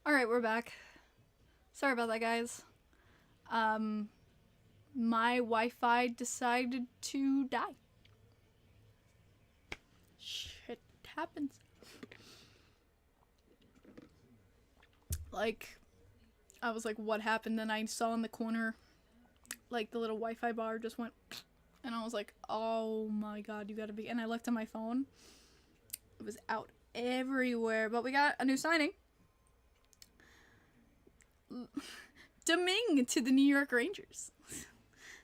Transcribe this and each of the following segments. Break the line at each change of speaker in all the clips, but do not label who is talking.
Alright, we're back. Sorry about that, guys. My Wi-Fi decided to die. Shit happens. Like, I was like, what happened? Then I saw in the corner, like, the little Wi-Fi bar just went, and I was like, oh my god, you gotta be. And I looked at my phone. It was out everywhere. But we got a new signing. Domingue to the New York Rangers.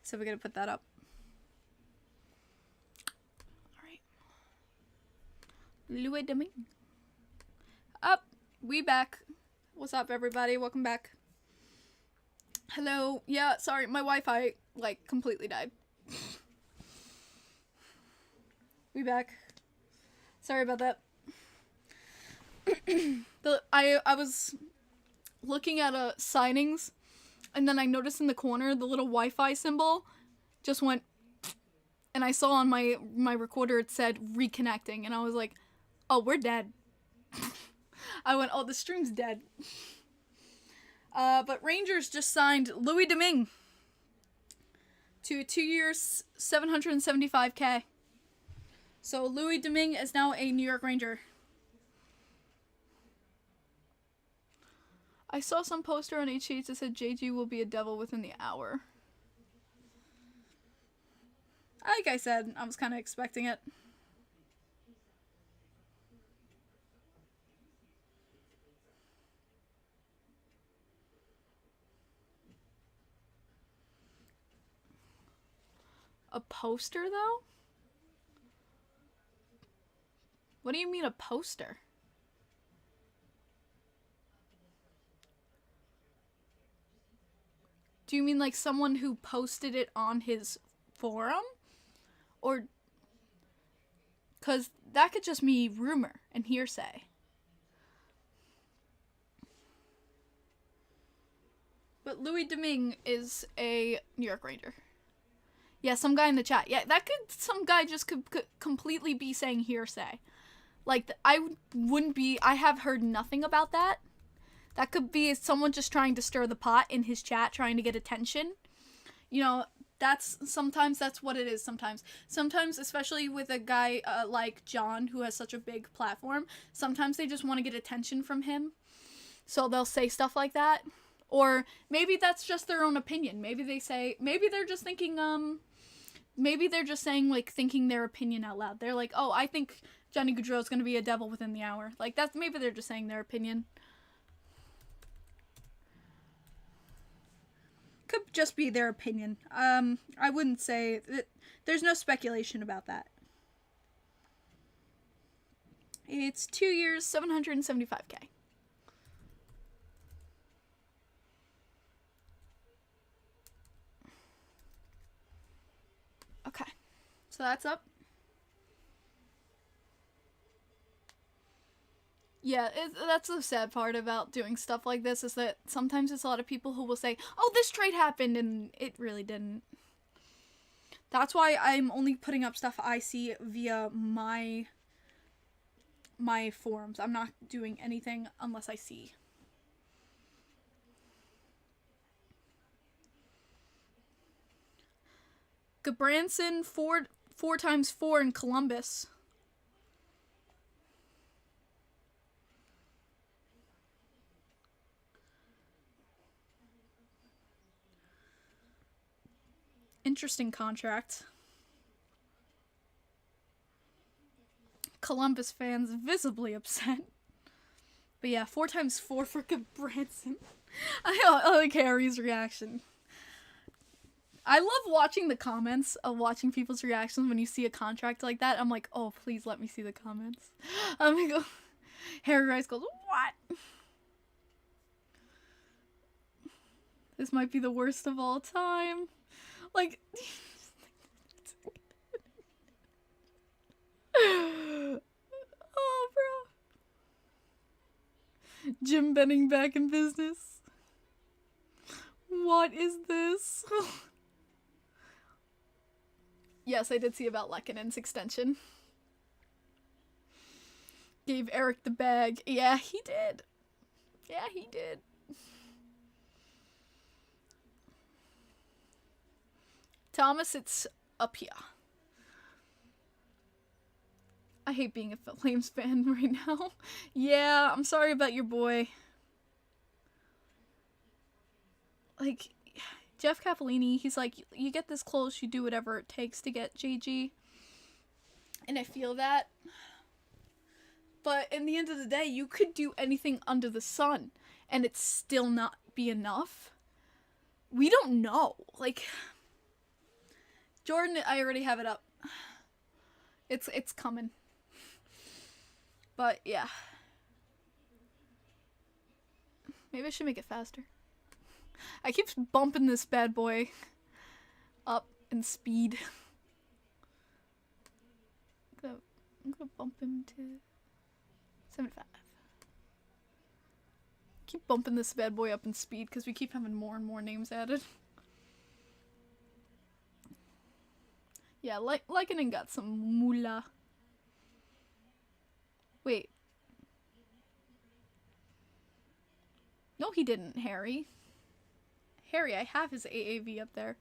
So we gotta put that up. Alright. Louis Domingue. Up. We back. What's up, everybody? Welcome back. Hello. Yeah, sorry. My Wi-Fi, like, completely died. We back. Sorry about that. I was looking at signings, and then I noticed in the corner the little Wi-Fi symbol just went, and I saw on my recorder it said reconnecting, and I was like, oh, we're dead. I went, oh, the stream's dead. But Rangers just signed Louis Domingue to 2 years, $775K. So Louis Domingue is now a New York Ranger. I saw some poster on HH that said JG will be a devil within the hour. Like I said, I was kind of expecting it. A poster, though? What do you mean a poster? Do you mean like someone who posted it on his forum? Or... Because that could just be rumor and hearsay. But Louis Domingue is a New York Ranger. Yeah, some guy in the chat. Yeah, that could... Some guy just could completely be saying hearsay. Like, I wouldn't be... I have heard nothing about that. That could be someone just trying to stir the pot in his chat, trying to get attention. You know, sometimes that's what it is sometimes. Sometimes, especially with a guy like John, who has such a big platform, sometimes they just want to get attention from him. So they'll say stuff like that. Or maybe that's just their own opinion. Maybe they're just thinking, maybe they're just saying, like, thinking their opinion out loud. They're like, oh, I think Johnny Gaudreau's gonna be a devil within the hour. Like, maybe they're just saying their opinion. Could just be their opinion. I wouldn't say that. There's no speculation about that. It's 2 years, $775K. Okay, so that's up. Yeah, that's the sad part about doing stuff like this, is that sometimes there's a lot of people who will say, oh, this trade happened, and it really didn't. That's why I'm only putting up stuff I see via my forums. I'm not doing anything unless I see. Gabranson, 4x4 in Columbus. Interesting contract. Columbus fans visibly upset. But yeah, 4x4 for Gabranson. I like Harry's reaction. I love watching the comments of watching people's reactions when you see a contract like that. I'm like, oh, please let me see the comments. I'm like, oh. Harry Rice goes, what? This might be the worst of all time. Like, oh, bro. Jim Benning back in business. What is this? Yes, I did see about Lekkonen's extension. Gave Eric the bag. Yeah, he did. Yeah, he did. Thomas, it's up here. I hate being a Flames fan right now. Yeah, I'm sorry about your boy. Like, Jeff Capellini, he's like, you get this close, you do whatever it takes to get JG. And I feel that. But in the end of the day, you could do anything under the sun and it still not be enough. We don't know. Like, Jordan, I already have it up. It's coming. But yeah. Maybe I should make it faster. I keep bumping this bad boy up in speed. I'm gonna bump him to 75. Keep bumping this bad boy up in speed because we keep having more and more names added. Yeah, Lycanen got some moolah. Wait. No, he didn't, Harry. Harry, I have his AAV up there.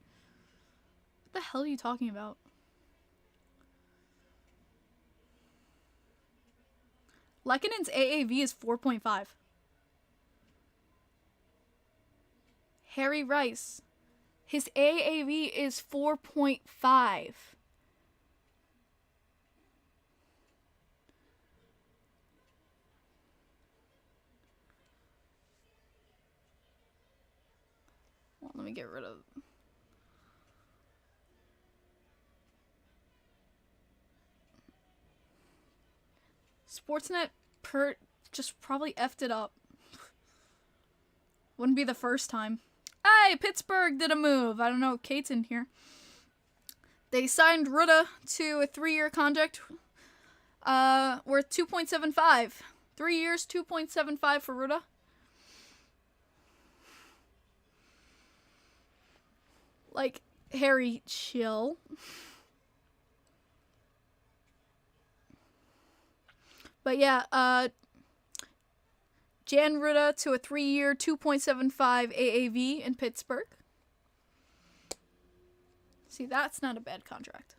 What the hell are you talking about? Lycanen's AAV is 4.5. Harry Rice. His AAV is 4.5. Well, let me get rid of... Sportsnet just probably effed it up. Wouldn't be the first time. Hey, Pittsburgh did a move. I don't know if Kate's in here. They signed Ruda to a 3-year contract worth 2.75. 3 years, 2.75 for Ruda. Like, Harry, chill. But yeah, Jan Ruda to a 3-year, 2.75 AAV in Pittsburgh. See, that's not a bad contract.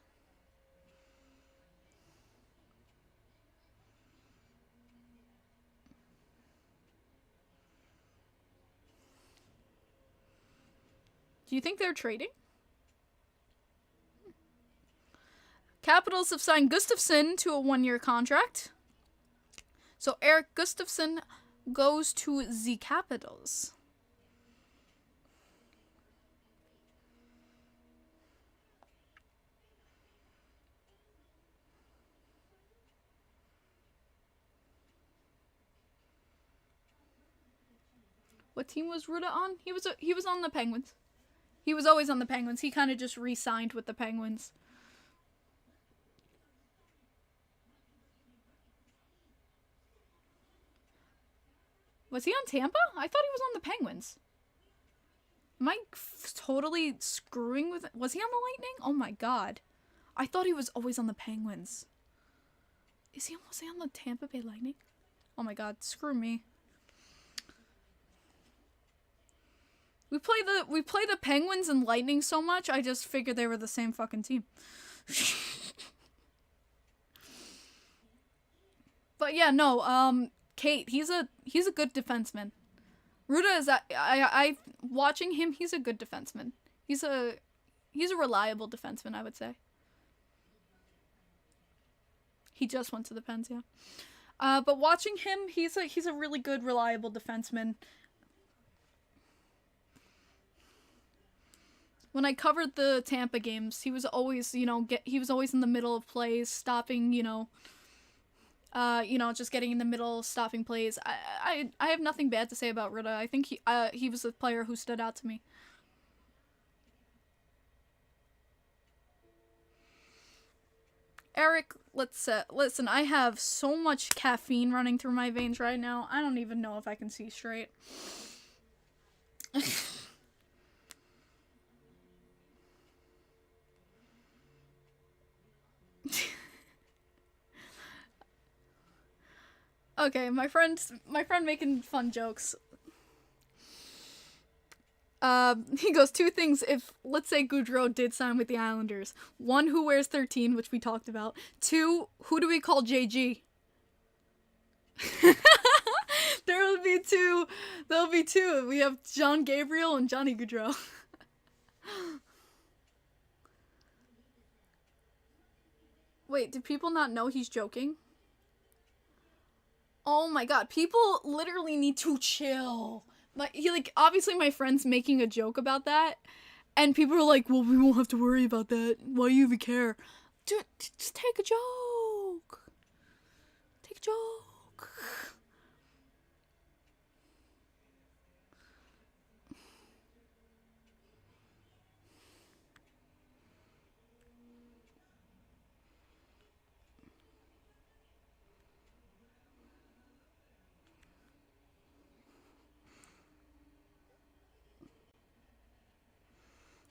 Do you think they're trading? Capitals have signed Gustafsson to a 1-year contract. So Eric Gustafsson goes to the Capitals. What team was Ruda on? He was on the Penguins. He was always on the Penguins. He kind of just re-signed with the Penguins. Was he on Tampa? I thought he was on the Penguins. Am I totally screwing with it? Was he on the Lightning? Oh my god. I thought he was always on the Penguins. Was he on the Tampa Bay Lightning? Oh my god, screw me. We play the Penguins and Lightning so much, I just figured they were the same fucking team. But yeah, no, Kate, he's a good defenseman. Ruda is I watching him, he's a good defenseman. He's a reliable defenseman, I would say. He just went to the Pens, yeah. But watching him, he's a really good, reliable defenseman. When I covered the Tampa games, he was always, he was always in the middle of plays, stopping, just getting in the middle, stopping plays. I have nothing bad to say about Ruda. I think he was a player who stood out to me. Eric, listen, I have so much caffeine running through my veins right now. I don't even know if I can see straight. Okay, my friend making fun jokes. He goes, two things if, let's say, Goudreau did sign with the Islanders. One, who wears 13, which we talked about. Two, who do we call JG? There'll be two. We have John Gabriel and Johnny Goudreau. Wait, did people not know he's joking? Oh my god, people literally need to chill. Obviously my friend's making a joke about that, and people are like, well, we won't have to worry about that. Why do you even care? Dude, just take a joke. Take a joke.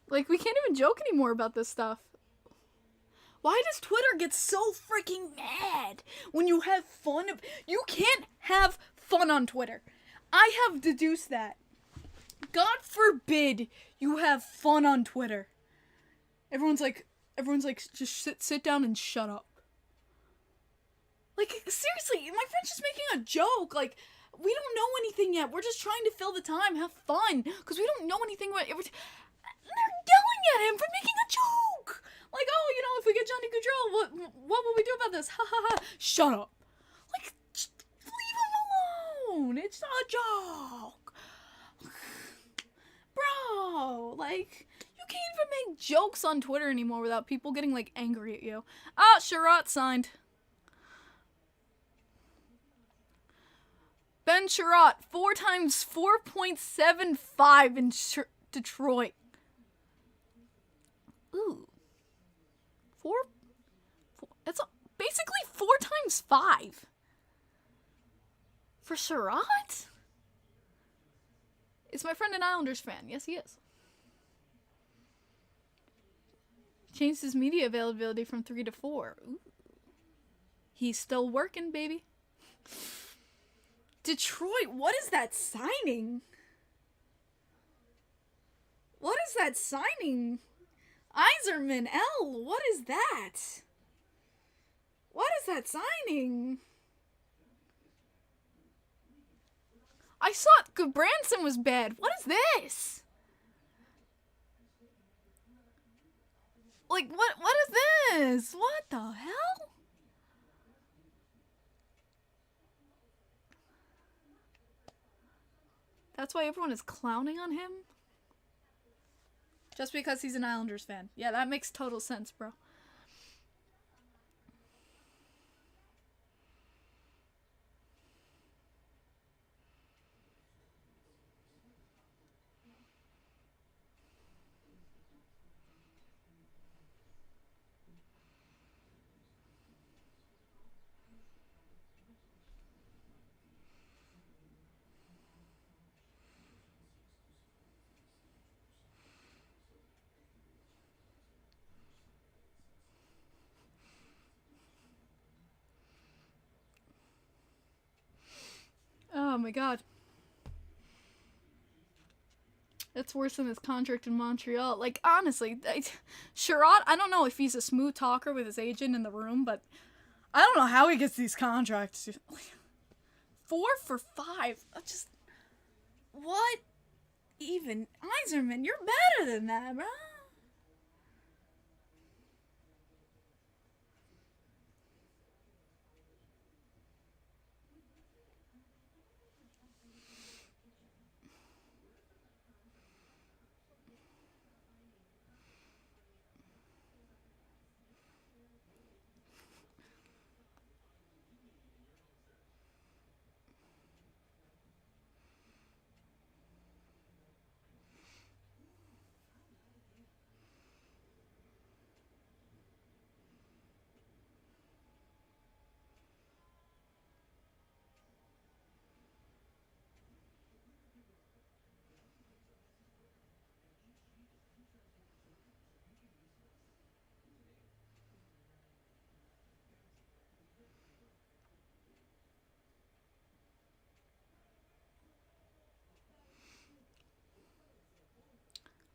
Like, we can't even joke anymore about this stuff. Why does Twitter get so freaking mad when you have fun? You can't have fun on Twitter. I have deduced that. God forbid you have fun on Twitter. Everyone's like, just sit down and shut up. Like, seriously, my friend's just making a joke. Like, we don't know anything yet. We're just trying to fill the time, have fun, because we don't know anything about everything. They're yelling at him for making a joke. Like, oh, if we get Johnny Goudreau, what will we do about this? Ha ha ha. Shut up. Like, leave him alone. It's not a joke. Bro, like, you can't even make jokes on Twitter anymore without people getting, like, angry at you. Ah, Sherratt signed. Ben Sherratt, 4 times 4.75 in Detroit. Ooh. Four? That's basically 4 times 5. For Sherratt? Is my friend an Islanders fan? Yes, he is. Changed his media availability from 3 to 4. Ooh. He's still working, baby. Detroit, what is that signing? What is that signing? Yzerman L, what is that? What is that signing? I thought Branson was bad. What is this? Like, what is this? What the hell? That's why everyone is clowning on him? Just because he's an Islanders fan. Yeah, that makes total sense, bro. Oh my god. That's worse than his contract in Montreal. Like, honestly, Sherratt, I don't know if he's a smooth talker with his agent in the room, but I don't know how he gets these contracts. 4 for 5. Just, what? Even, Yzerman, you're better than that, bro.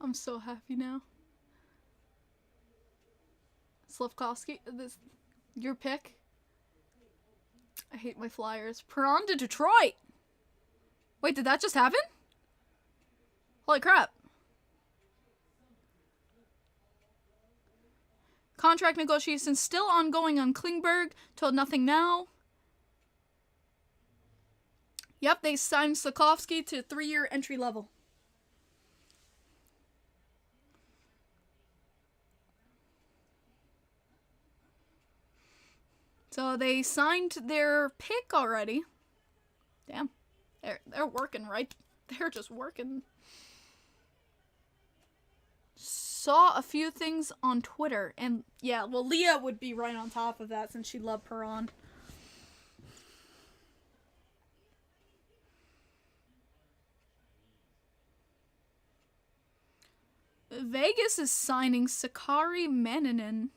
I'm so happy now. Slavkovsky, this your pick. I hate my Flyers. Perron to Detroit. Wait, did that just happen? Holy crap. Contract negotiations still ongoing on Klingberg. Told nothing now. Yep, they signed Slavkovsky to 3-year entry level. So they signed their pick already. Damn. They're working, right? They're just working. Saw a few things on Twitter, and yeah, well, Leah would be right on top of that since she loved Perron. Vegas is signing Sakari Maninen,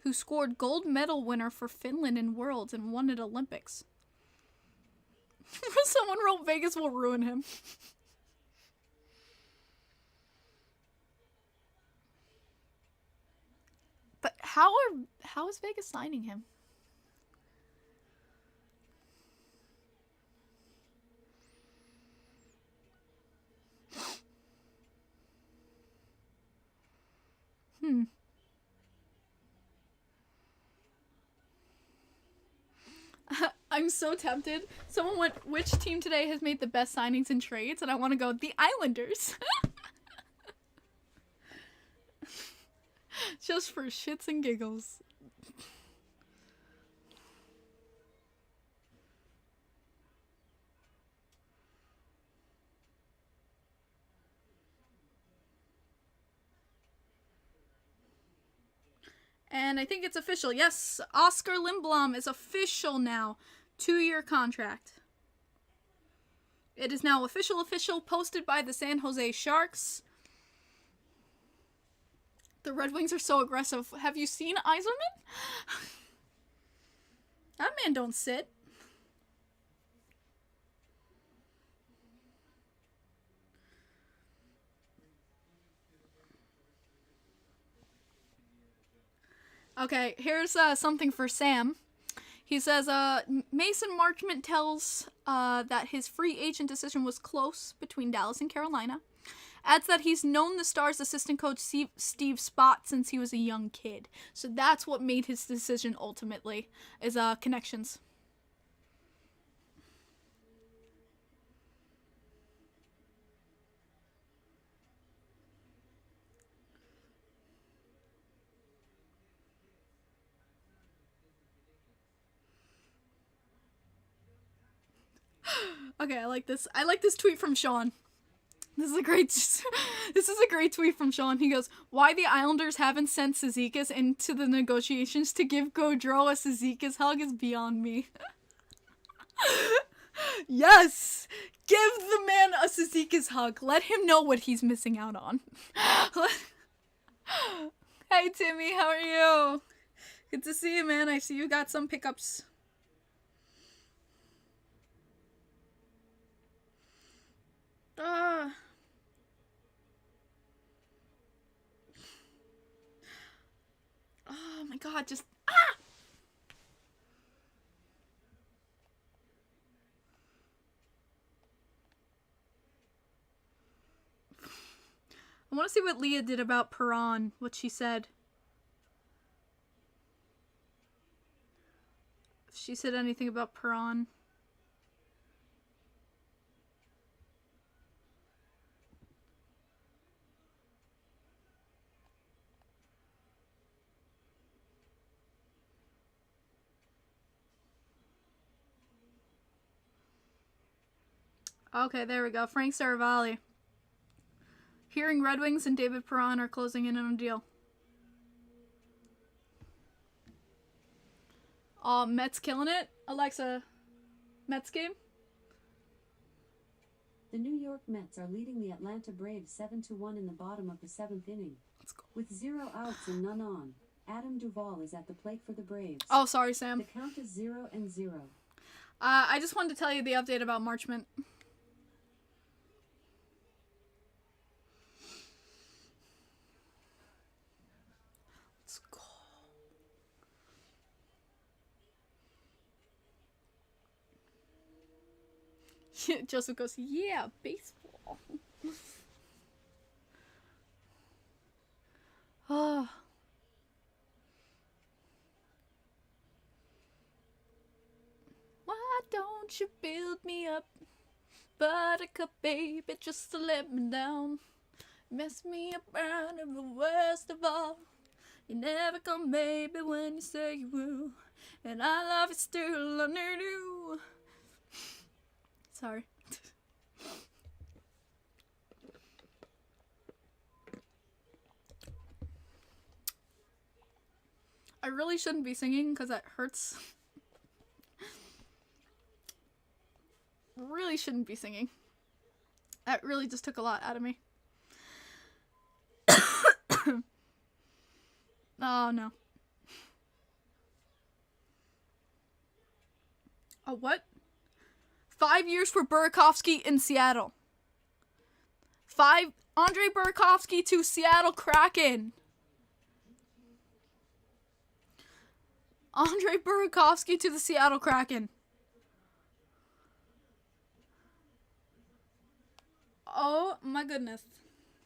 who scored gold medal winner for Finland in Worlds and won at Olympics. Someone wrote Vegas will ruin him. But how is Vegas signing him? I'm so tempted. Someone went, which team today has made the best signings and trades? And I want to go, the Islanders. Just for shits and giggles. And I think it's official. Yes, Oscar Lindblom is official now. 2-year contract. It is now official, posted by the San Jose Sharks. The Red Wings are so aggressive. Have you seen Yzerman? That man don't sit. Okay, here's something for Sam. He says, Mason Marchment tells that his free agent decision was close between Dallas and Carolina. Adds that he's known the Stars assistant coach Steve Spott since he was a young kid. So that's what made his decision ultimately, is connections. Okay, I like this. I like this tweet from Sean. This is a great tweet from Sean. He goes, "Why the Islanders haven't sent Cizikas into the negotiations to give Gaudreau a Cizikas hug is beyond me." Yes! Give the man a Cizikas hug. Let him know what he's missing out on. Hey Timmy, how are you? Good to see you, man. I see you got some pickups. Oh my god, just I want to see what Leah did about Perron, what she said. If she said anything about Perron. Okay, there we go. Frank Saravalli. Hearing Red Wings and David Perron are closing in on a deal. Mets killing it. Alexa, Mets game?
The New York Mets are leading the Atlanta Braves 7-1 in the bottom of the 7th inning.
Let's go.
With 0 outs and none on, Adam Duvall is at the plate for the Braves.
Oh, sorry, Sam.
The count is 0-0.
I just wanted to tell you the update about Marchment. Joseph goes, yeah, baseball. Oh. Why don't you build me up, buttercup baby, just to let me down? Mess me up around, and the worst of all, you never come maybe when you say you will, and I love you still under you. Sorry. I really shouldn't be singing because that hurts. Really shouldn't be singing. That really just took a lot out of me. Oh no. A what? 5 years for Burakovsky in Seattle. Andre Burakovsky to Seattle Kraken. Andre Burakovsky to the Seattle Kraken. Oh my goodness.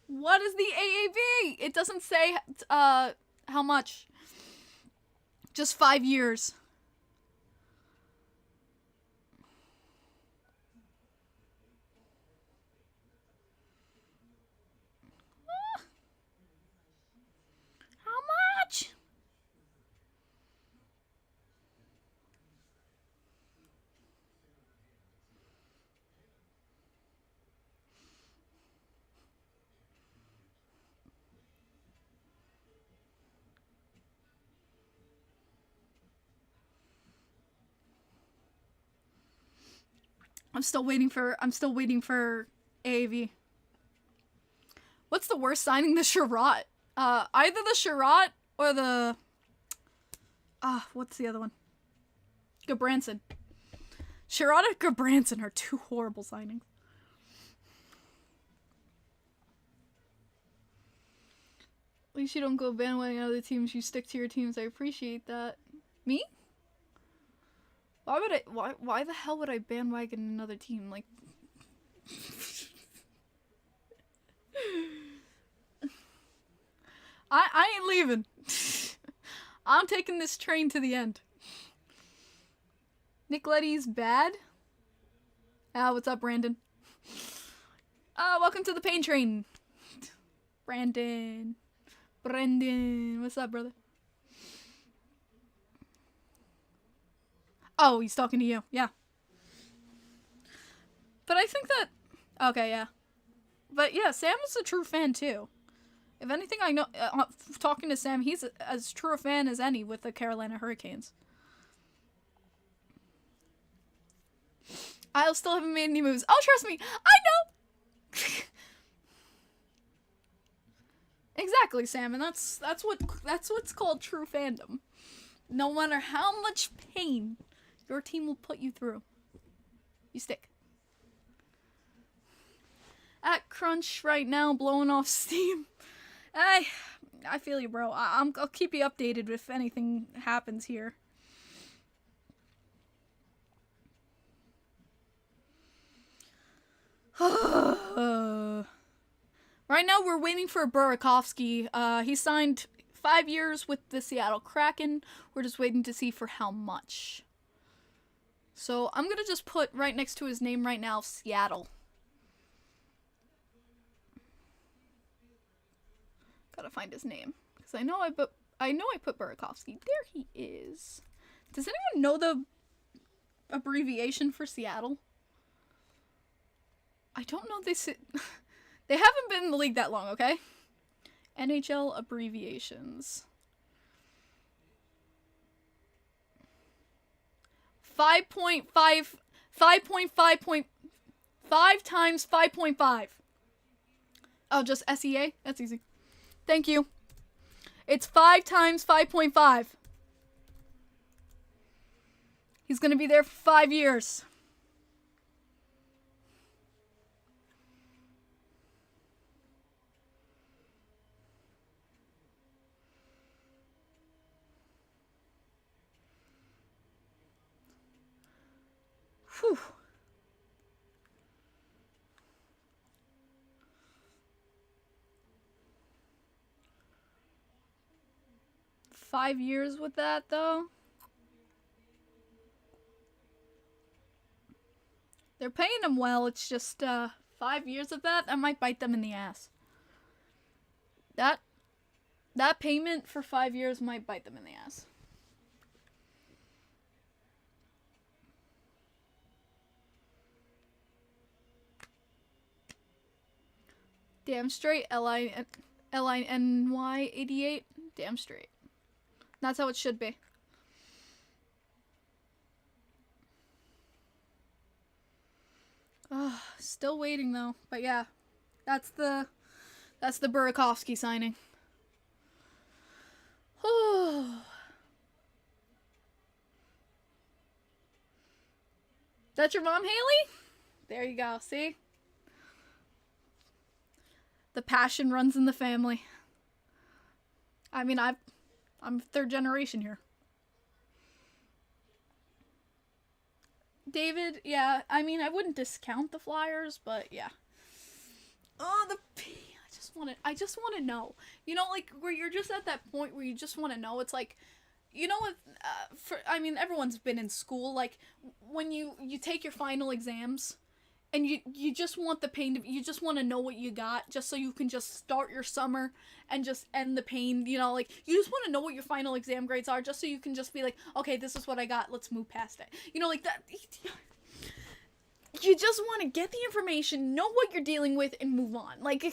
What is the AAV? It doesn't say how much. Just 5 years. How much? I'm still waiting for AAV. What's the worst signing? The Sherratt. Either the Sherratt or the what's the other one? Gabranson. Sherratt and Gabranson are two horrible signings. At least you don't go bandwagoning other teams, you stick to your teams. I appreciate that. Me? Why the hell would I bandwagon another team? Like, I ain't leaving. I'm taking this train to the end. Nick Letty's bad? What's up, Brandon? Welcome to the pain train. Brandon, what's up, brother? Oh, he's talking to you. Yeah. But I think that... Okay, yeah. But yeah, Sam is a true fan, too. If anything, I know... talking to Sam, he's as true a fan as any with the Carolina Hurricanes. I still haven't made any moves. Oh, trust me! I know! Exactly, Sam, and that's what's called true fandom. No matter how much pain your team will put you through, you stick. At Crunch right now, blowing off steam. I feel you, bro. I'll keep you updated if anything happens here. Right now, we're waiting for Burakovsky. He signed 5 years with the Seattle Kraken. We're just waiting to see for how much. So I'm gonna just put right next to his name right now, Seattle. Gotta find his name because I know I put Burakovsky. There he is. Does anyone know the abbreviation for Seattle? I don't know. They haven't been in the league that long, okay? NHL abbreviations. 5.5 times 5.5. Oh, just SEA? That's easy. Thank you. It's 5 times 5.5. He's gonna be there for 5 years. Whew. 5 years with that, though. They're paying them well. It's just 5 years of that might bite them in the ass. That payment for 5 years might bite them in the ass. Damn straight, LINY 88. Damn straight. That's how it should be. Still waiting though. But yeah, that's the Burakovsky signing. That's your mom, Haley? There you go. See? The passion runs in the family. I mean, I'm third generation here. David, yeah, I mean, I wouldn't discount the Flyers, but yeah. Oh, I just want to know. You know, like, where you're just at that point where you just want to know. It's like, you know what, everyone's been in school, like, when you take your final exams, and you just want the pain you just want to know what you got, just so you can just start your summer and just end the pain, you know, like, you just want to know what your final exam grades are, just so you can just be like, okay, this is what I got, let's move past it. You know, like, that, you just want to get the information, know what you're dealing with, and move on. Like,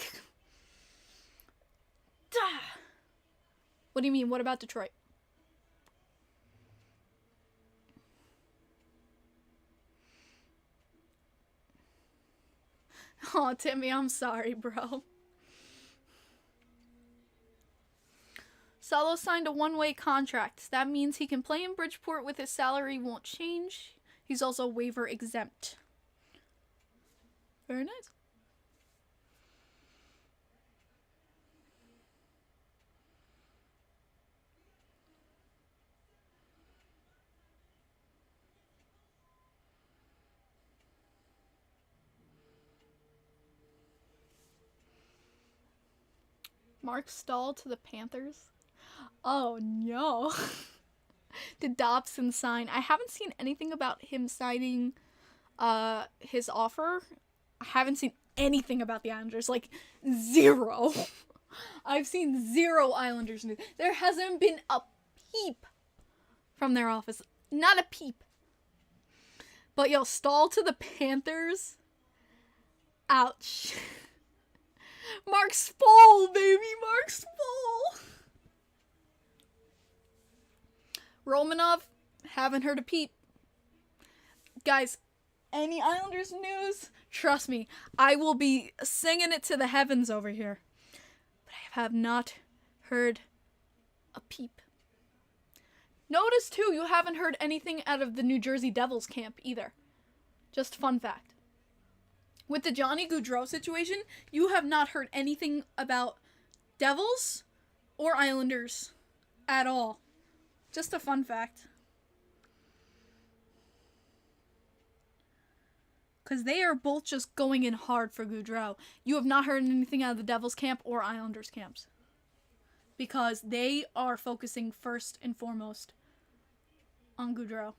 what do you mean, what about Detroit? Oh, Timmy, I'm sorry, bro. Salo signed a one-way contract. That means he can play in Bridgeport with his salary won't change. He's also waiver exempt. Very nice. Mark Stahl to the Panthers? Oh, no. Did Dobson sign? I haven't seen anything about him signing his offer. I haven't seen anything about the Islanders. Like, zero. I've seen zero Islanders news. There hasn't been a peep from their office. Not a peep. But, yo, Stahl to the Panthers? Ouch. Mark Spohl, baby! Mark Spohl! Romanov, haven't heard a peep. Guys, any Islanders news? Trust me, I will be singing it to the heavens over here. But I have not heard a peep. Notice, too, you haven't heard anything out of the New Jersey Devils camp, either. Just fun fact. With the Johnny Gaudreau situation, you have not heard anything about Devils or Islanders at all. Just a fun fact. Because they are both just going in hard for Gaudreau. You have not heard anything out of the Devils camp or Islanders camps. Because they are focusing first and foremost on Gaudreau.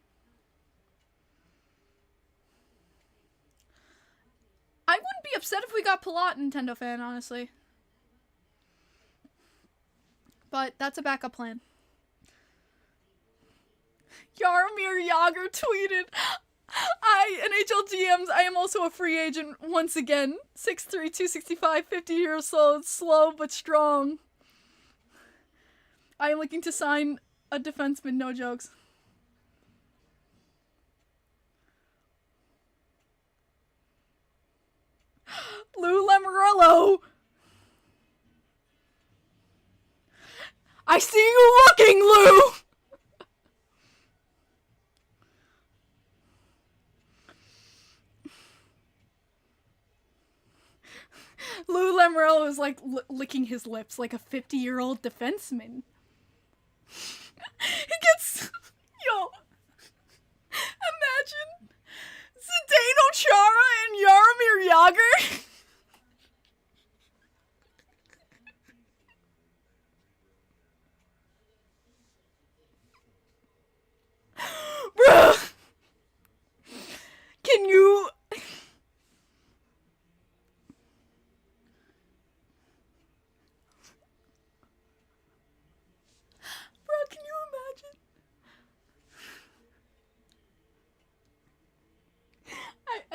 I wouldn't be upset if we got Palat, Nintendo fan, honestly. But that's a backup plan. Jaromir Jagr tweeted, NHL GMs, I am also a free agent once again. 6'3", 265, 50 years old, slow but strong. I am looking to sign a defenseman, no jokes. Lou Lamoriello. I see you looking, Lou. Lou Lamoriello is like licking his lips like a 50-year-old defenseman. He gets, yo, imagine Zdeno Chara and Jaromir Jagr.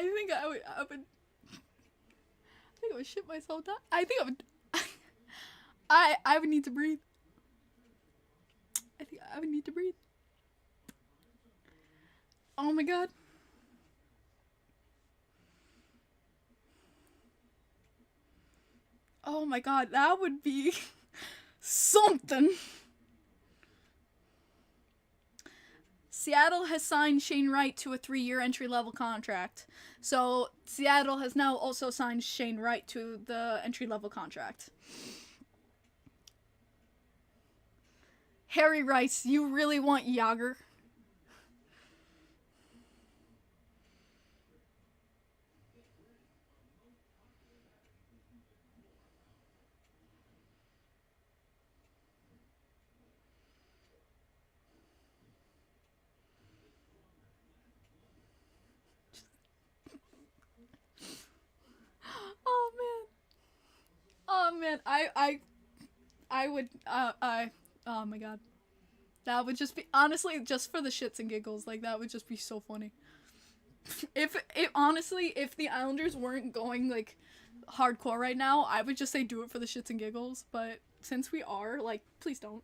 think I would I think I would shit myself down. I think I would I would need to breathe. I think I would need to breathe. Oh my god. Oh my god, that would be something. Seattle has signed Shane Wright to a 3-year entry-level contract. So Seattle has now also signed Shane Wright to the entry-level contract. Harry Rice, you really want Yager? Oh man. Oh man, I would oh my god. That would just be, honestly, just for the shits and giggles, like that would just be so funny. If honestly, if the Islanders weren't going like hardcore right now, I would just say do it for the shits and giggles, but since we are, like, please don't.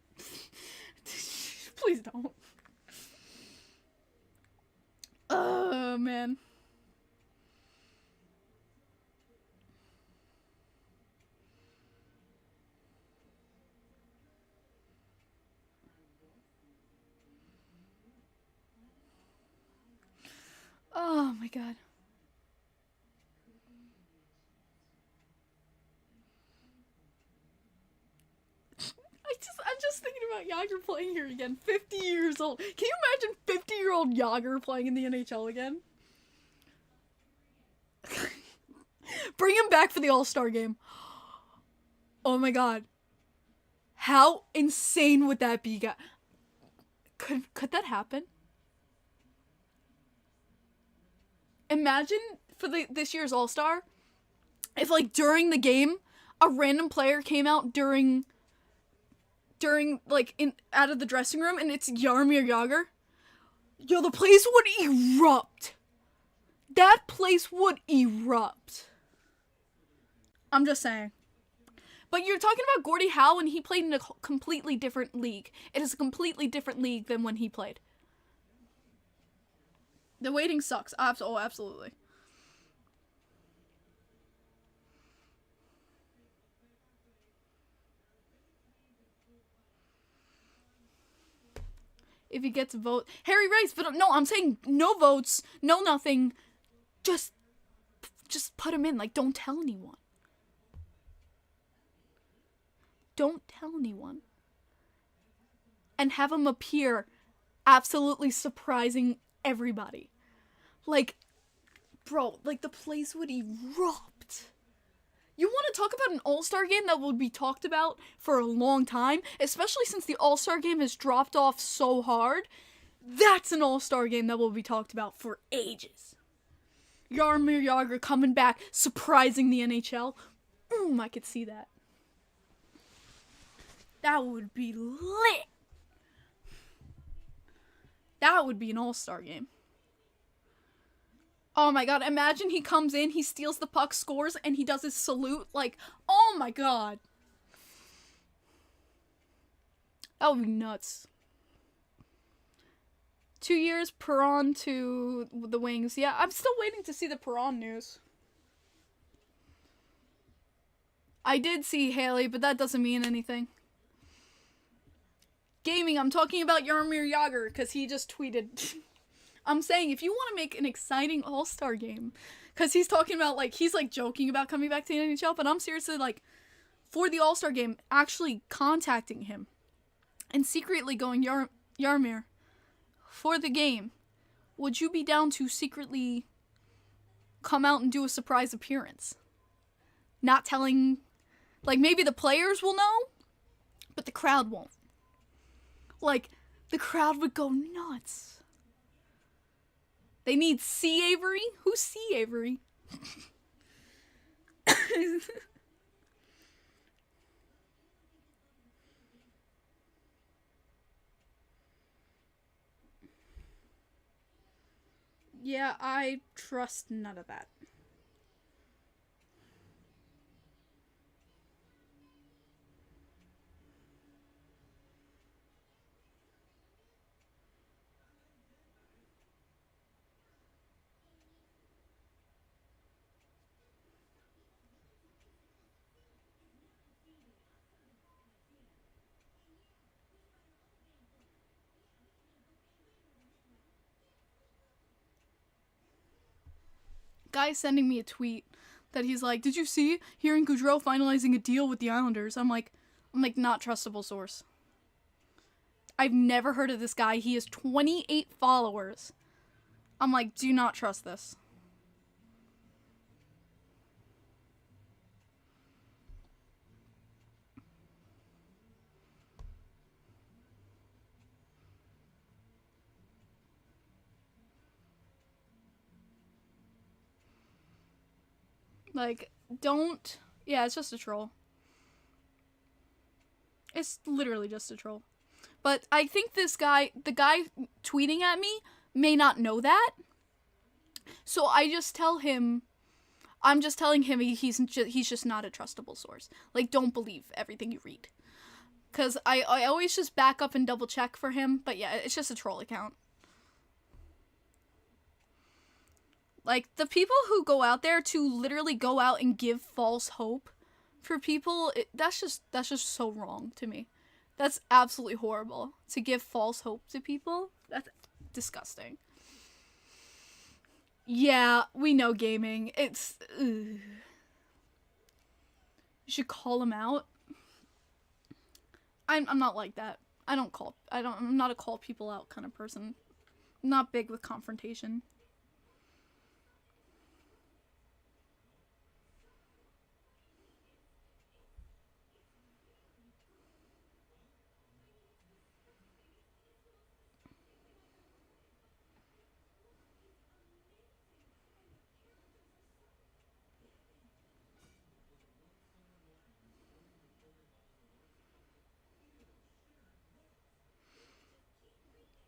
Please don't. Oh man. Oh my god. I'm just thinking about Yager playing here again. 50 years old. Can you imagine 50-year-old Yager playing in the NHL again? Bring him back for the All-Star game. Oh my god. How insane would that be? Could that happen? Imagine for this year's All-Star if, like, during the game a random player came out during like out of the dressing room and it's Jaromir Jagr. Yo, the place would erupt. That place would erupt. I'm just saying. But you're talking about Gordie Howe when he played in a completely different league. It is a completely different league than when he played. The waiting sucks. Oh, absolutely. If he gets a vote. Harry Rice, but no, I'm saying no votes, no nothing. Just put him in. Like, don't tell anyone. Don't tell anyone. And have him appear absolutely surprising everybody. Like, bro, like the place would erupt. You want to talk about an All-Star game that would be talked about for a long time, especially since the All-Star game has dropped off so hard. That's an All-Star game that will be talked about for ages. Jaromir Jagr coming back, surprising the NHL. I could see that. That would be lit. That would be an All-Star game. Oh my god, imagine he comes in, he steals the puck, scores, and he does his salute. Like, oh my god. That would be nuts. 2 years, Perron to the Wings. Yeah, I'm still waiting to see the Perron news. I did see Haley, but that doesn't mean anything. Gaming, I'm talking about Jaromir Jagr, because he just tweeted... I'm saying, if you want to make an exciting All-Star game, because he's talking about, like, he's, like, joking about coming back to the NHL, but I'm seriously, like, for the All-Star game, actually contacting him and secretly going, Jaromir, for the game, would you be down to secretly come out and do a surprise appearance? Not telling, like, maybe the players will know, but the crowd won't. Like, the crowd would go nuts. They need C. Avery? Who's C. Avery? Yeah, I trust none of that. Guy sending me a tweet that he's like, "Did you see hearing Goudreau finalizing a deal with the Islanders?" I'm like, not trustable source. I've never heard of this guy. He has 28 followers. I'm like, do not trust this. Like, don't. Yeah, it's just a troll. It's literally just a troll. But I think the guy tweeting at me, may not know that. So I just tell him, I'm just telling him he's just not a trustable source. Like, don't believe everything you read. Because I always just back up and double check for him. But yeah, it's just a troll account. Like, the people who go out there to literally go out and give false hope for people, that's just so wrong to me. That's absolutely horrible. To give false hope to people, that's disgusting. Yeah, we know gaming. It's... Ugh. You should call him out. I'm not like that. I'm not a call people out kind of person. I'm not big with confrontation.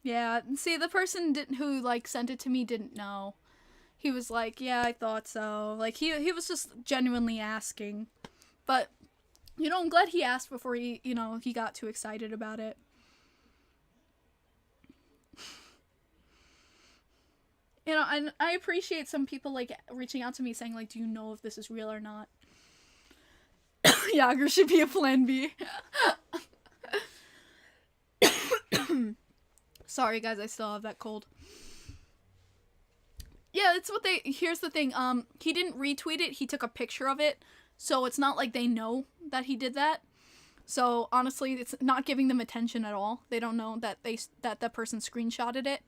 Yeah, see, the person who like sent it to me didn't know. He was like, "Yeah, I thought so." Like he was just genuinely asking. But I'm glad he asked before he got too excited about it. And I appreciate some people like reaching out to me saying like, "Do you know if this is real or not?" Yager should be a plan B. Sorry guys, I still have that cold. Yeah, it's what they. Here's the thing. He didn't retweet it. He took a picture of it, so it's not like they know that he did that. So honestly, it's not giving them attention at all. They don't know that that person screenshotted it.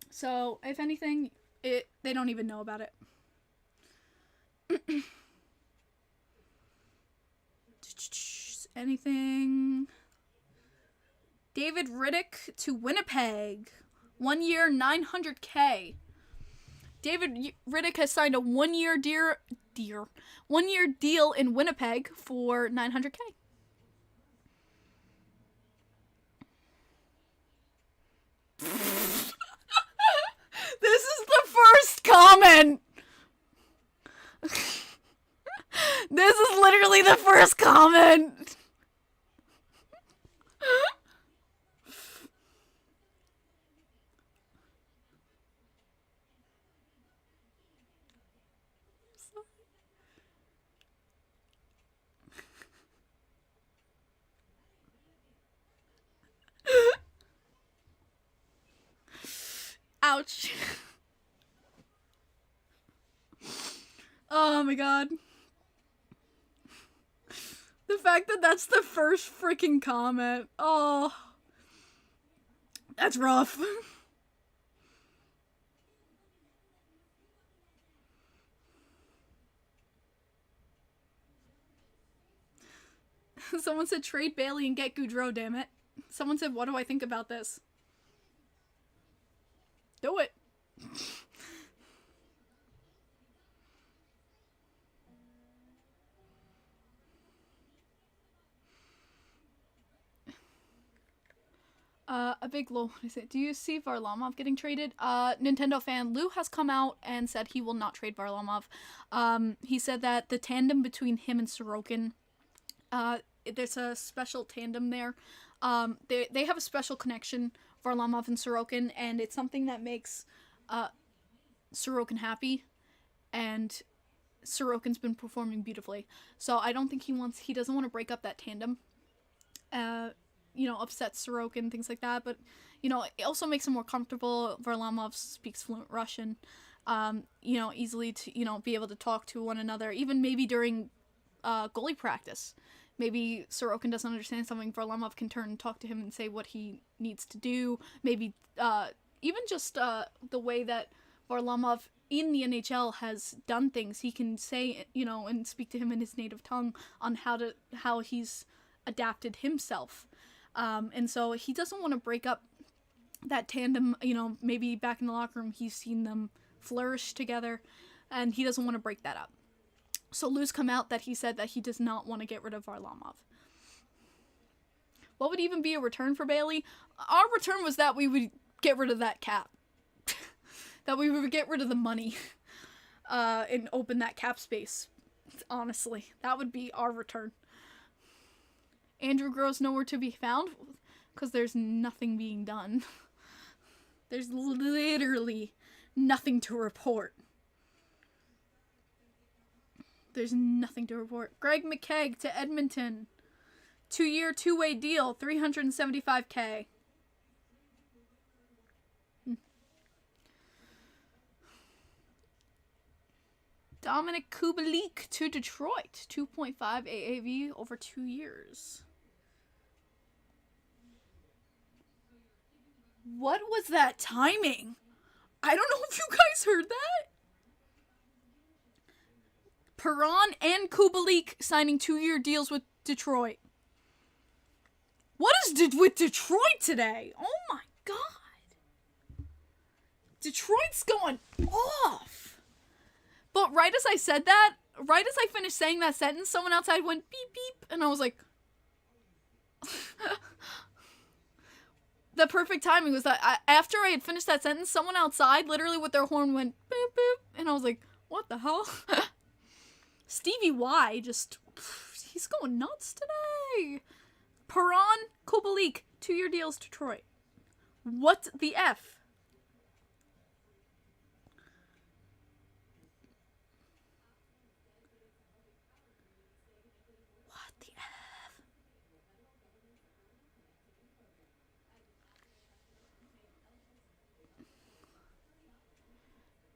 So if anything, they don't even know about it. Anything? David Riddick to Winnipeg. 1 year, 900K. David Riddick has signed a 1 year 1 year deal in Winnipeg for 900K. This is the first comment. This is literally the first comment. Ouch. Oh my god. The fact that that's the first freaking comment. Oh. That's rough. Someone said trade Bailey and get Goudreau, damn it. Someone said, what do I think about this? Do it. A big low. What is it? Do you see Varlamov getting traded? Nintendo fan Lou has come out and said he will not trade Varlamov. He said that the tandem between him and Sorokin, there's a special tandem there. They have a special connection, Varlamov and Sorokin, and it's something that makes Sorokin happy, and Sorokin's been performing beautifully. So I don't think he doesn't want to break up that tandem. Upset Sorokin, things like that. But, it also makes him more comfortable. Varlamov speaks fluent Russian, easily to, be able to talk to one another, even maybe during goalie practice. Maybe Sorokin doesn't understand something, Varlamov can turn and talk to him and say what he needs to do. Maybe even just the way that Varlamov in the NHL has done things, he can say, and speak to him in his native tongue on how he's adapted himself. And so he doesn't want to break up that tandem. Maybe back in the locker room he's seen them flourish together, and he doesn't want to break that up. So Lou's come out that he said that he does not want to get rid of Varlamov. What would even be a return for Bailey? Our return was that we would get rid of that cap. That we would get rid of the money and open that cap space. Honestly, that would be our return. Andrew Groh's nowhere to be found because there's nothing being done. There's literally nothing to report. There's nothing to report. Greg McKegg to Edmonton. 2-year, two-way deal, $375K. Dominic Kubalik to Detroit. 2.5 AAV over 2 years. What was that timing? I don't know if you guys heard that. Perron and Kubalik signing 2-year deals with Detroit. What is with Detroit today? Oh my god. Detroit's going off. But right as I said that, right as I finished saying that sentence, someone outside went beep beep, and I was like... The perfect timing was that after I had finished that sentence, someone outside, literally with their horn, went boop boop, and I was like, what the hell? Stevie Y he's going nuts today. Perron, Kubalik, 2-year deals, Detroit. What the F? What the F?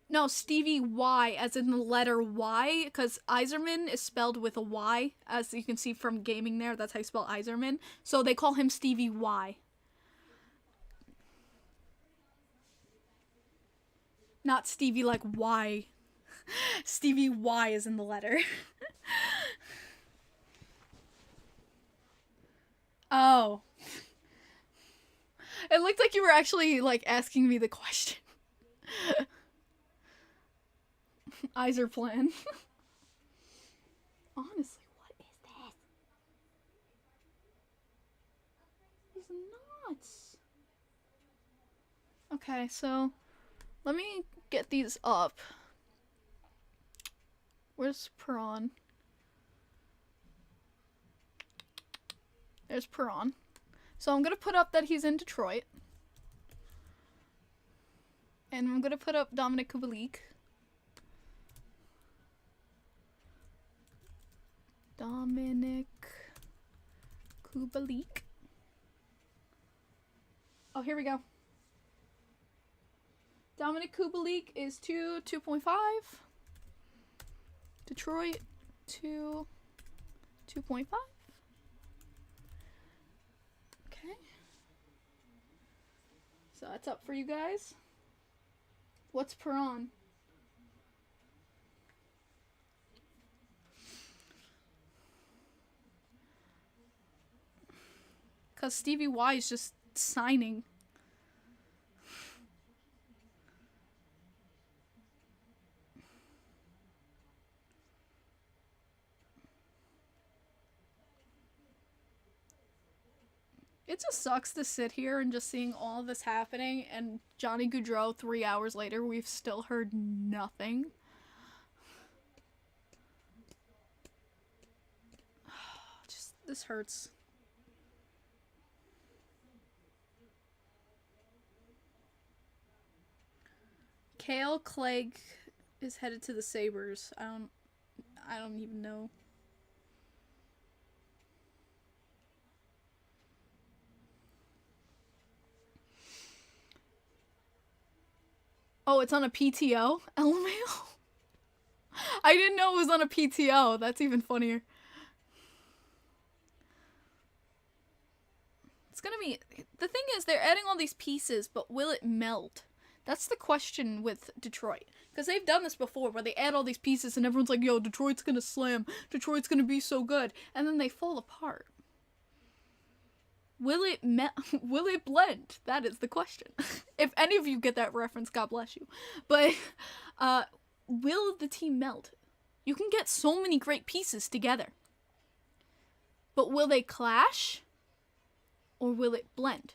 No, Stevie Y, as in the letter Y, because Yzerman is spelled with a Y, as you can see from gaming there. That's how you spell Yzerman. So they call him Stevie Y. Not Stevie like Y. Stevie Y is in the letter. Oh. It looked like you were actually, like, asking me the question. Iser plan. Honestly, what is this? He's nuts. Okay, so let me get these up. Where's Perron? There's Perron. So I'm gonna put up that he's in Detroit. And I'm gonna put up Dominic Kubalik. Dominic Kubalik. Oh, here we go. Dominic Kubalik is 2.5. Detroit 2.5. Okay. So that's up for you guys. What's Perron? Because Stevie Y is just signing. It just sucks to sit here and just seeing all this happening, and Johnny Gaudreau 3 hours later, we've still heard nothing. Just, this hurts. Kale Clegg is headed to the Sabres. I don't even know. Oh, it's on a PTO? LMAO? I didn't know it was on a PTO. That's even funnier. It's gonna be... The thing is, they're adding all these pieces, but will it melt? That's the question with Detroit. Because they've done this before, where they add all these pieces and everyone's like, yo, Detroit's gonna slam. Detroit's gonna be so good. And then they fall apart. Will it will it blend? That is the question. If any of you get that reference, God bless you. But will the team melt? You can get so many great pieces together. But will they clash? Or will it blend?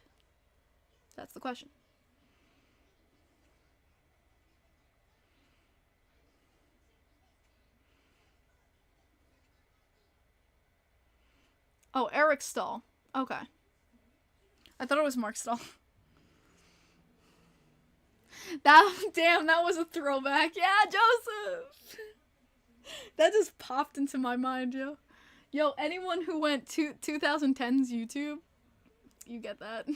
That's the question. Oh, Eric Stahl. Okay. I thought it was Mark Stahl. Damn, that was a throwback. Yeah, Joseph! That just popped into my mind, yo. Yo, anyone who went to 2010's YouTube, you get that.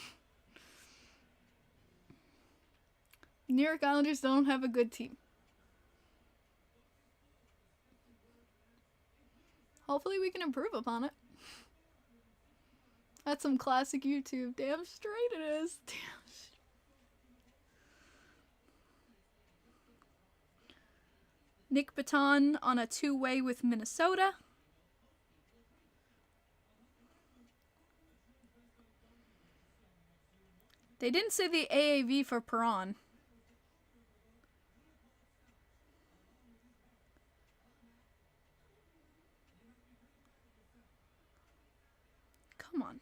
New York Islanders don't have a good team. Hopefully we can improve upon it. That's some classic YouTube. Damn straight it is. Damn straight. Nick Baton on a two-way with Minnesota. They didn't say the AAV for Perron. Come on.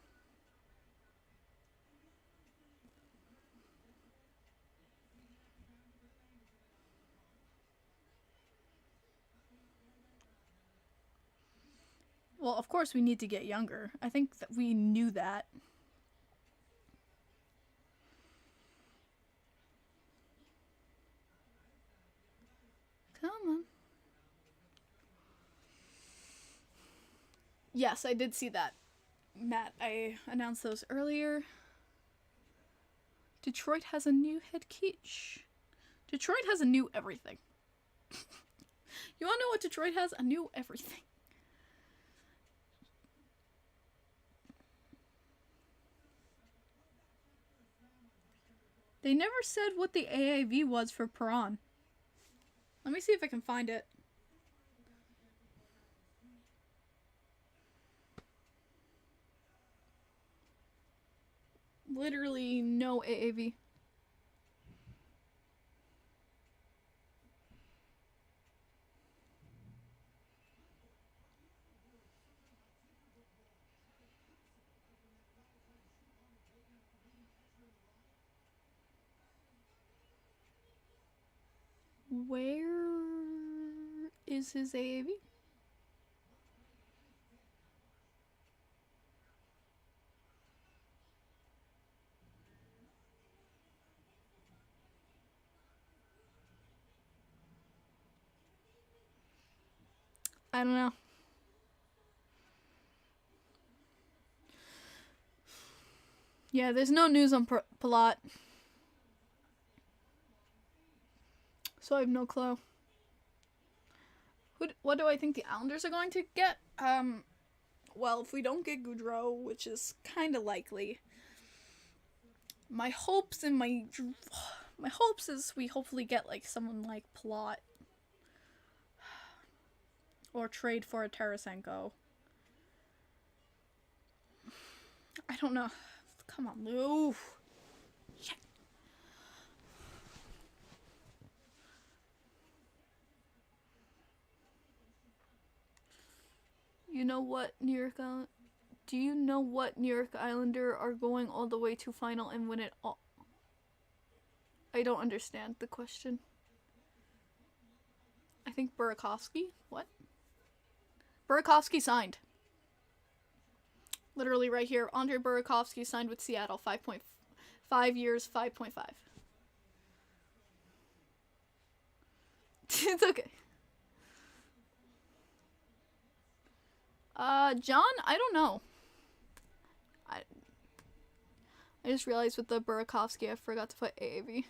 Well, of course we need to get younger. I think that we knew that. Come on. Yes, I did see that. Matt, I announced those earlier. Detroit has a new head coach. Detroit has a new everything. You wanna know what Detroit has? A new everything. They never said what the AAV was for Perron. Let me see if I can find it. Literally no AAV. Where is his AAV? I don't know. Yeah, there's no news on Palat. So I have no clue. What do I think the Islanders are going to get? Well, if we don't get Gaudreau, which is kind of likely, my hopes is we hopefully get like someone like Palat, or trade for a Tarasenko. I don't know. Come on, Lou. Shit. You know what, New York Island? Do you know what New York Islander are going all the way to final and win it all? I don't understand the question. I think Burakovsky? What? Burakovsky signed. Literally right here. Andre Burakovsky signed with Seattle. 5 years, 5.5. It's okay. John? I don't know. I just realized with the Burakovsky, I forgot to put AAV.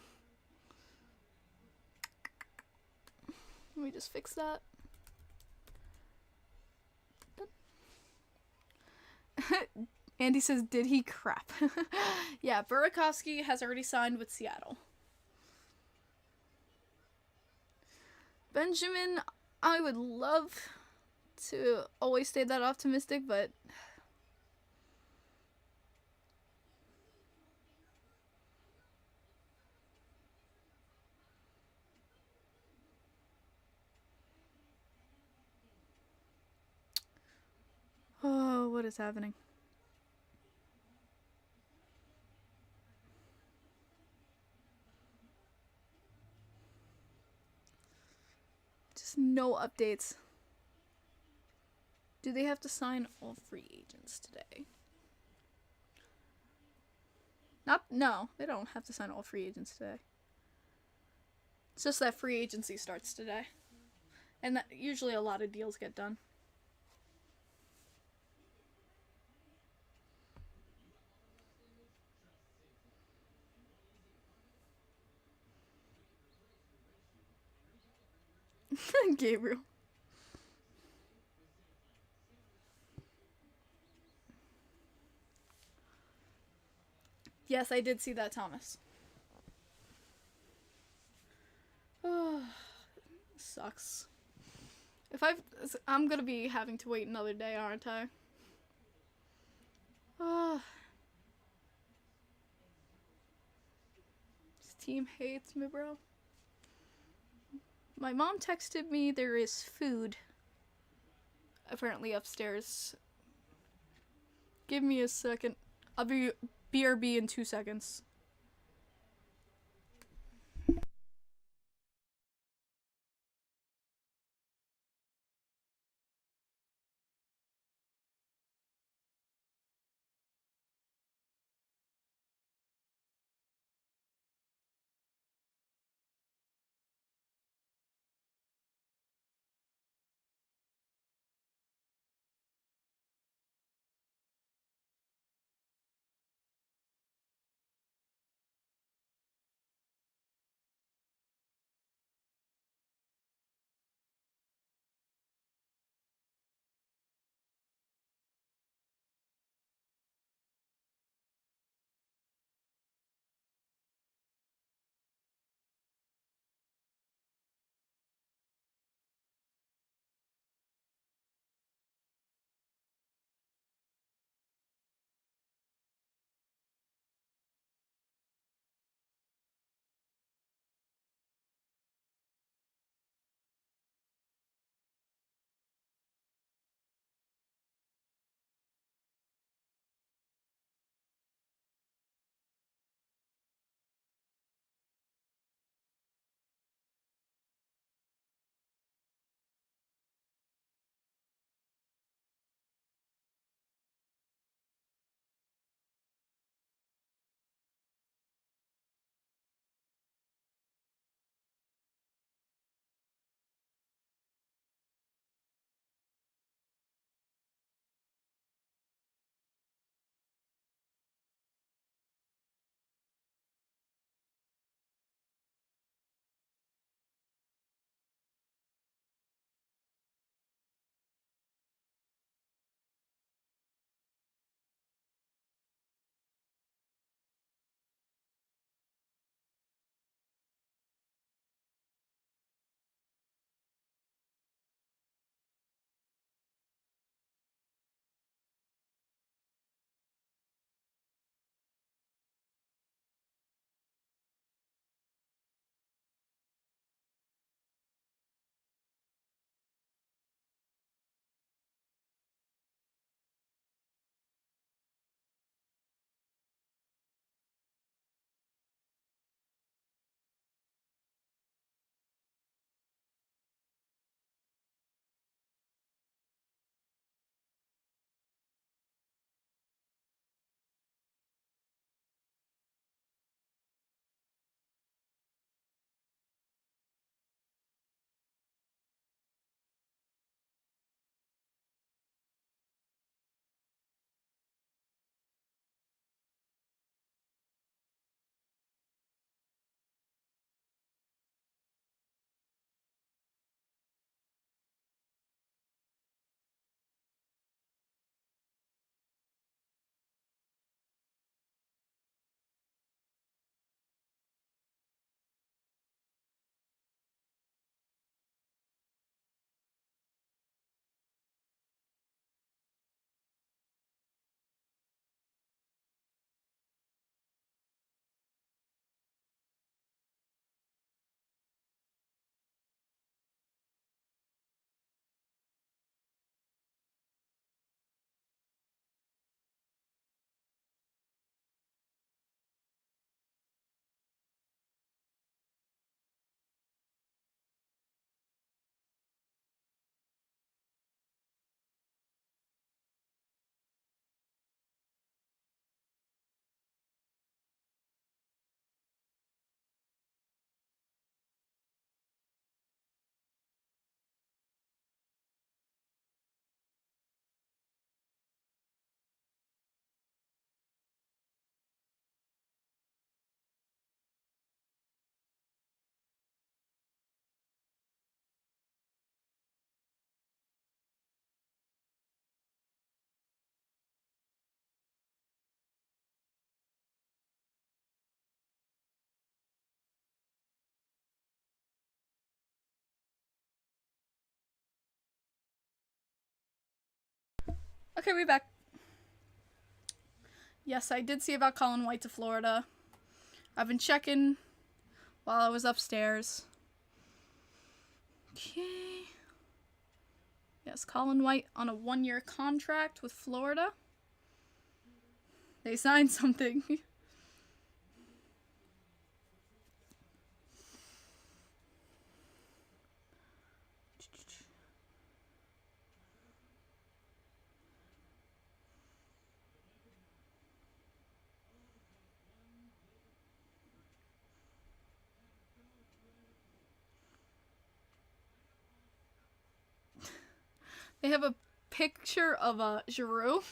Let me just fix that. Andy says, did he crap? Yeah, Burakovsky has already signed with Seattle. Benjamin, I would love to always stay that optimistic, but oh, what is happening? Just no updates. Do they have to sign all free agents today? No, they don't have to sign all free agents today. It's just that free agency starts today. And that usually a lot of deals get done. Gabriel. Yes, I did see that, Thomas. Oh, sucks. I'm gonna be having to wait another day, aren't I? This team hates me, bro. My mom texted me there is food apparently upstairs. Give me a second. I'll be BRB in 2 seconds. Okay, we're back. Yes, I did see about Colin White to Florida. I've been checking while I was upstairs. Okay. Yes, Colin White on a 1-year contract with Florida. They signed something. They have a picture of a Giroux.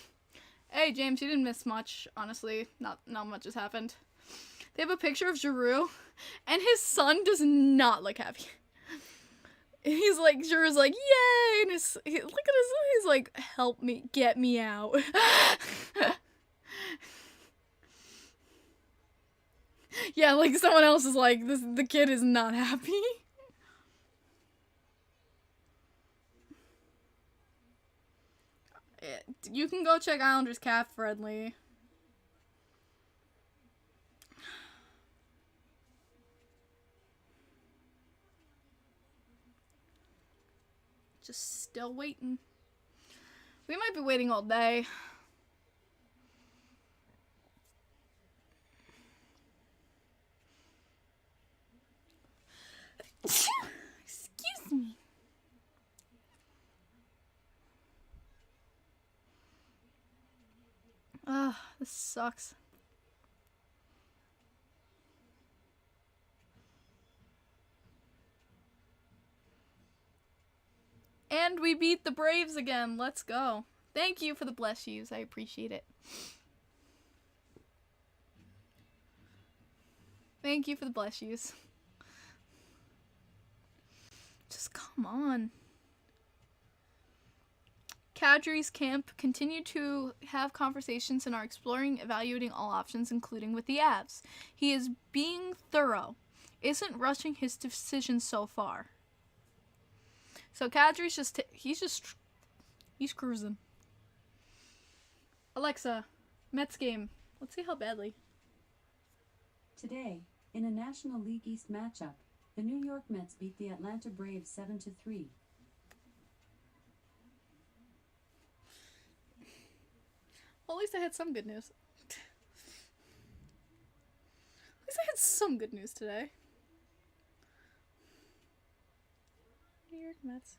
Hey James, you didn't miss much. Honestly, not much has happened. They have a picture of Giroux, and his son does not look happy. He's like, Giroux's like, yay! And look at his, he's like, help me, get me out. Yeah, like someone else is like, the kid is not happy. You can go check Islanders Cat Friendly. Just still waiting. We might be waiting all day. Excuse me. Ugh, this sucks. And we beat the Braves again. Let's go. Thank you for the bless yous. I appreciate it. Thank you for the bless yous. Just come on. Kadri's camp continue to have conversations and are exploring, evaluating all options, including with the Avs. He is being thorough. Isn't rushing his decisions so far. So Kadri's he's cruising. Alexa, Mets game. Let's see how badly.
Today, in a National League East matchup, the New York Mets beat the Atlanta Braves 7-3.
Well, at least I had some good news. At least I had some good news today. New York Mets.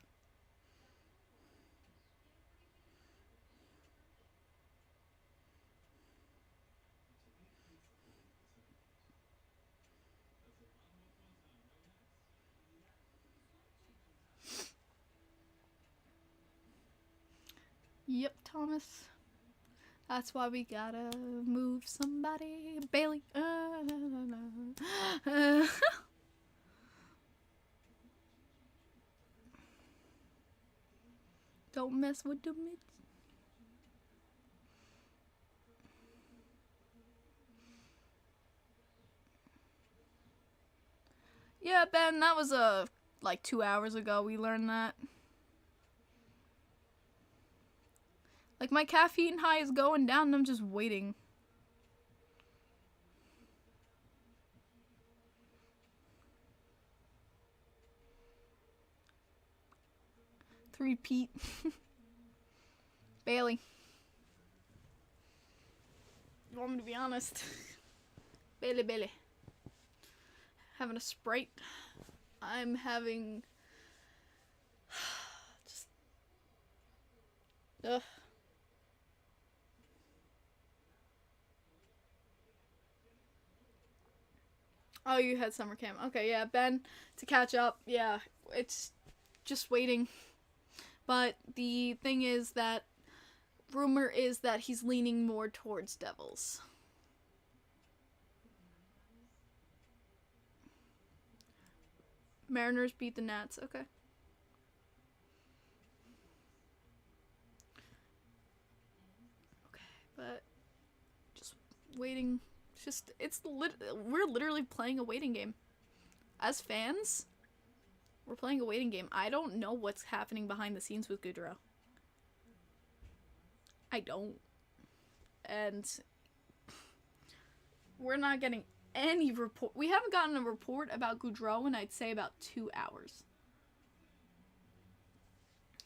Yep, Thomas. That's why we gotta move somebody. Bailey. Don't mess with the Mets. Yeah, Ben, that was like 2 hours ago we learned that. Like, my caffeine high is going down and I'm just waiting. Three-peat. Bailey. You want me to be honest? Bailey. Having a Sprite. I'm having... just... Ugh. Oh, you had summer camp. Okay, yeah, Ben, to catch up, yeah, it's just waiting. But the thing is that, rumor is that he's leaning more towards Devils. Mariners beat the Nats, okay. Okay, but just waiting. We're literally playing a waiting game. As fans, we're playing a waiting game. I don't know what's happening behind the scenes with Goudreau. I don't. And we're not getting any report. We haven't gotten a report about Goudreau in, I'd say, about 2 hours.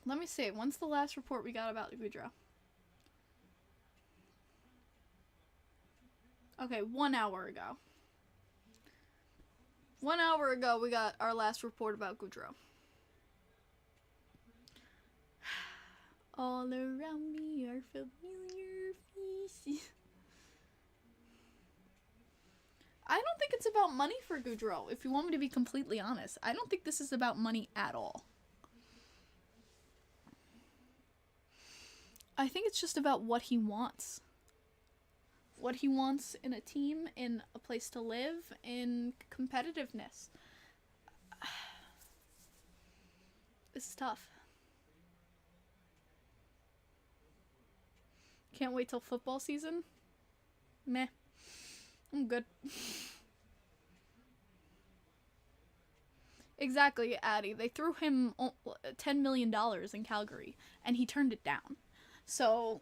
Let me see. When's the last report we got about Goudreau? Okay, 1 hour ago. 1 hour ago, we got our last report about Goudreau. All around me are familiar faces. I don't think it's about money for Goudreau, if you want me to be completely honest. I don't think this is about money at all. I think it's just about what he wants. What he wants in a team, in a place to live, in competitiveness. This is tough. Can't wait till football season. Meh. I'm good. Exactly, Addie. They threw him $10 million in Calgary, and he turned it down. So,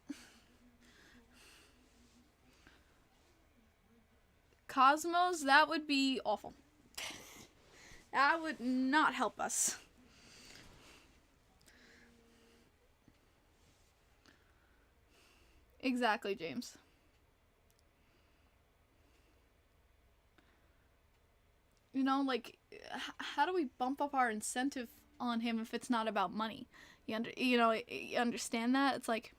Cosmos, that would be awful. That would not help us. Exactly, James. You know, like, how do we bump up our incentive on him if it's not about money? You understand that? It's like,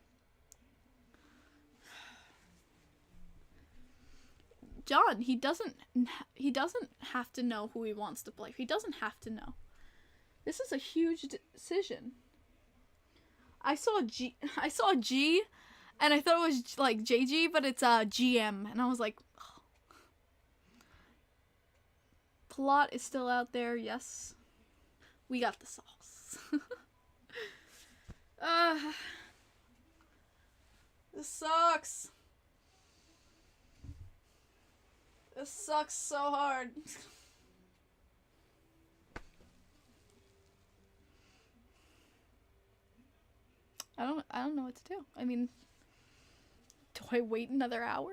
John, he doesn't have to know who he wants to play. He doesn't have to know. This is a huge decision. I saw a G, and I thought it was like JG, but it's GM, and I was like, oh. Plot is still out there. Yes, we got the sauce. This sucks. This sucks so hard. I don't know what to do. I mean, do I wait another hour?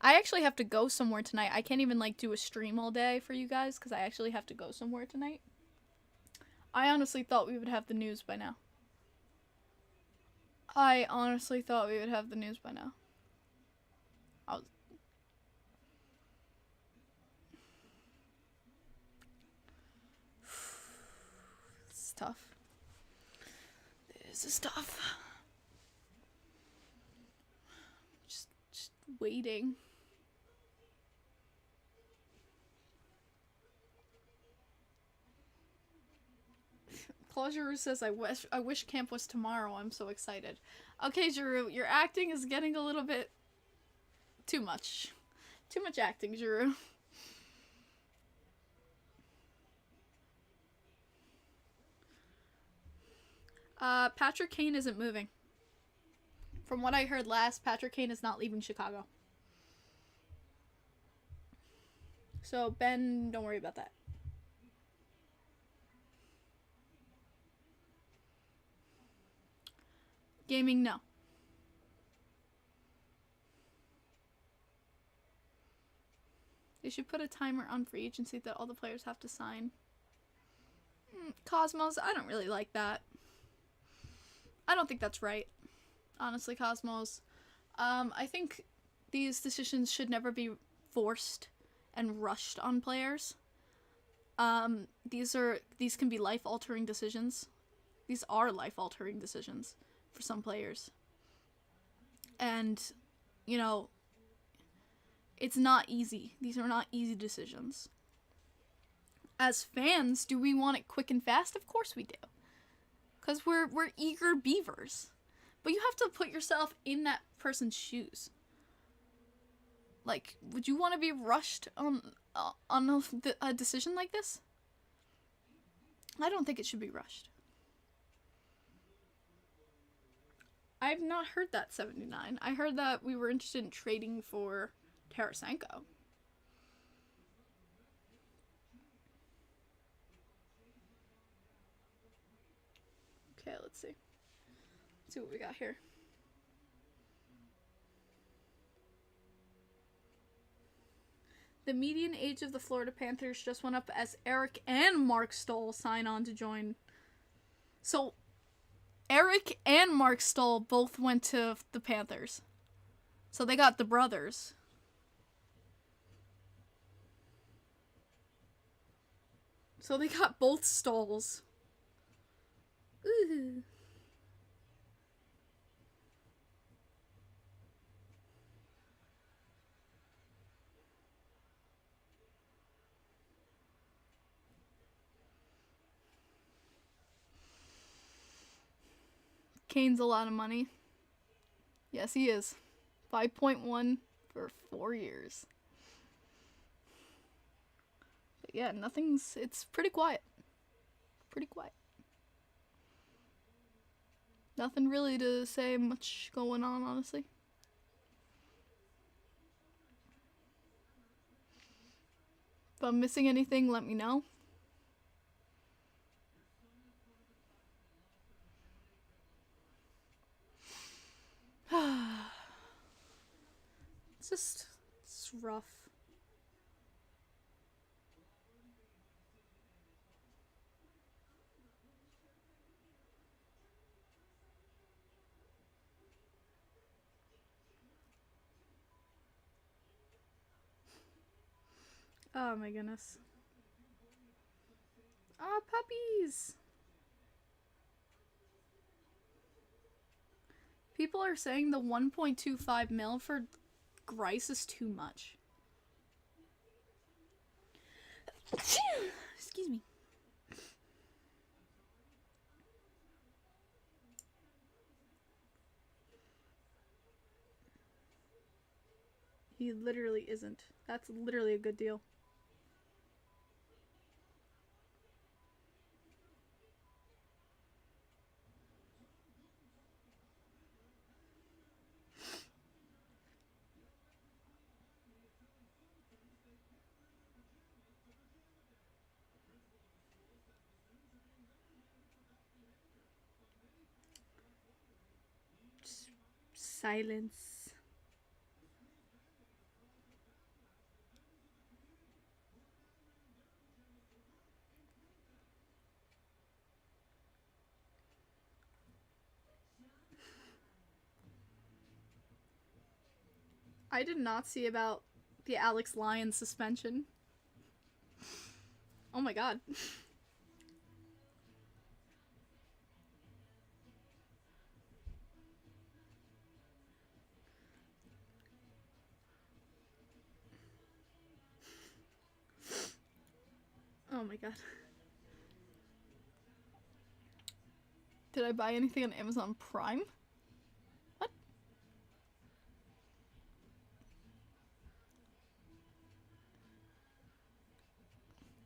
I actually have to go somewhere tonight. I can't even like do a stream all day for you guys because I actually have to go somewhere tonight. I honestly thought we would have the news by now. I honestly thought we would have the news by now. This is tough. This is tough. Just waiting. Claude Giroux says, I wish camp was tomorrow. I'm so excited. Okay, Giroux, your acting is getting a little bit too much. Too much acting, Giroux. Patrick Kane isn't moving. From what I heard last, Patrick Kane is not leaving Chicago. So, Ben, don't worry about that. Gaming, no. They should put a timer on free agency that all the players have to sign. Cosmos, I don't really like that. I don't think that's right. Honestly, Cosmos. I think these decisions should never be forced and rushed on players. These can be life-altering decisions. These are life-altering decisions for some players. And, you know, it's not easy. These are not easy decisions. As fans, do we want it quick and fast? Of course we do. Because we're eager beavers. But you have to put yourself in that person's shoes. Like, would you want to be rushed on a decision like this? I don't think it should be rushed. I've not heard that, 79. I heard that we were interested in trading for Tarasenko. Okay, let's see. Let's see what we got here. The median age of the Florida Panthers just went up as Eric and Mark Stoll sign on to join. So, Eric and Mark Stoll both went to the Panthers. So they got the brothers. So they got both Stolls. Ooh. Kane's a lot of money. Yes, he is. 5.1 for 4 years. But yeah, it's pretty quiet. Pretty quiet. Nothing really to say much going on, honestly. If I'm missing anything, let me know. It's rough. Oh my goodness. Ah, puppies! People are saying the 1.25 mil for Grice is too much. Excuse me. He literally isn't. That's literally a good deal. Silence. I did not see about the Alex Lyons suspension. Oh my god. Oh my god. Did I buy anything on Amazon Prime? What?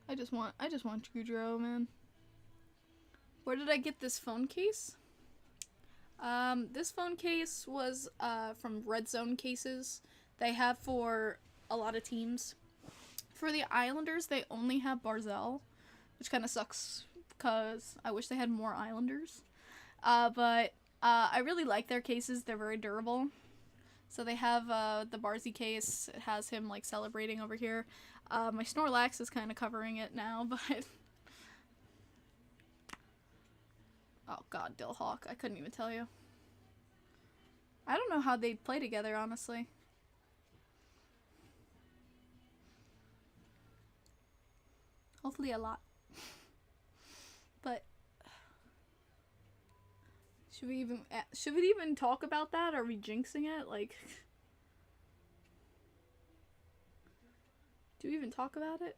I just want Goudreau, man. Where did I get this phone case? This phone case was from Red Zone Cases. They have for a lot of teams. For the Islanders, they only have Barzell, which kind of sucks because I wish they had more Islanders. But I really like their cases. They're very durable. So they have the Barzy case. It has him like celebrating over here. My Snorlax is kind of covering it now, but oh god, Dillhawk. I couldn't even tell you. I don't know how they'd play together, honestly. Hopefully a lot. But should we even talk about that? Are we jinxing it? Like, do we even talk about it?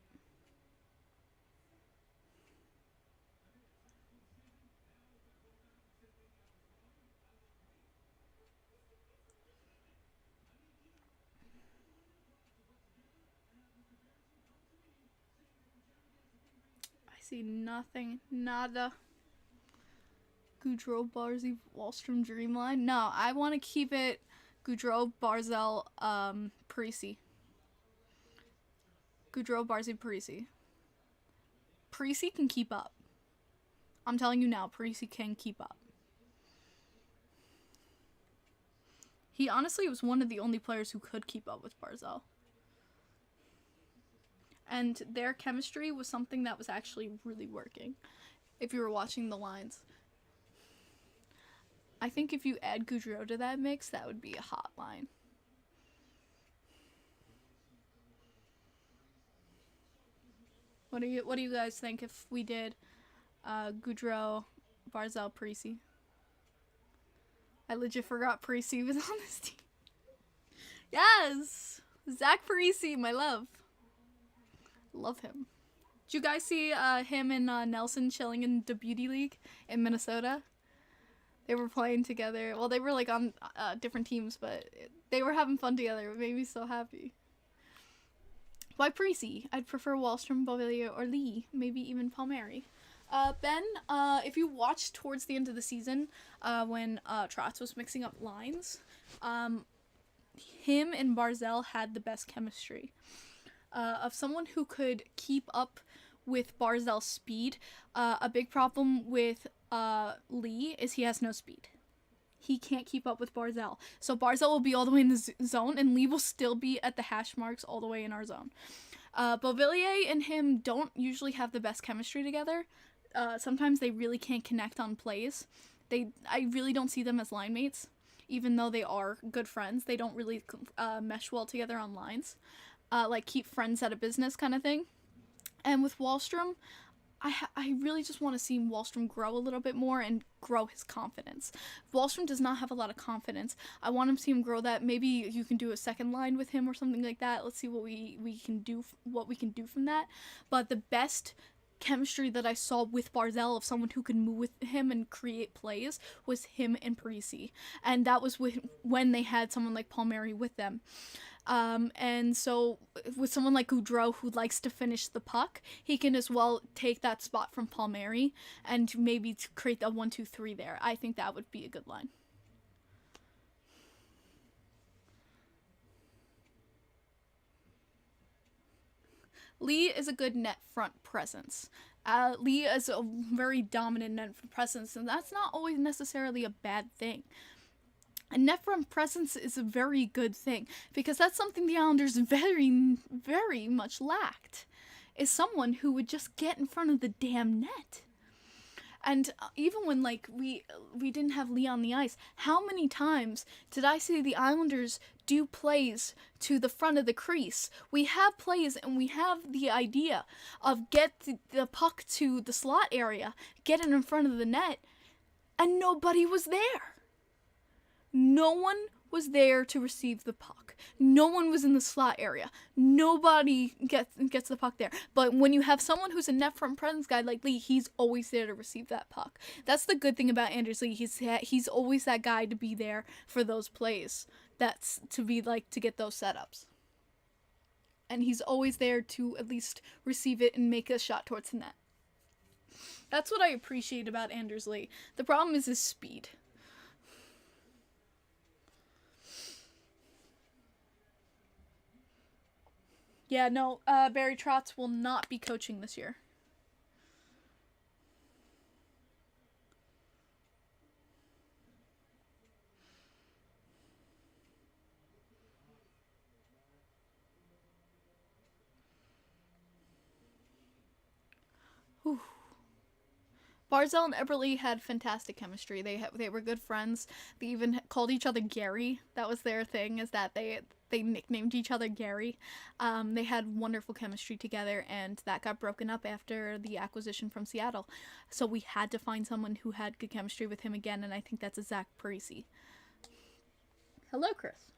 I see nothing. Nada. Goudreau, Barzy, Wallstrom, Dreamline. No, I want to keep it Goudreau, Barzell, Parisi. Goudreau, Barzy, Parisi. Parisi can keep up. I'm telling you now, Parisi can keep up. He honestly was one of the only players who could keep up with Barzell. and their chemistry was something that was actually really working. If you were watching the lines, I think if you add Goudreau to that mix, that would be a hot line. What do you guys think if we did Goudreau, Barzal, Parisi? I legit forgot Parisi was on this team. Yes! Zach Parisi, my love. Love him. Did you guys see him and Nelson chilling in the Beauty League in Minnesota? They were playing together. Well, they were like on different teams, but they were having fun together. It made me so happy. Why Parisi? I'd prefer Wahlstrom, Beauvillier, or Lee. Maybe even Palmieri. Ben, if you watched towards the end of the season, when Trotz was mixing up lines, him and Barzal had the best chemistry. Of someone who could keep up with Barzal's speed. A big problem with Lee is he has no speed. He can't keep up with Barzal. So Barzal will be all the way in the zone, and Lee will still be at the hash marks all the way in our zone. Beauvillier and him don't usually have the best chemistry together. Sometimes they really can't connect on plays. I really don't see them as line mates. Even though they are good friends, they don't really mesh well together on lines. Like keep friends out of business kind of thing. And with Wahlstrom, I really just want to see Wahlstrom grow a little bit more and grow his confidence. Wahlstrom does not have a lot of confidence. I want him to see him grow that. Maybe you can do a second line with him or something like that. Let's see what we can do from that. But the best chemistry that I saw with Barzal of someone who could move with him and create plays was him and Parisi. And that was when they had someone like Palmieri with them. And so with someone like Goudreau who likes to finish the puck, he can as well take that spot from Palmieri and maybe create a 1-2-3 there. I think that would be a good line. Lee is a good net front presence. Lee is a very dominant net front presence, and that's not always necessarily a bad thing. A net front presence is a very good thing, because that's something the Islanders very, very much lacked, is someone who would just get in front of the damn net. And even when, like, we didn't have Lee on the ice, how many times did I see the Islanders do plays to the front of the crease? We have plays and we have the idea of get the puck to the slot area, get it in front of the net, and nobody was there. No one was there to receive the puck. No one was in the slot area. Nobody gets the puck there. But when you have someone who's a net front presence guy like Lee, he's always there to receive that puck. That's the good thing about Anders Lee. He's always that guy to be there for those plays. That's to be like to get those setups. And he's always there to at least receive it and make a shot towards the net. That's what I appreciate about Anders Lee. The problem is his speed. Yeah, no, Barry Trotz will not be coaching this year. Whew. Barzal and Eberle had fantastic chemistry. They were good friends. They even called each other Gary. That was their thing, is that they nicknamed each other Gary. They had wonderful chemistry together, and that got broken up after the acquisition from Seattle. So we had to find someone who had good chemistry with him again, and I think that's Zach Parisi. Hello, Chris.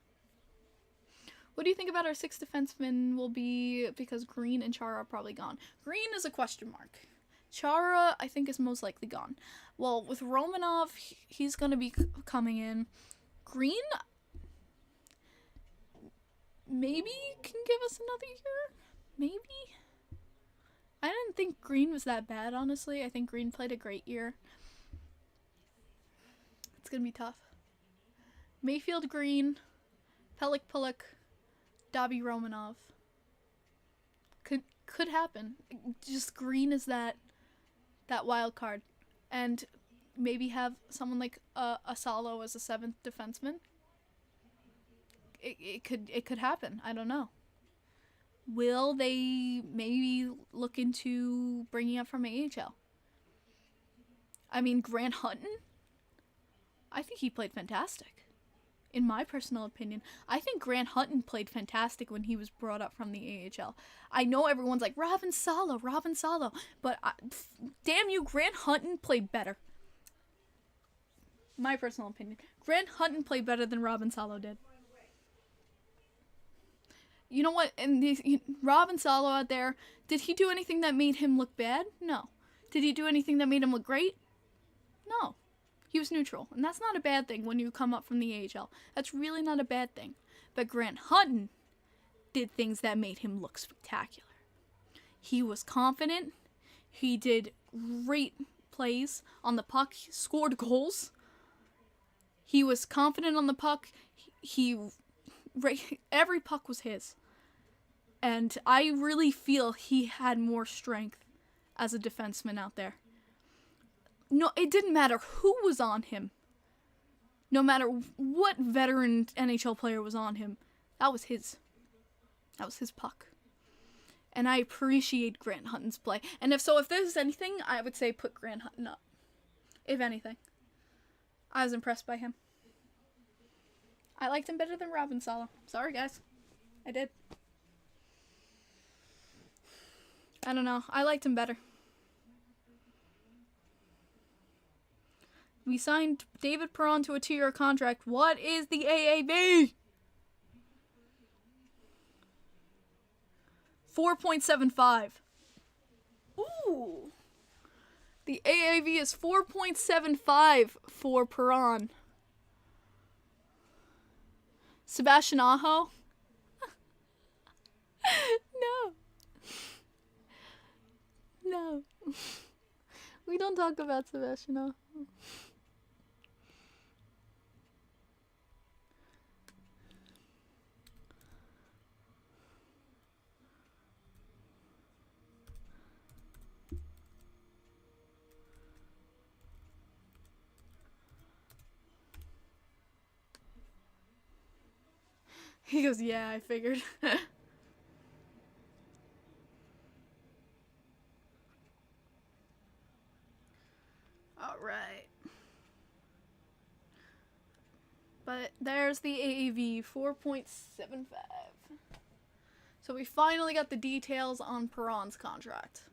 What do you think about our sixth defenseman will be, because Green and Chara are probably gone? Green is a question mark. Chara, I think, is most likely gone. Well, with Romanov, he's going to be coming in. Green, maybe can give us another year? Maybe? I didn't think Green was that bad, honestly. I think Green played a great year. It's going to be tough. Mayfield, Green, Pelech, Dobby, Romanov. Could happen. Just Green is that wild card. And maybe have someone like Asalo as a seventh defenseman. It could happen. I don't know. Will they maybe look into bringing up from AHL? I mean, Grant Hutton, I think he played fantastic. In my personal opinion, I think Grant Hutton played fantastic when he was brought up from the AHL. I know everyone's like, Robin Salo, but damn you, Grant Hutton played better. My personal opinion. Grant Hutton played better than Robin Salo did. You know what? And Robin Salo out there, did he do anything that made him look bad? No. Did he do anything that made him look great? No. He was neutral. And that's not a bad thing when you come up from the AHL. That's really not a bad thing. But Grant Hutton did things that made him look spectacular. He was confident. He did great plays on the puck. He scored goals. He was confident on the puck. Every puck was his. And I really feel he had more strength as a defenseman out there. No, it didn't matter who was on him. No matter what veteran NHL player was on him, that was his. That was his puck. And I appreciate Grant Hutton's play. And if there's anything, I would say put Grant Hutton up. If anything. I was impressed by him. I liked him better than Robin Salo. Sorry, guys. I did. I don't know. I liked him better. We signed David Perron to a 2-year contract. What is the AAV? 4.75. Ooh. The AAV is 4.75 for Perron. Sebastian Aho? No. No. We don't talk about Sebastian Aho. He goes, yeah, I figured. Alright. But there's the AAV, 4.75. So we finally got the details on Perron's contract.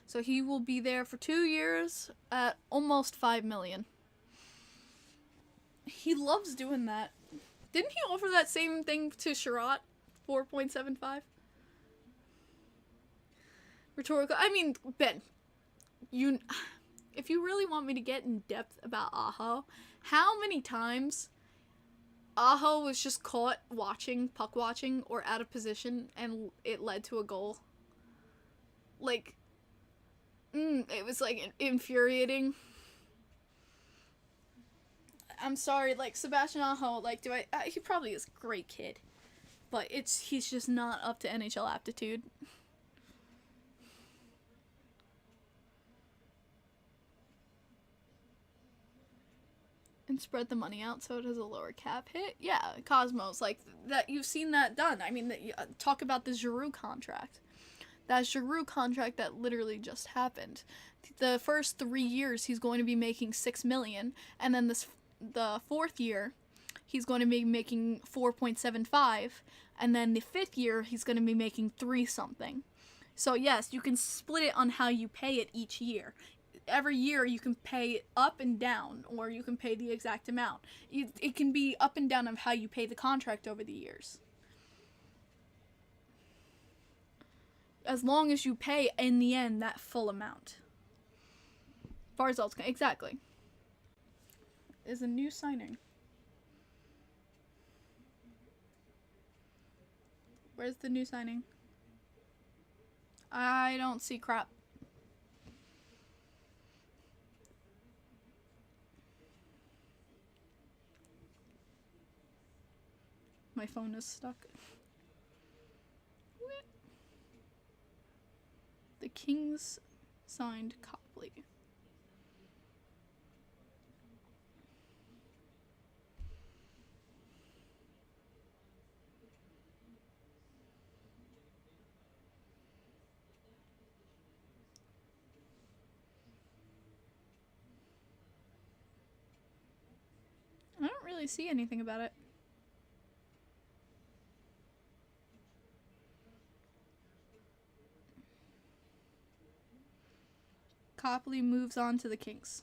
So he will be there for 2 years at almost $5 million. He loves doing that. Didn't he offer that same thing to Chara? 4.75? Rhetorical. I mean, Ben, if you really want me to get in depth about Aho, how many times Aho was just caught puck watching, or out of position, and it led to a goal? Like, it was, like, infuriating. I'm sorry, like, Sebastian Aho, like, he probably is a great kid, but he's just not up to NHL aptitude. And spread the money out so it has a lower cap hit. Yeah, Cosmos, like, that, you've seen that done. I mean, talk about the Giroux contract. That Giroux contract that literally just happened. The first 3 years, he's going to be making $6 million, and then the 4th year, he's going to be making 4.75, and then the 5th year, he's going to be making 3 something. So yes, you can split it on how you pay it each year. Every year you can pay it up and down, or you can pay the exact amount. It can be up and down of how you pay the contract over the years. As long as you pay, in the end, that full amount. Barzal's, exactly. Is a new signing. Where's the new signing? I don't see crap. My phone is stuck. The Kings signed Copley. see anything about it. Copley moves on to the Kings.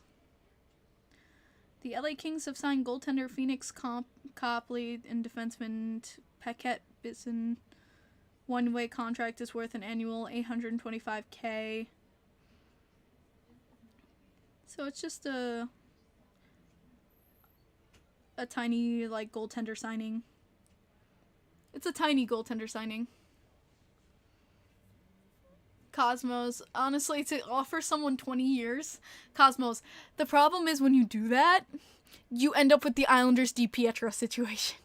The LA Kings have signed goaltender Phoenix Copley and defenseman Paquette Bisson. One-way contract is worth an annual $825K. So it's just a tiny, like, goaltender signing. It's a tiny goaltender signing. Cosmos, honestly, to offer someone 20 years, Cosmos, the problem is when you do that, you end up with the Islanders DiPietro situation.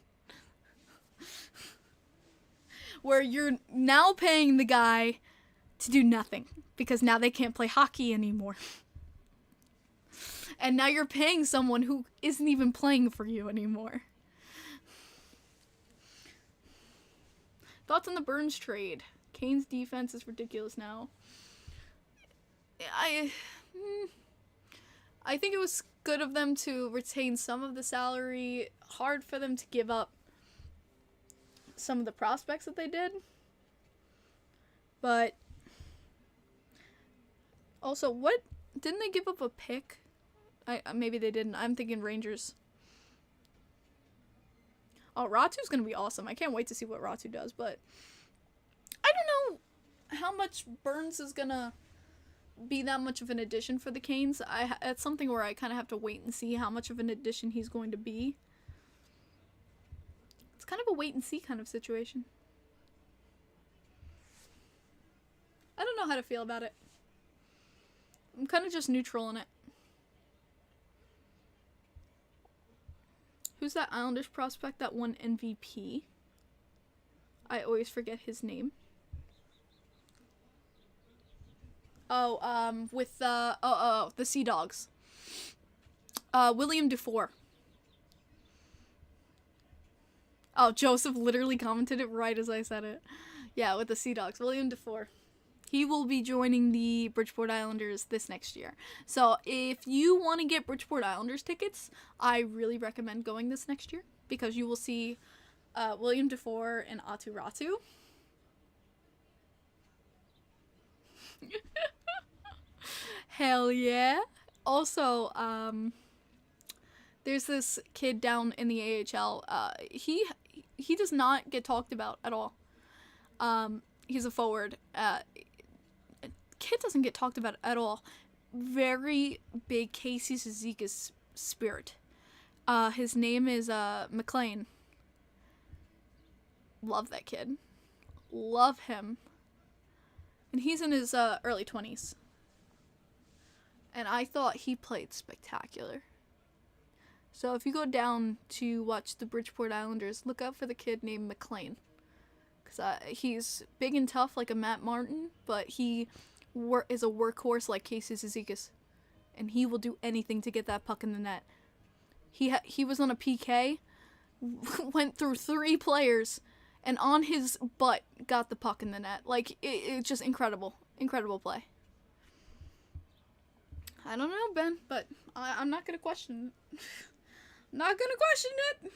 Where you're now paying the guy to do nothing, because now they can't play hockey anymore. And now you're paying someone who isn't even playing for you anymore. Thoughts on the Burns trade? Kane's defense is ridiculous now. I think it was good of them to retain some of the salary. Hard for them to give up some of the prospects that they did. But also, what didn't they give up a pick? Maybe they didn't. I'm thinking Rangers. Oh, Ratu's gonna be awesome. I can't wait to see what Ratu does, but I don't know how much Burns is gonna be that much of an addition for the Canes. It's something where I kind of have to wait and see how much of an addition he's going to be. It's kind of a wait and see kind of situation. I don't know how to feel about it. I'm kind of just neutral in it. Who's that Islanders prospect that won MVP? I always forget his name. Oh, with the Sea Dogs. William Dufour. Oh, Joseph literally commented it right as I said it. Yeah, with the Sea Dogs. William Dufour. He will be joining the Bridgeport Islanders this next year. So if you want to get Bridgeport Islanders tickets, I really recommend going this next year, because you will see William Dufour and Atu Ratu. Hell yeah. Also, there's this kid down in the AHL. He does not get talked about at all. He's a forward. Kid doesn't get talked about at all. Very big Casey Zizekas spirit. His name is McLean. Love that kid. Love him. And he's in his early 20s. And I thought he played spectacular. So if you go down to watch the Bridgeport Islanders, look out for the kid named McLean. Because he's big and tough like a Matt Martin, but he is a workhorse like Casey Zizekas. And he will do anything to get that puck in the net. He was on a PK, went through 3 players, and on his butt got the puck in the net. Like, it's just incredible. Incredible play. I don't know, Ben, but I'm not going to question it. Not going to question it.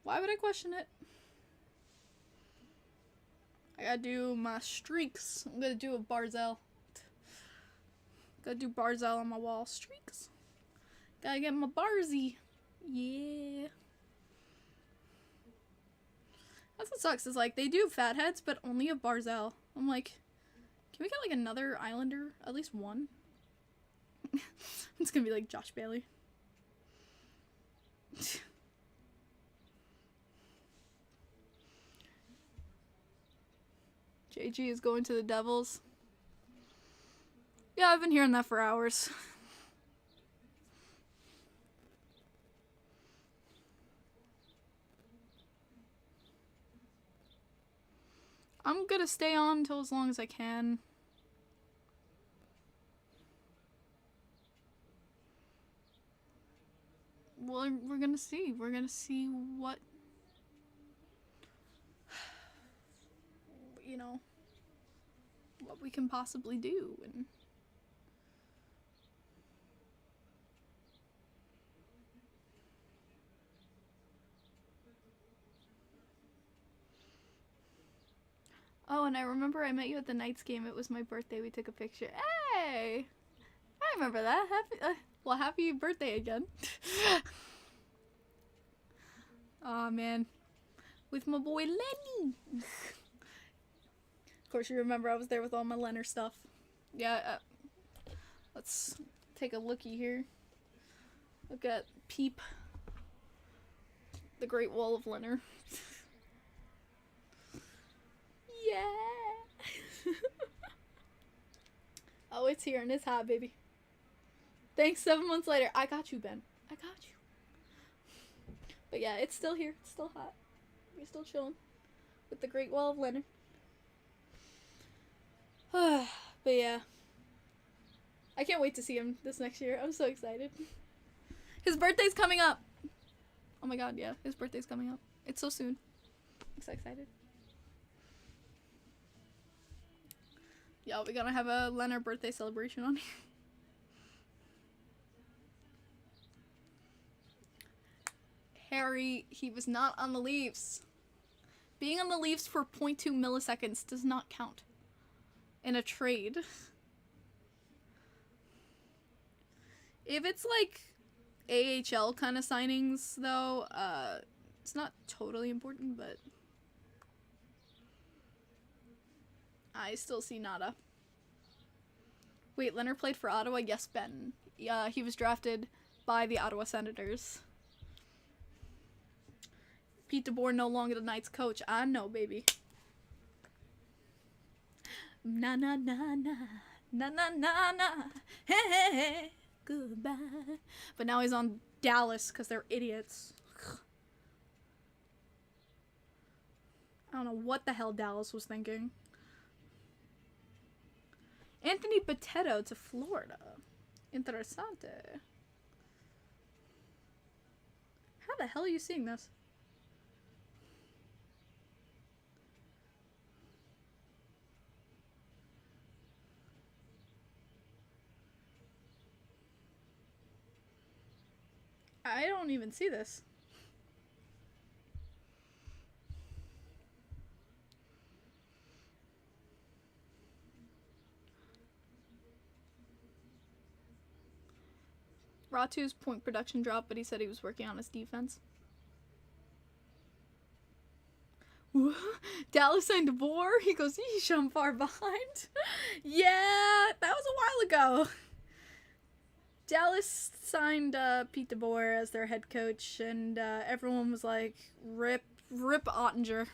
Why would I question it? I gotta do my streaks. I'm gonna do a Barzell. Gotta do Barzell on my wall. Streaks. Gotta get my Barzy. Yeah. That's what sucks, is like, they do fatheads, but only a Barzell. I'm like, can we get like another Islander? At least one? It's gonna be like Josh Bailey. JG is going to the Devils. Yeah, I've been hearing that for hours. I'm gonna stay on until as long as I can. Well, we're gonna see. We're gonna see what, you know, what we can possibly do. And Oh, and I remember I met you at the Knights game. It was my birthday. We took a picture. Hey! I remember that. Happy birthday again. Aw, man. With my boy Lenny. Of course, you remember I was there with all my Lenner stuff. Yeah, let's take a looky here. Look at Peep. The Great Wall of Lenner. Yeah! Oh, it's here and it's hot, baby. Thanks, 7 months later. I got you, Ben. I got you. But yeah, it's still here. It's still hot. We're still chilling with the Great Wall of Lenner. But yeah. I can't wait to see him this next year. I'm so excited. His birthday's coming up. Oh my god, yeah. His birthday's coming up. It's so soon. I'm so excited. Yeah, we're gonna have a Lenner birthday celebration on here. Harry, he was not on the Leafs. Being on the Leafs for 0.2 milliseconds does not count in a trade. If it's like AHL kind of signings, though, it's not totally important, but I still see nada. Wait, Leonard played for Ottawa? Yes, Ben. Yeah, he was drafted by the Ottawa Senators. Pete DeBoer no longer the Knights coach. I know, baby. Na na na na. Na na na na. Hey, hey, hey. Goodbye. But now he's on Dallas because they're idiots. I don't know what the hell Dallas was thinking. Anthony Potato to Florida. Interessante. How the hell are you seeing this? I don't even see this. Ratu's point production dropped, but he said he was working on his defense. Dallas signed DeBoer. He goes, yeesh, I'm far behind. Yeah, that was a while ago. Dallas signed Pete DeBoer as their head coach, and everyone was like, rip Ottinger.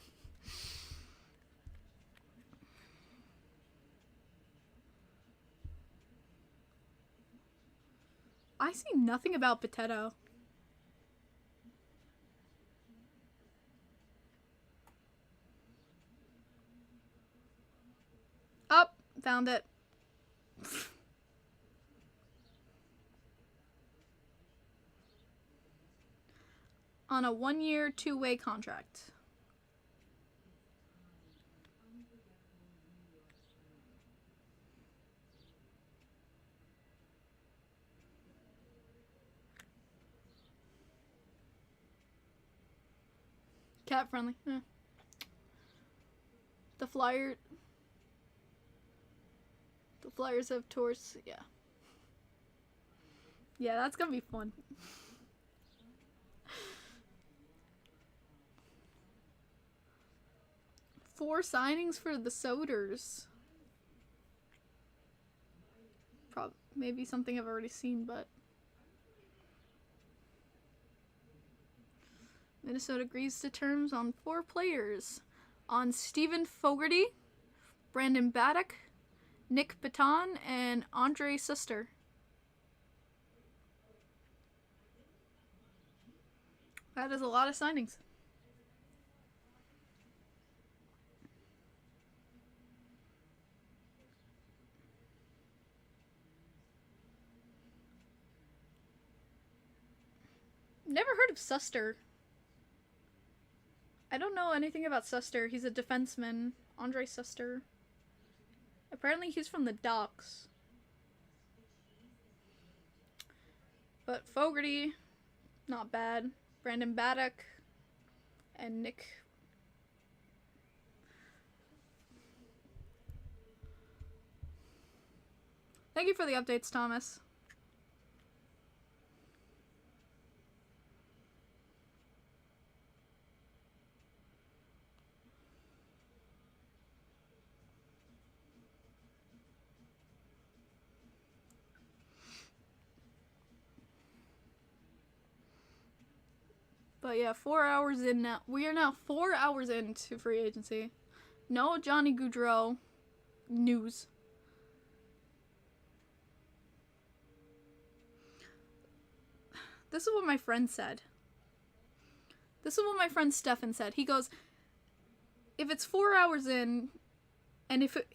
I see nothing about Potato. Oh, found it. On a 1-year, 2-way contract. Cat friendly. The Flyers have tours. Yeah. Yeah, that's gonna be fun. Four signings for the Soders. Maybe something I've already seen, but Minnesota agrees to terms on 4 players. On Stephen Fogarty, Brandon Baddog, Nick Baton, and Andre Suster. That is a lot of signings. Never heard of Suster. I don't know anything about Suster. He's a defenseman. Andre Suster. Apparently he's from the Docks. But Fogarty, not bad. Brandon Baddog and Nick. Thank you for the updates, Thomas. But yeah, 4 hours in now. We are now 4 hours into free agency. No Johnny Gaudreau news. This is what my friend said. This is what my friend Stefan said. He goes, if it's 4 hours in, and if it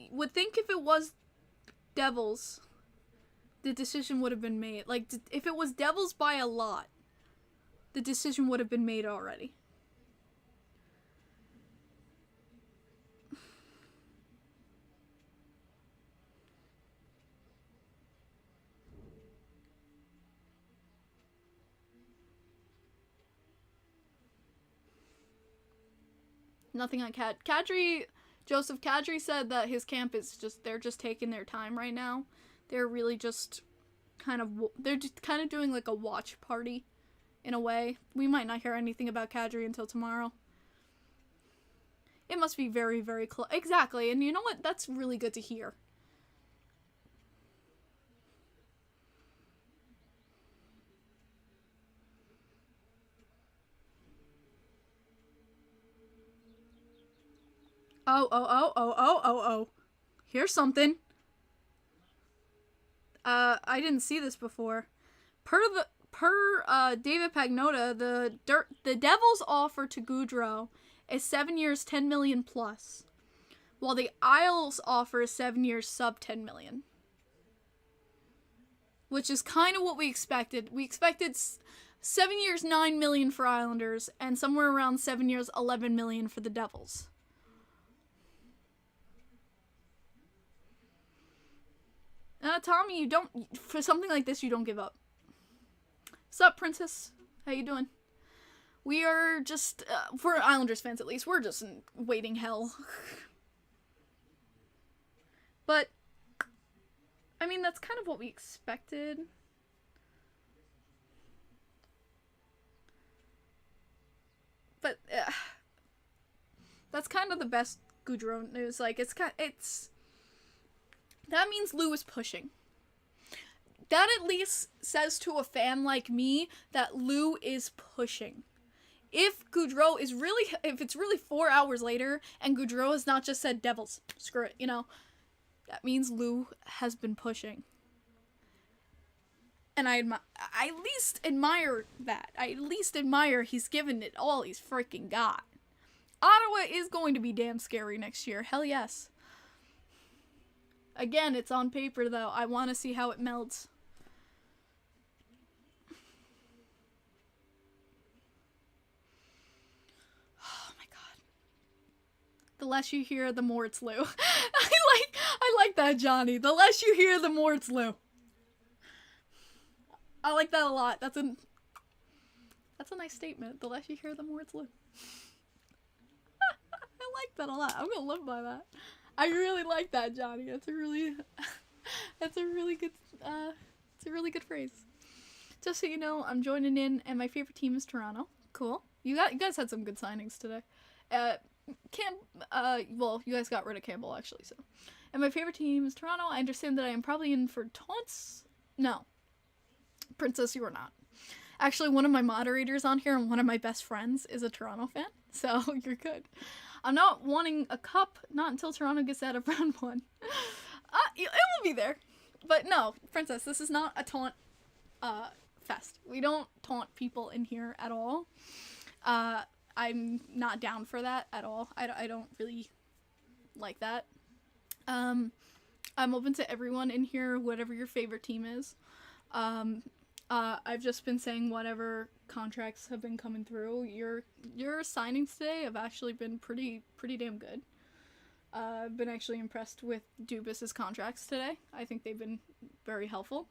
would think if it was Devils, the decision would have been made. Like, if it was Devils by a lot, the decision would have been made already. Nothing on Kadri. Joseph Kadri said that his camp is they're just taking their time right now. They're really just they're just kind of doing like a watch party in a way. We might not hear anything about Kadri until tomorrow. It must be very, very close. Exactly. And you know what? That's really good to hear. Oh. Here's something. I didn't see this before. Per David Pagnotta, the Devils' offer to Gaudreau is 7 years, 10 million plus, while the Isles' offer is 7 years, sub 10 million. Which is kind of what we expected. We expected 7 years, 9 million for Islanders, and somewhere around 7 years, 11 million for the Devils. Tommy, you don't, for something like this, you don't give up. Sup, Princess? How you doing? We are just, for Islanders fans at least, we're just in waiting hell. But, I mean, that's kind of what we expected. But, that's kind of the best Gaudreau news. Like, that means Lou is pushing. That at least says to a fan like me that Lou is pushing. If it's really 4 hours later and Gaudreau has not just said Devils, screw it, that means Lou has been pushing. And I at least admire that. I at least admire he's given it all he's freaking got. Ottawa is going to be damn scary next year. Hell yes. Again, it's on paper, though. I want to see how it melts. Oh my god. The less you hear, the more it's Lou. I like that, Johnny. The less you hear, the more it's Lou. I like that a lot. That's a nice statement. The less you hear, the more it's Lou. I like that a lot. I'm gonna live by that. I really like that, Johnny. That's a really good phrase. Just so you know, I'm joining in, and my favorite team is Toronto. Cool. You guys had some good signings today. You guys got rid of Campbell, actually, so. And my favorite team is Toronto. I understand that I am probably in for taunts. No. Princess, you are not. Actually, one of my moderators on here and one of my best friends is a Toronto fan, so you're good. I'm not wanting a cup, not until Toronto gets out of round one. It will be there. But no, Princess, this is not a taunt fest. We don't taunt people in here at all. I'm not down for that at all. I don't really like that. I'm open to everyone in here, whatever your favorite team is. I've just been saying whatever contracts have been coming through. Your signings today have actually been pretty damn good. I've been actually impressed with Dubas's contracts today. I think they've been very helpful.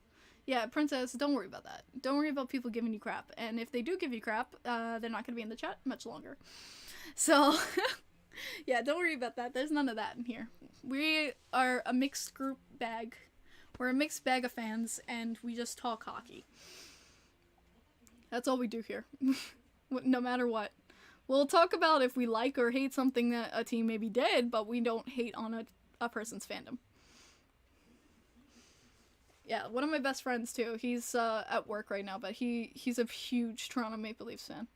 Yeah, Princess, don't worry about that. Don't worry about people giving you crap. And if they do give you crap, they're not going to be in the chat much longer. So, yeah, don't worry about that. There's none of that in here. We are a mixed group bag. We're a mixed bag of fans, and we just talk hockey. That's all we do here. No matter what. We'll talk about if we like or hate something that a team maybe did, but we don't hate on a person's fandom. Yeah, one of my best friends, too. He's at work right now, but he's a huge Toronto Maple Leafs fan.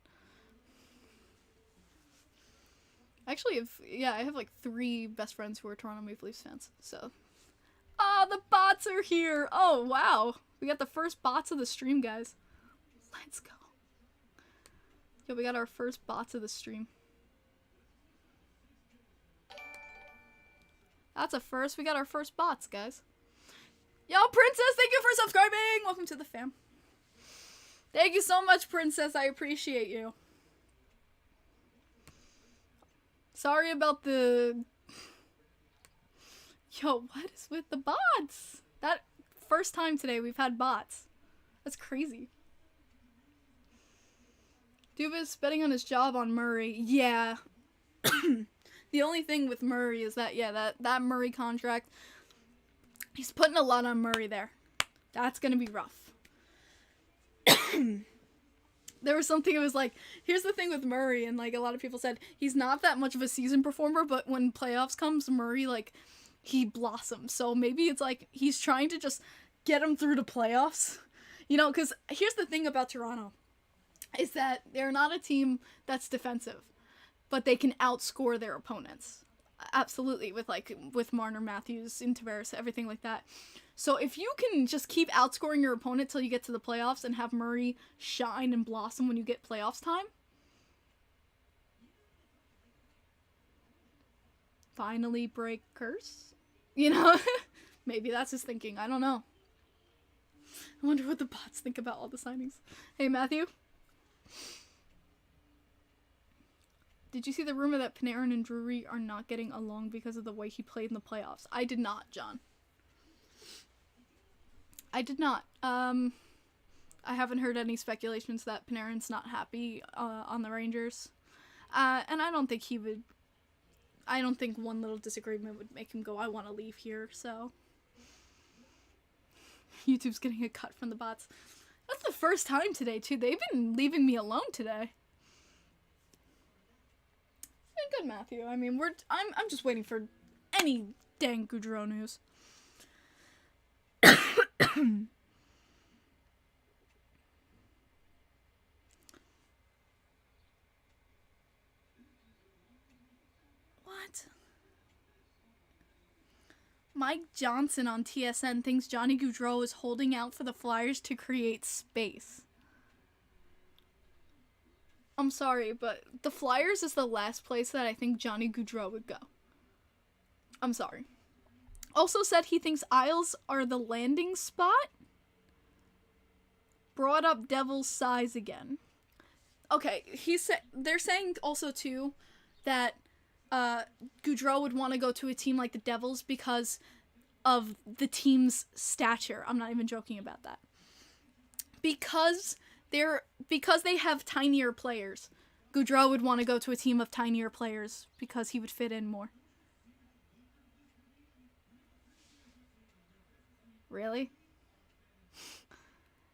Actually, I have like 3 best friends who are Toronto Maple Leafs fans, so. Oh, the bots are here! Oh, wow. We got the first bots of the stream, guys. Let's go. Yo, we got our first bots of the stream. That's a first. We got our first bots, guys. Yo, Princess, thank you for subscribing! Welcome to the fam. Thank you so much, Princess. I appreciate you. Sorry about the... Yo, what is with the bots? That first time today we've had bots. That's crazy. Dubas betting on his job on Murray. Yeah. The only thing with Murray is that, yeah, that Murray contract, he's putting a lot on Murray there. That's gonna be rough. There was something, it was like, here's the thing with Murray, and like a lot of people said, he's not that much of a season performer, but when playoffs comes, Murray, like, he blossoms. So maybe it's like, he's trying to just get him through to playoffs. You know, because here's the thing about Toronto, is that they're not a team that's defensive, but they can outscore their opponents. Absolutely, with Marner, Matthews, and Tavares, everything like that. So if you can just keep outscoring your opponent till you get to the playoffs and have Murray shine and blossom when you get playoffs time, finally break curse? You know? Maybe that's his thinking. I don't know. I wonder what the bots think about all the signings. Hey, Matthew? Did you see the rumor that Panarin and Drury are not getting along because of the way he played in the playoffs? I did not, John. I did not. I haven't heard any speculations that Panarin's not happy on the Rangers. And I don't think he would... I don't think one little disagreement would make him go, I want to leave here, so... YouTube's getting a cut from the bots. That's the first time today, too. They've been leaving me alone today. Good, Matthew. I mean, I'm just waiting for any dang Goudreau news. What? Mike Johnson on TSN thinks Johnny Gaudreau is holding out for the Flyers to create space. I'm sorry, but the Flyers is the last place that I think Johnny Gaudreau would go. I'm sorry. Also said he thinks Isles are the landing spot. Brought up Devil's size again. Okay, they're saying also too that Gaudreau would want to go to a team like the Devils because of the team's stature. I'm not even joking about that. Because they have tinier players. Gaudreau would want to go to a team of tinier players because he would fit in more. Really?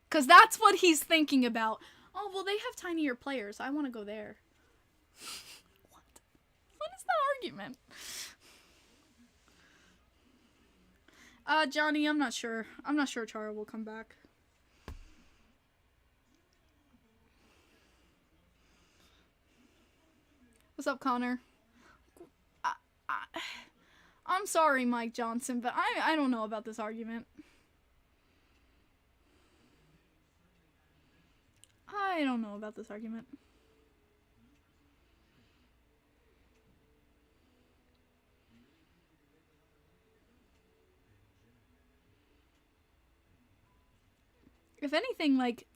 Because that's what he's thinking about. Oh, well, they have tinier players. I want to go there. What? What is that argument? Johnny, I'm not sure. I'm not sure Chara will come back. What's up, Connor? I'm sorry, Mike Johnson, but I don't know about this argument. I don't know about this argument. If anything, like,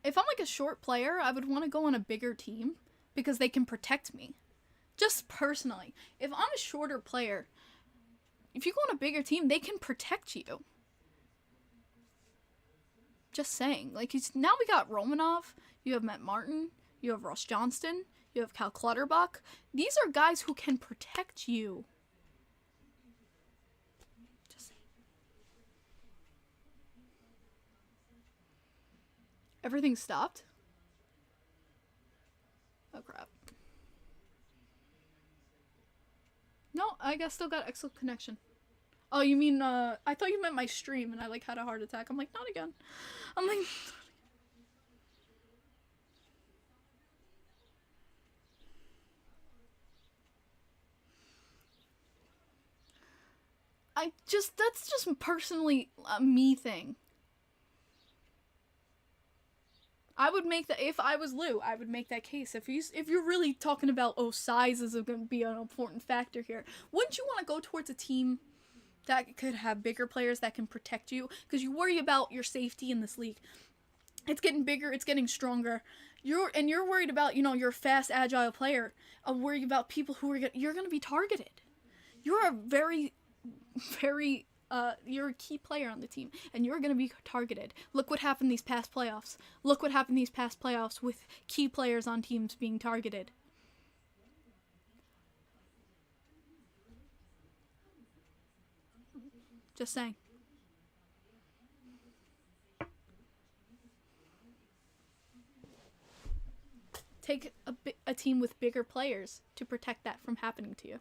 if I'm like a short player, I would want to go on a bigger team because they can protect me. Just personally. If I'm a shorter player, if you go on a bigger team, they can protect you. Just saying. Like, now we got Romanov, you have Matt Martin, you have Ross Johnston, you have Cal Clutterbuck. These are guys who can protect you. Everything stopped? Oh crap. No, I guess still got excellent connection. Oh, you mean, I thought you meant my stream and I, like, had a heart attack. I'm like, not again. I'm like... that's just personally a me thing. I would make that, if I was Lou, I would make that case. If you're really talking about, oh, size is going to be an important factor here, wouldn't you want to go towards a team that could have bigger players that can protect you? Because you worry about your safety in this league. It's getting bigger, it's getting stronger. You're worried about, you're a fast, agile player. I'm worried about people who you're going to be targeted. You're a very, very, you're a key player on the team, and you're going to be targeted. Look what happened these past playoffs. Look what happened these past playoffs with key players on teams being targeted. Just saying. Take a team with bigger players to protect that from happening to you.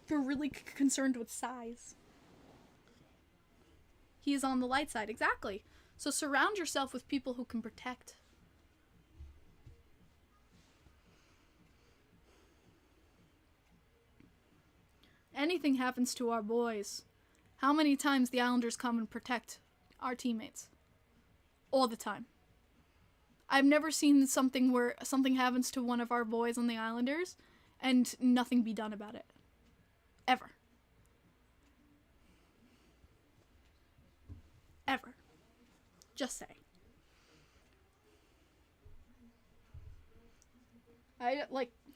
You're really concerned with size. He is on the light side, exactly. So surround yourself with people who can protect. Anything happens to our boys. How many times the Islanders come and protect our teammates? All the time. I've never seen something where something happens to one of our boys on the Islanders and nothing be done about it. Ever. Ever. Just say.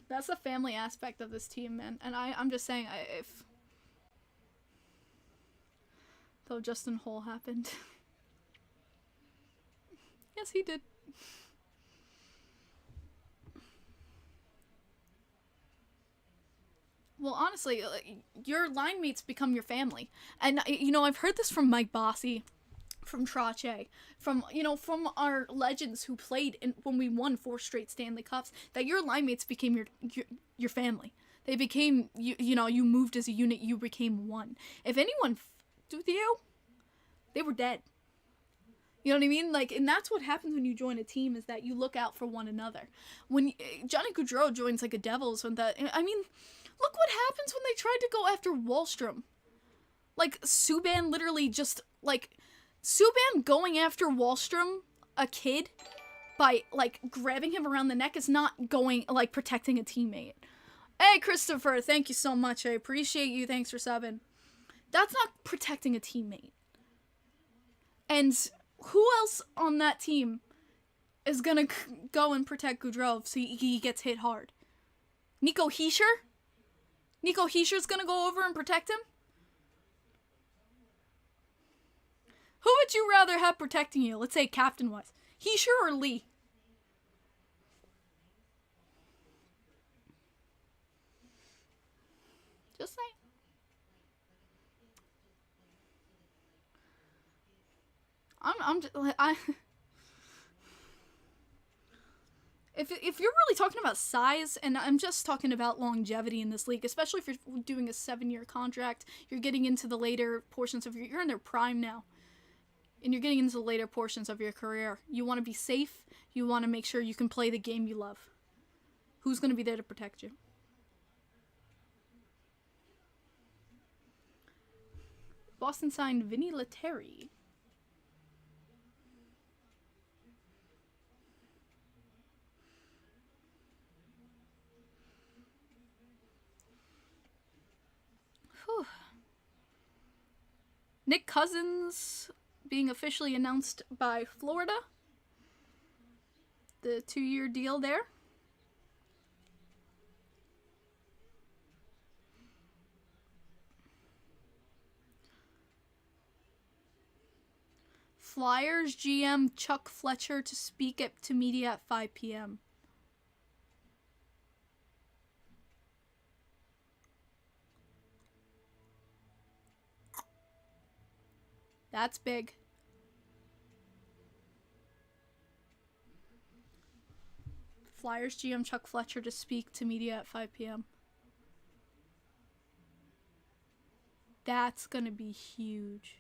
That's the family aspect of this team, man. And I'm just saying, if... Though Justin Hole happened. Yes, he did. Well, honestly, your line mates become your family. And, I've heard this from Mike Bossy, from Troche, from our legends who played when we won 4 straight Stanley Cups, that your line mates became your family. They became, you moved as a unit, you became one. If anyone f***ed with you, they were dead. You know what I mean? And that's what happens when you join a team, is that you look out for one another. When Johnny Gaudreau joins, a Devils, look what happens when they tried to go after Wahlstrom. Subban literally just, Subban going after Wahlstrom, a kid, by, grabbing him around the neck is not protecting a teammate. Hey, Christopher, thank you so much. I appreciate you. Thanks for subbing. That's not protecting a teammate. And who else on that team is gonna go and protect Gaudreau so he gets hit hard? Nico Hischier? Nico Hischier's gonna go over and protect him? Who would you rather have protecting you? Let's say captain-wise. Hischier or Lee? Just saying. If you're really talking about size, and I'm just talking about longevity in this league, especially if you're doing a 7-year contract, you're getting into the later portions of you're in their prime now, and you're getting into the later portions of your career. You want to be safe. You want to make sure you can play the game you love. Who's going to be there to protect you? Boston signed Vinny Lettieri. Whew. Nick Cousins being officially announced by Florida. The 2-year deal there. Flyers GM Chuck Fletcher to speak to media at 5 p.m. That's big. Flyers GM Chuck Fletcher to speak to media at 5 p.m. That's gonna be huge.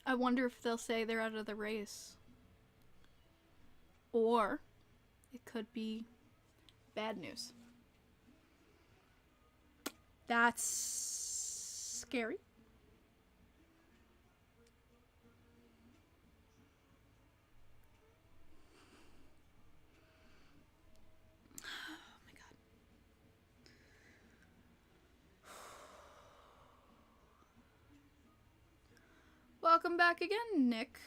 I wonder if they'll say they're out of the race. Or it could be bad news. That's scary. Oh my god. Welcome back again, Nick.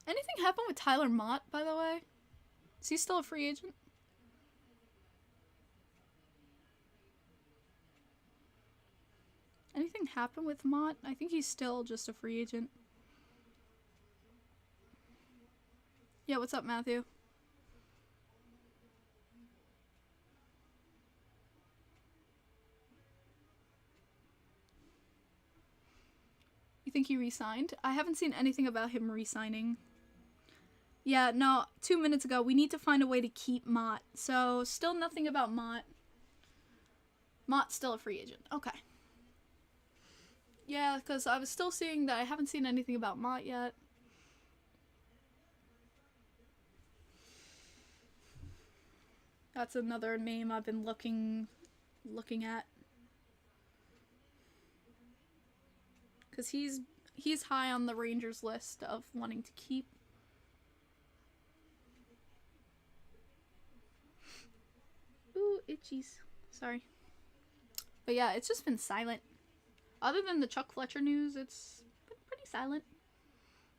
Anything happen with Tyler Mott, by the way? Is he still a free agent? Anything happen with Mott? I think he's still just a free agent. Yeah, what's up, Matthew? You think he re-signed? I haven't seen anything about him re-signing. Yeah, no, 2 minutes ago, we need to find a way to keep Mott. So, still nothing about Mott. Mott's still a free agent. Okay. Yeah, because I was still seeing that I haven't seen anything about Mott yet. That's another name I've been looking at. Because he's high on the Rangers list of wanting to keep. Ooh, itchies. Sorry. But yeah, it's just been silent. Other than the Chuck Fletcher news, it's been pretty silent.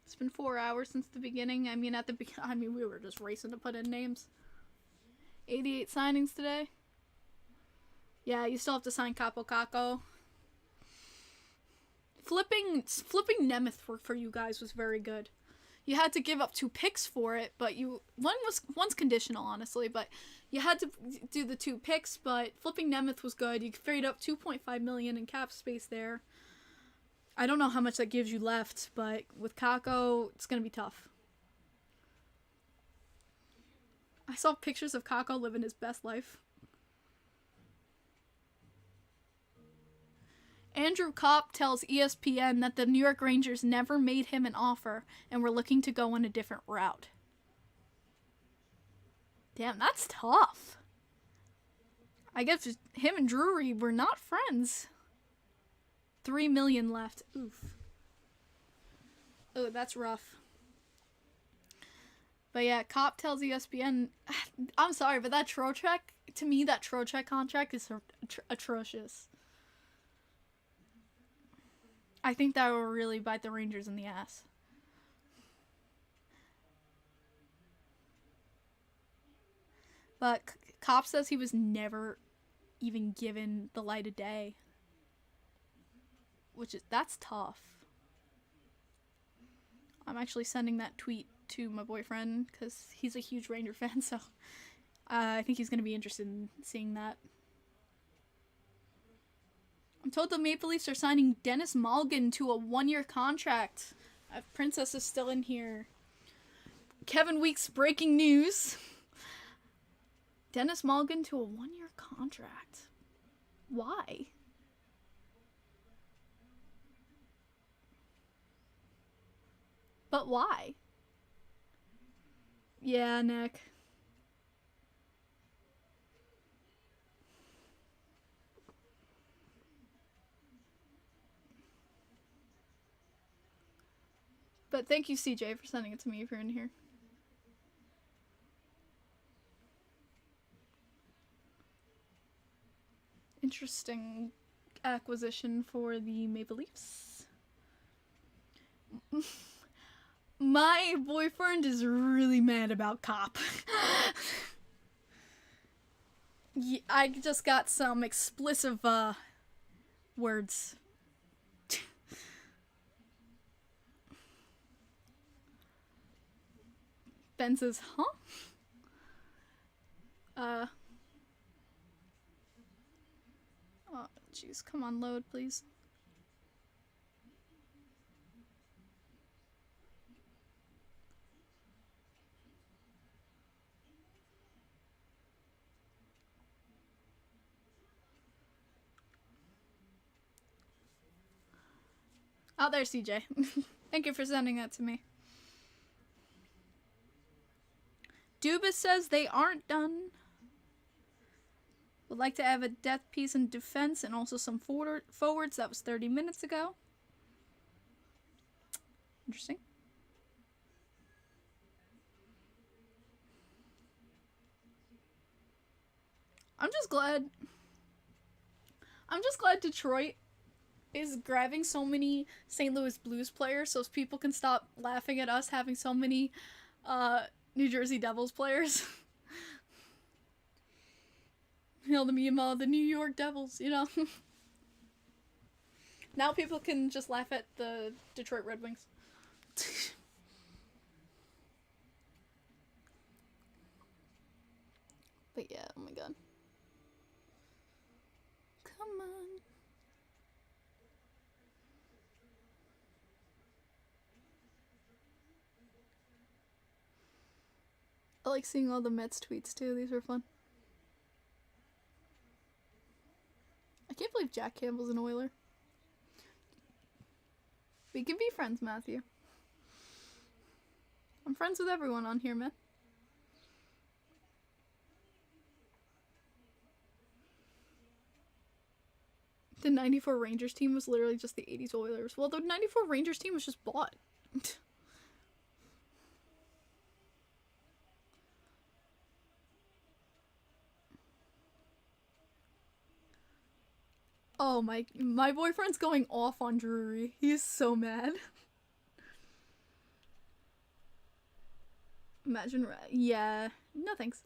It's been 4 hours since the beginning. I mean, we were just racing to put in names. 88 signings today. Yeah, you still have to sign Capo Caco. Flipping Nemeth for you guys was very good. You had to give up 2 picks for it, but one's conditional, honestly, but you had to do the 2 picks, but flipping Nemeth was good. You freed up $2.5 million in cap space there. I don't know how much that gives you left, but with Kako, it's going to be tough. I saw pictures of Kako living his best life. Andrew Kopp tells ESPN that the New York Rangers never made him an offer and were looking to go on a different route. Damn, that's tough. I guess him and Drury were not friends. $3 million left. Oof. Oh, that's rough. But yeah, Kopp tells ESPN, I'm sorry, but that Trocheck, to me, that Trocheck contract is atrocious. I think that will really bite the Rangers in the ass. But Kopp says he was never even given the light of day. That's tough. I'm actually sending that tweet to my boyfriend because he's a huge Ranger fan, so I think he's going to be interested in seeing that. I'm told the Maple Leafs are signing Dennis Malgin to a 1-year contract. Princess is still in here. Kevin Weeks breaking news. Dennis Malgin to a 1-year contract. Why? But why? Yeah, Nick. But thank you, CJ, for sending it to me if you're in here. Interesting acquisition for the Maple Leafs. My boyfriend is really mad about Kopp. Yeah, I just got some explicit words. Ben says, huh? Oh, jeez, come on, load, please. Oh, there's CJ. Thank you for sending that to me. Dubas says they aren't done. Would like to have a death piece in defense and also some forwards. That was 30 minutes ago. Interesting. I'm just glad Detroit is grabbing so many St. Louis Blues players so people can stop laughing at us having so many New Jersey Devils players. You know, the meme of the New York Devils, you know. Now people can just laugh at the Detroit Red Wings. But yeah, oh my god. Come on. I like seeing all the Mets tweets too. These were fun. I can't believe Jack Campbell's an Oiler. We can be friends, Matthew. I'm friends with everyone on here, man. The 94 Rangers team was literally just the 80s Oilers. Well, the 94 Rangers team was just bought. Oh, my boyfriend's going off on Drury. He's so mad. Imagine, yeah. No thanks.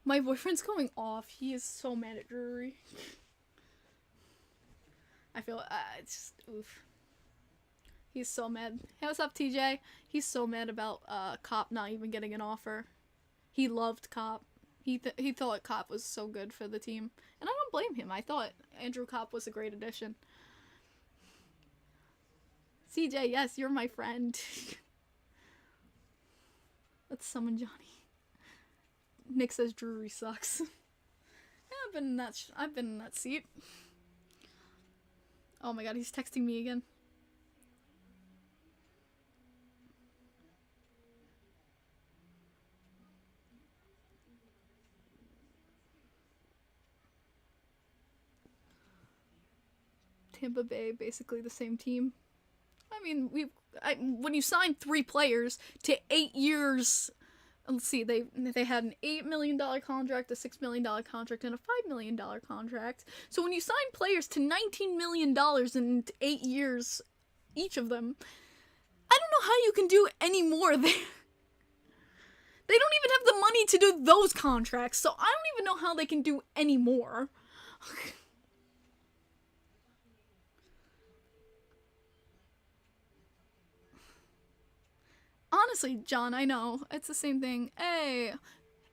My boyfriend's going off. He is so mad at Drury. I feel, it's just, oof. He's so mad. Hey, what's up, TJ? He's so mad about, Cop not even getting an offer. He loved Cop. He thought Cop was so good for the team. And I don't blame him. I thought Andrew Cop was a great addition. CJ, yes, you're my friend. Let's summon Johnny. Nick says Drury sucks. Yeah, I've been in that seat. Oh my god, he's texting me again. Tampa Bay, basically the same team. I mean, when you sign 3 players to 8 years, let's see, they had an $8 million contract, a $6 million contract, and a $5 million contract. So when you sign players to $19 million in 8 years, each of them, I don't know how you can do any more there. They don't even have the money to do those contracts, so I don't even know how they can do any more. Honestly, John, I know. It's the same thing. Hey,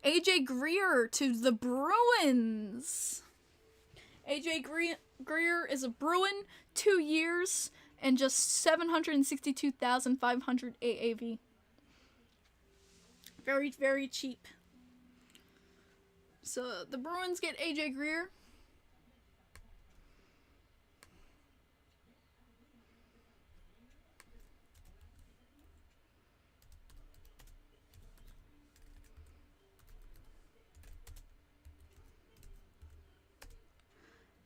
AJ Greer to the Bruins. AJ Greer is a Bruin, 2 years, and just 762,500 AAV. Very, very cheap. So the Bruins get AJ Greer.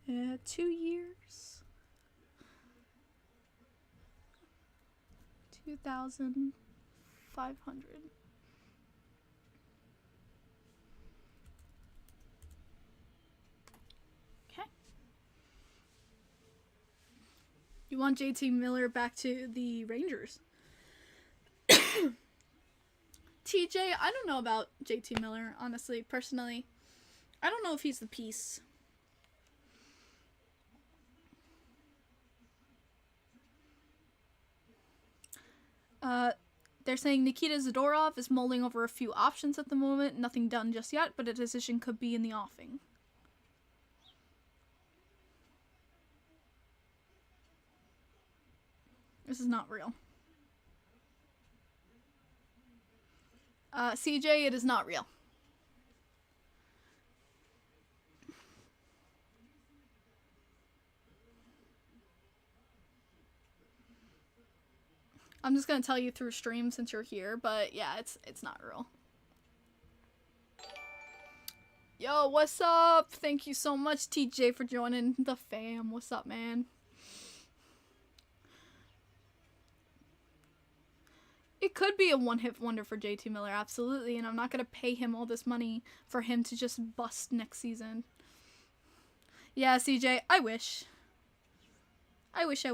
Yeah, 2 years. 2,500. Okay. You want JT Miller back to the Rangers? TJ, I don't know about JT Miller, honestly, personally. I don't know if he's the piece. They're saying Nikita Zadorov is mulling over a few options at the moment. Nothing done just yet, but a decision could be in the offing. This is not real. CJ, it is not real. I'm just gonna tell you through stream since you're here, but yeah, it's not real. Yo, what's up? Thank you so much, TJ, for joining the fam. What's up, man? It could be a one-hit wonder for JT Miller, absolutely, and I'm not gonna pay him all this money for him to just bust next season. Yeah, CJ, I wish. I wish.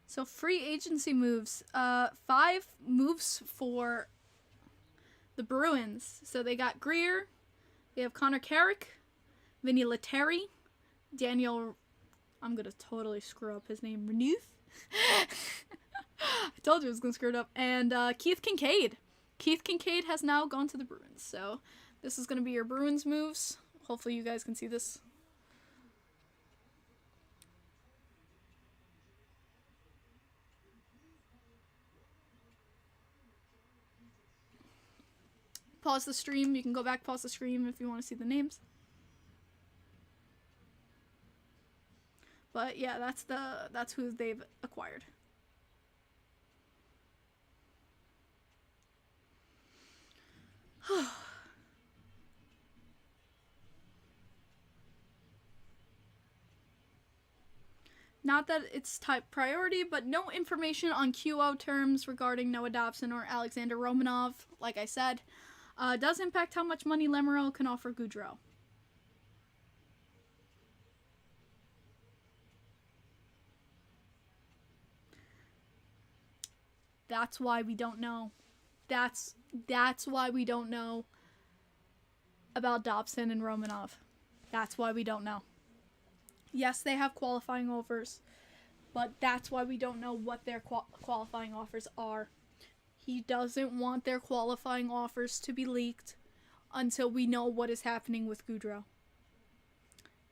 So free agency moves. 5 moves for the Bruins. So they got Greer. They have Connor Carrick, Vinny Lettieri, Daniel. I'm gonna totally screw up his name. Renuth. I told you I was gonna screw it up. And Keith Kincaid. Keith Kincaid has now gone to the Bruins. So this is gonna be your Bruins moves. Hopefully you guys can see this. Pause the stream. You can go back, pause the stream if you want to see the names. But yeah, that's who they've acquired. Not that it's top priority, but no information on QO terms regarding Noah Dobson or Alexander Romanov, like I said, does impact how much money Lemuel can offer Gaudreau. That's why we don't know. That's why we don't know about Dobson and Romanov. That's why we don't know. Yes, they have qualifying offers, but that's why we don't know what their qualifying offers are. He doesn't want their qualifying offers to be leaked until we know what is happening with Gaudreau.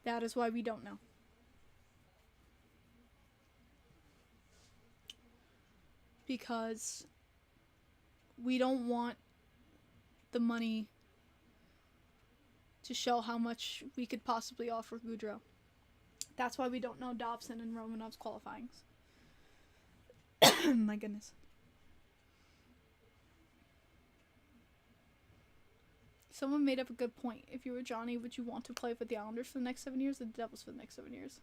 That is why we don't know. Because we don't want the money to show how much we could possibly offer Gaudreau. That's why we don't know Dobson and Romanov's qualifyings. My goodness. Someone made up a good point. If you were Johnny, would you want to play with the Islanders for the next 7 years or the Devils for the next 7 years?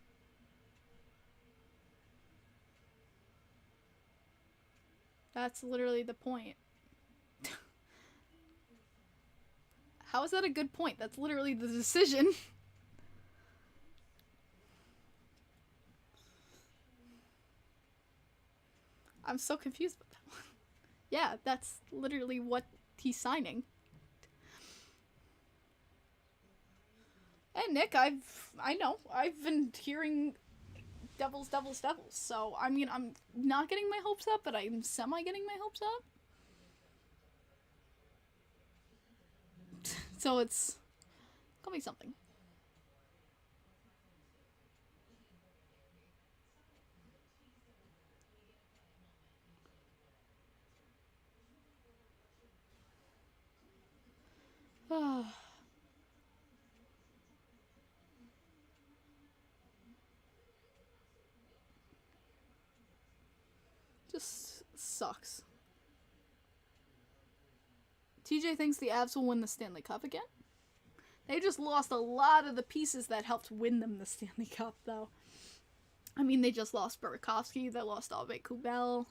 That's literally the point. How is that a good point? That's literally the decision. I'm so confused with that one. Yeah, that's literally what he's signing. And Nick, I know, I've been hearing Devils. So, I mean, I'm not getting my hopes up, but I'm semi-getting my hopes up. So it's gonna be something. Just sucks. TJ thinks the Avs will win the Stanley Cup again. They just lost a lot of the pieces that helped win them the Stanley Cup, though. I mean, they just lost Burakovsky, they lost Albe Kubel.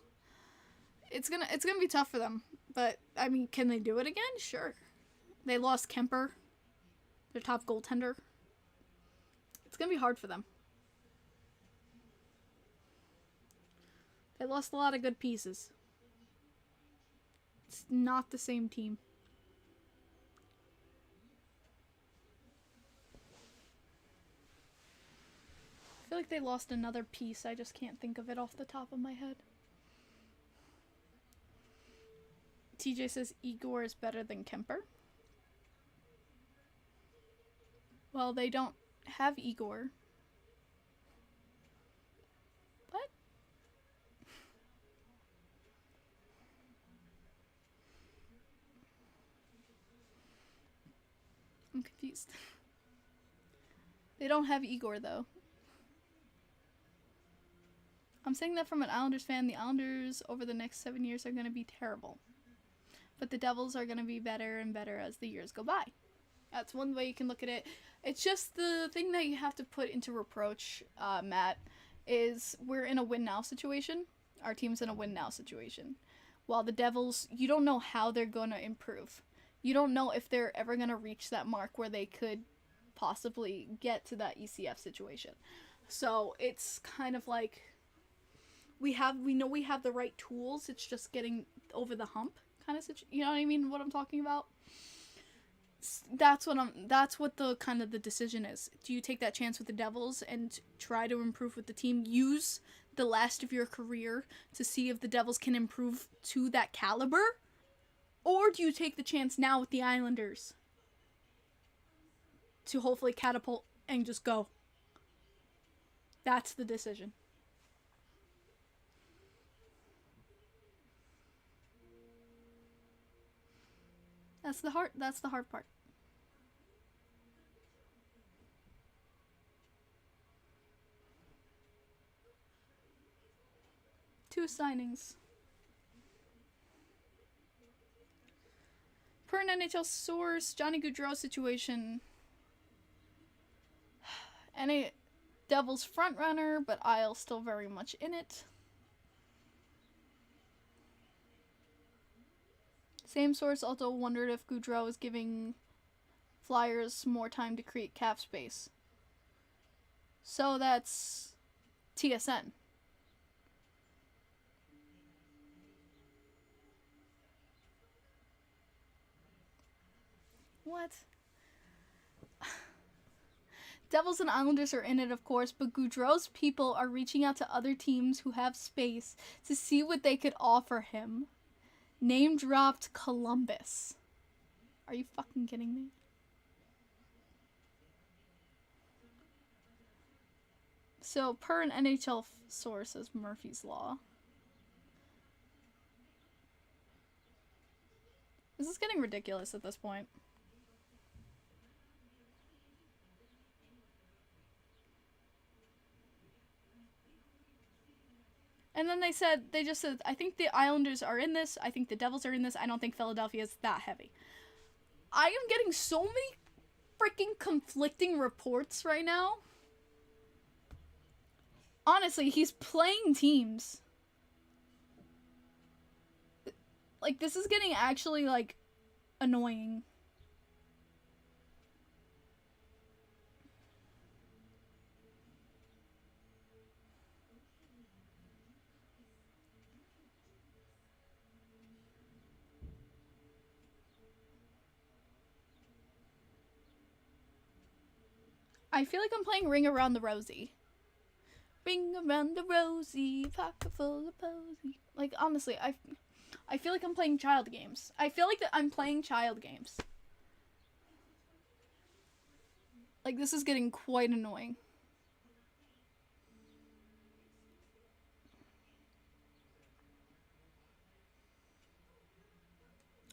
It's gonna be tough for them, but I mean, can they do it again? Sure. They lost Kemper, their top goaltender. It's gonna be hard for them. They lost a lot of good pieces. It's not the same team. I feel like they lost another piece. I just can't think of it off the top of my head. TJ says Igor is better than Kemper. Well, they don't have Igor. What? I'm confused. They don't have Igor, though. I'm saying that from an Islanders fan. The Islanders over the next 7 years are going to be terrible. But the Devils are going to be better and better as the years go by. That's one way you can look at it. It's just the thing that you have to put into reproach, Matt, is we're in a win-now situation. Our team's in a win-now situation. While the Devils, you don't know how they're going to improve. You don't know if they're ever going to reach that mark where they could possibly get to that ECF situation. So it's kind of like we know we have the right tools. It's just getting over the hump kind of situation. You know what I mean? What I'm talking about? That's what the kind of the decision is. Do you take that chance with the Devils and try to improve with the team? Use the last of your career to see if the Devils can improve to that caliber? Or do you take the chance now with the Islanders to hopefully catapult and just go? That's the decision. That's the hard part. Two signings. Per an NHL source, Johnny Gaudreau situation. Any Devils frontrunner, but Isle still very much in it. Same source also wondered if Gaudreau is giving Flyers more time to create cap space. So that's TSN. What? Devils and Islanders are in it, of course, but Gaudreau's people are reaching out to other teams who have space to see what they could offer him. Name dropped Columbus. Are you fucking kidding me? So, per an NHL source, as Murphy's Law. This is getting ridiculous at this point. And then they just said, I think the Islanders are in this. I think the Devils are in this. I don't think Philadelphia is that heavy. I am getting so many freaking conflicting reports right now. Honestly, he's playing teams. Like, this is getting actually, like, annoying. I feel like I'm playing Ring Around the Rosie. Ring around the rosy, pocket full of posy. Like, honestly, I feel like I'm playing child games. I feel like that I'm playing child games. Like, this is getting quite annoying.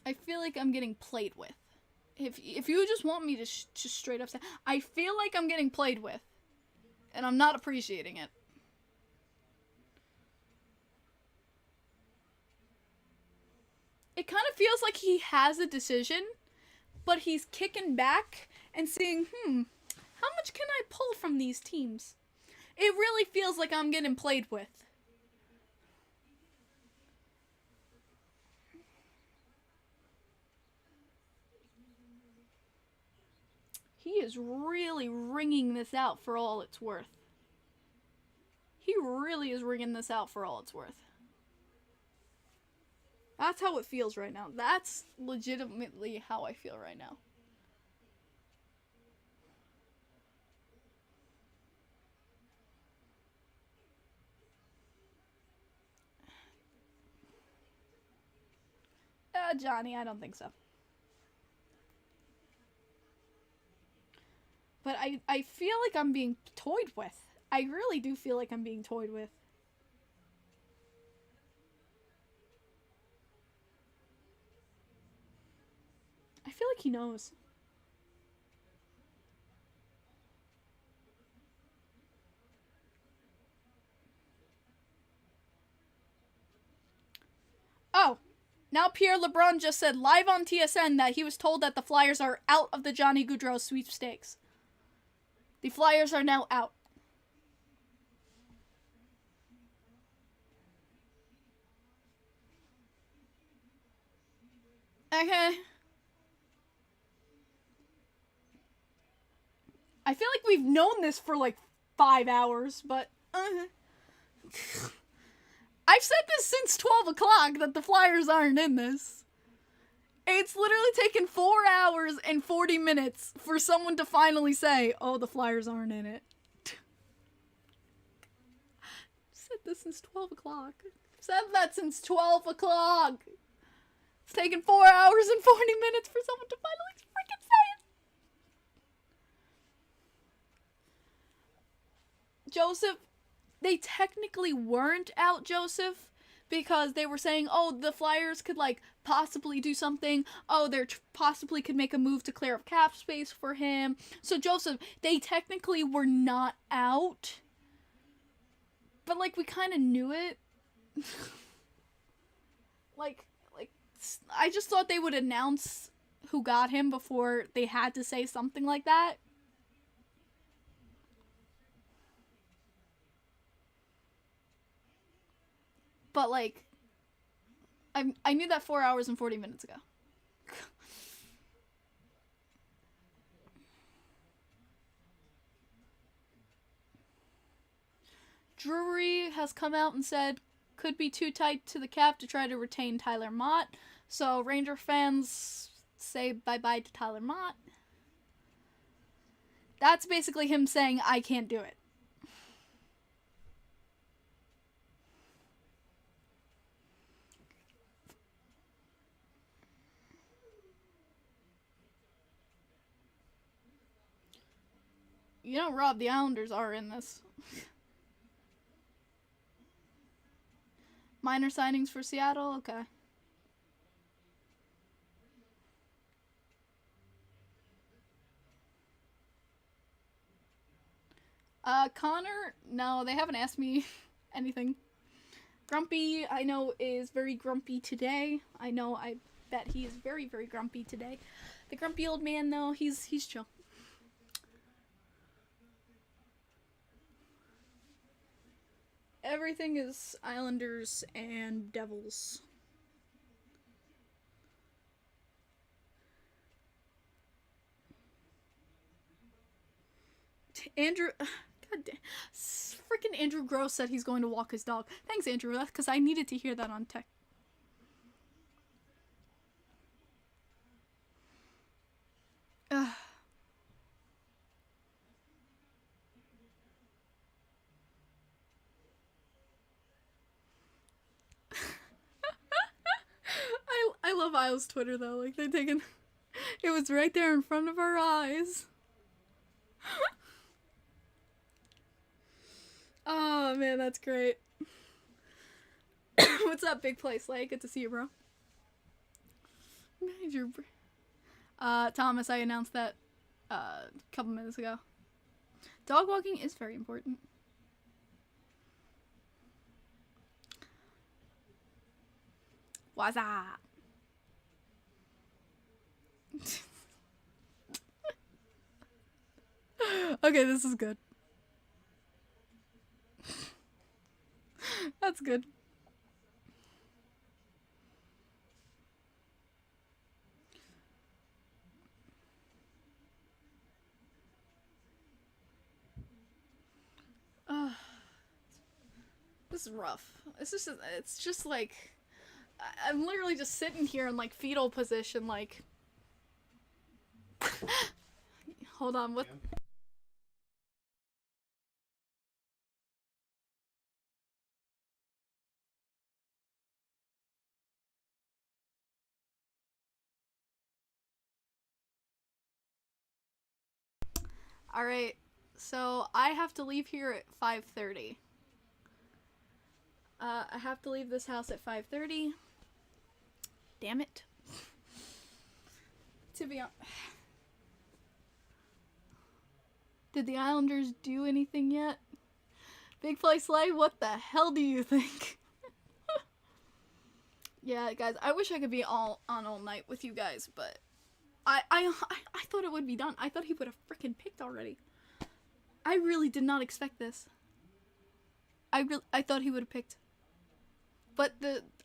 I feel like I'm getting played with. If you just want me to just straight up say, I feel like I'm getting played with. And I'm not appreciating it. It kind of feels like he has a decision, but he's kicking back and saying, how much can I pull from these teams? It really feels like I'm getting played with. He is really wringing this out for all it's worth. He really is wringing this out for all it's worth. That's how it feels right now. That's legitimately how I feel right now. Johnny, I don't think so. But I feel like I'm being toyed with. I really do feel like I'm being toyed with. I feel like he knows. Oh, now Pierre LeBrun just said live on TSN that he was told that the Flyers are out of the Johnny Gaudreau sweepstakes. The Flyers are now out. Okay. I feel like we've known this for like 5 hours, but I've said this since 12 o'clock that the Flyers aren't in this. It's literally taken 4 hours and 40 minutes for someone to finally say, oh, the Flyers aren't in it. I've said this since 12 o'clock. I've said that since 12 o'clock. It's taken 4 hours and 40 minutes for someone to finally freaking say it. Joseph, they technically weren't out, Joseph, because they were saying, oh, the Flyers could, like, possibly do something. Oh, they possibly could make a move to clear up cap space for him. So, Joseph, they technically were not out. But, like, we kind of knew it. like, I just thought they would announce who got him before they had to say something like that. But, like, I knew that 4 hours and 40 minutes ago. Drury has come out and said could be too tight to the cap to try to retain Tyler Mott. So Ranger fans say bye-bye to Tyler Mott. That's basically him saying, I can't do it. You know, Rob, the Islanders are in this. Minor signings for Seattle? Okay. Connor? No, they haven't asked me anything. Grumpy, I know, is very grumpy today. I bet he is very, very grumpy today. The grumpy old man, though, he's chill. Everything is Islanders and Devils. Andrew, god damn, freaking Andrew Gross said he's going to walk his dog. Thanks, Andrew, because I needed to hear that on tech. I love Isles Twitter though. Like they taken, it was right there in front of our eyes. Oh man, that's great. What's up, Big Play Slay? Good to see you, bro. Major. Thomas, I announced that a couple minutes ago. Dog walking is very important. What's up? Okay, this is good. That's good. This is rough. It's just like I'm literally just sitting here in like fetal position, like. Hold on, what? Alright, so I have to leave here at 5:30. I have to leave this house at 5:30. Damn it. To be honest. Did the Islanders do anything yet? Big Fly Slay, what the hell do you think? Yeah, guys, I wish I could be all night with you guys, but I thought it would be done. I thought he would have freaking picked already. I really did not expect this. I thought he would have picked. But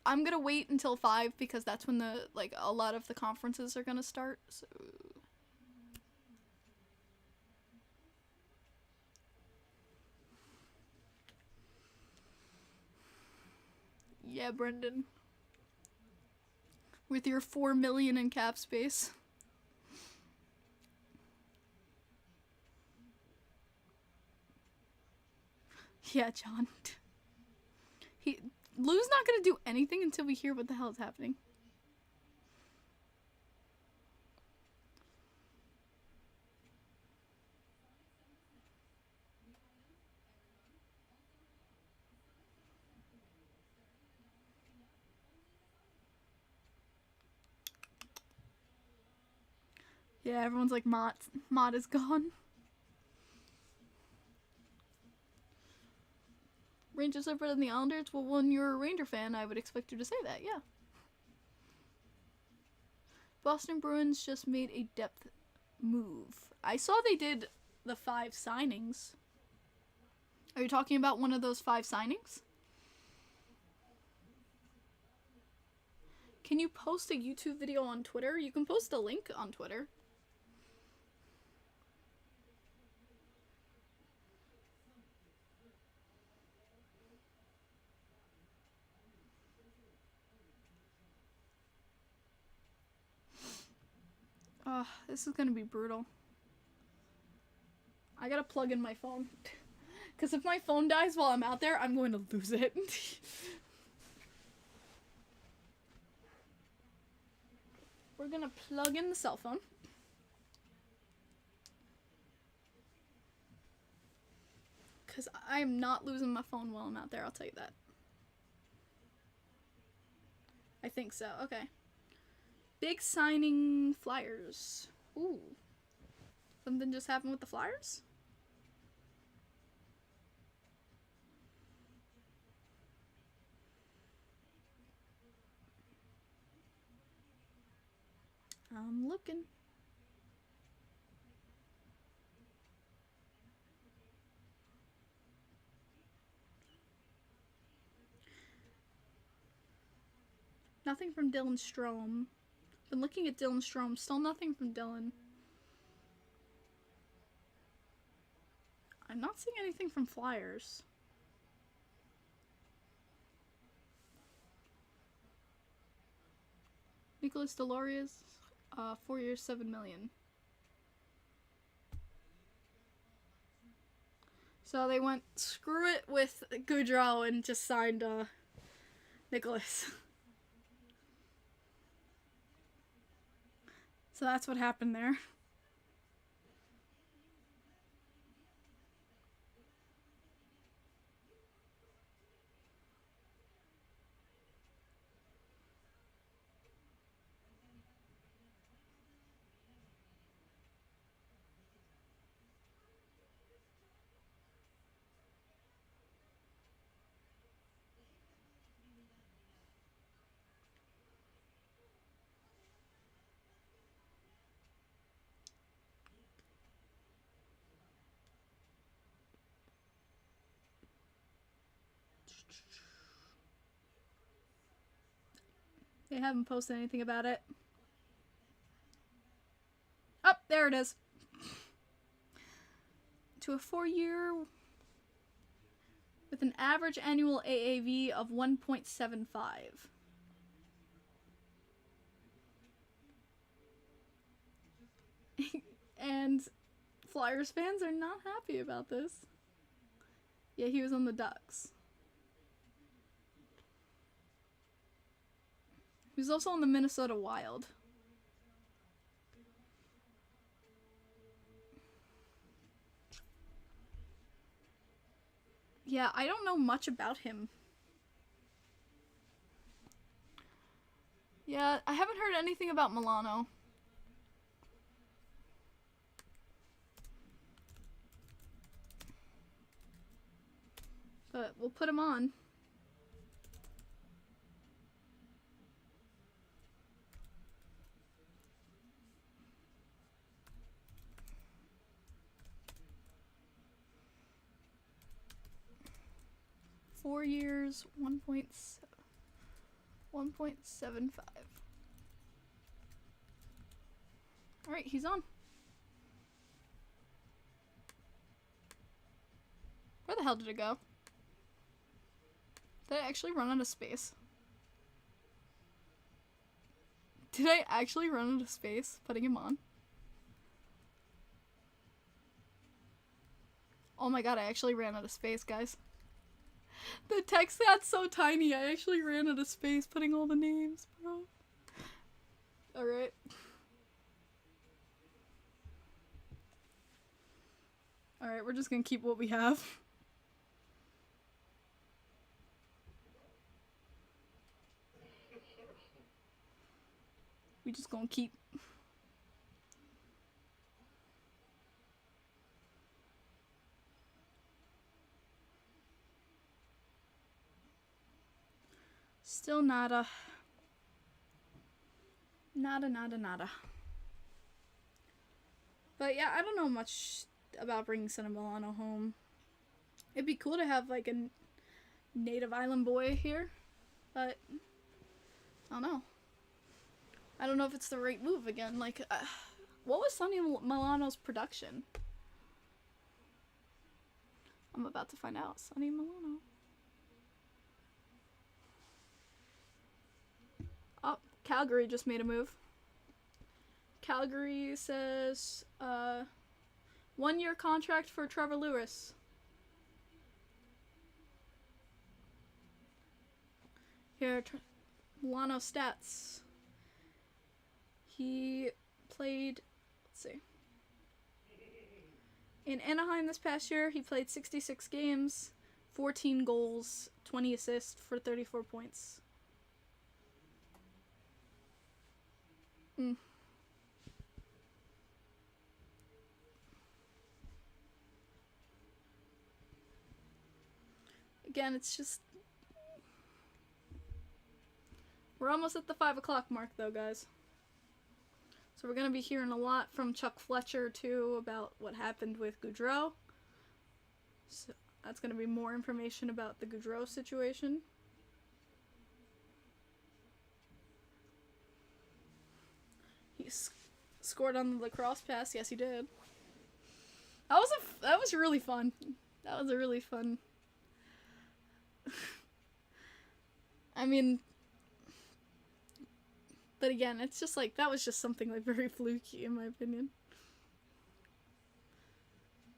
I'm gonna wait until 5 because that's when a lot of the conferences are gonna start. So yeah, Brendan. With your 4 million in cap space. Yeah, John. Lou's not gonna do anything until we hear what the hell is happening. Yeah, everyone's like, Mott is gone. Rangers are better than the Islanders? Well, when you're a Ranger fan, I would expect you to say that, yeah. Boston Bruins just made a depth move. I saw they did the 5 signings. Are you talking about one of those 5 signings? Can you post a YouTube video on Twitter? You can post a link on Twitter. This is gonna be brutal. I gotta plug in my phone. Because if my phone dies while I'm out there, I'm going to lose it. We're gonna plug in the cell phone. Because I am not losing my phone while I'm out there, I'll tell you that. I think so, okay. Big signing Flyers. Ooh. Something just happened with the Flyers? I'm looking. Nothing from Dylan Strome. Been looking at Dylan Strome. Still nothing from Dylan. I'm not seeing anything from Flyers. Nicholas Deloriers, 4 years, $7 million. So they went screw it with Goudreau and just signed Nicholas. So that's what happened there. They haven't posted anything about it. Oh, there it is. To a 4-year with an average annual AAV of 1.75. Flyers fans are not happy about this. Yeah, he was on the Ducks. He was also on the Minnesota Wild. Yeah, I don't know much about him. Yeah, I haven't heard anything about Milano. But we'll put him on. Four years, 1.75. Alright, he's on. Where the hell did it go? Did I actually run out of space? Did I actually run out of space putting him on? Oh my god, I actually ran out of space, guys. The text got so tiny, I actually ran out of space putting all the names, bro. Alright. Alright, we're just gonna keep what we have. We just gonna keep. Still nada. Nada. But yeah, I don't know much about bringing Son of Milano home. It'd be cool to have like a native island boy here, but I don't know. I don't know if it's the right move again. Like, what was Sonny Milano's production? I'm about to find out. Sonny Milano. Oh, Calgary just made a move. Calgary says, 1-year contract for Trevor Lewis. Here, Milano stats. He played, let's see. In Anaheim this past year, he played 66 games, 14 goals, 20 assists for 34 points. Again, it's just... We're almost at the 5 o'clock mark though, guys. So we're going to be hearing a lot from Chuck Fletcher, too, about what happened with Gaudreau. So that's going to be more information about the Gaudreau situation. He scored on the lacrosse pass. Yes, he did. That was really fun. That was a really fun... I mean... But again, it's just like, that was just something like very fluky in my opinion.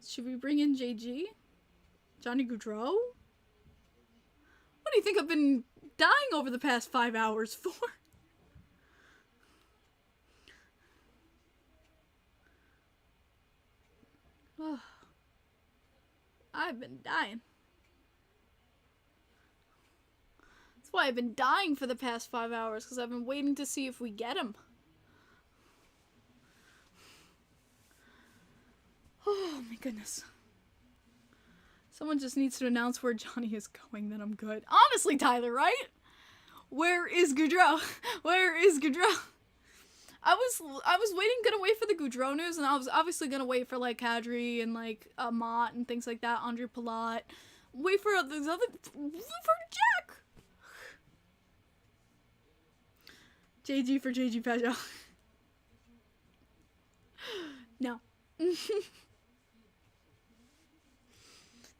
Should we bring in JG? Johnny Gaudreau? What do you think I've been dying over the past 5 hours for? Oh, I've been dying. Why I've been dying for the past 5 hours, because I've been waiting to see if we get him. Oh my goodness. Someone just needs to announce where Johnny is going, then I'm good. Honestly, Tyler, right? Where is Gaudreau? Where is Gaudreau? I was gonna wait for the Gaudreau news, and I was obviously gonna wait for like Kadri and like Mott and things like that, Andre Palat. Wait for these other for Jack. JG for JG pageau. No.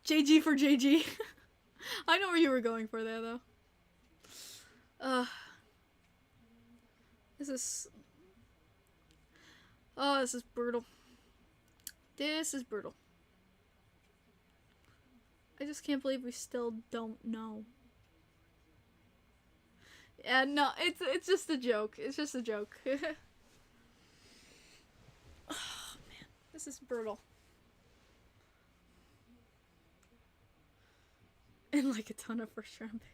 JG for JG. I know where you were going for there, though. This is... Oh, this is brutal. This is brutal. I just can't believe we still don't know. Yeah, no, it's just a joke. It's just a joke. Oh, man. This is brutal. And like a ton of first round picks.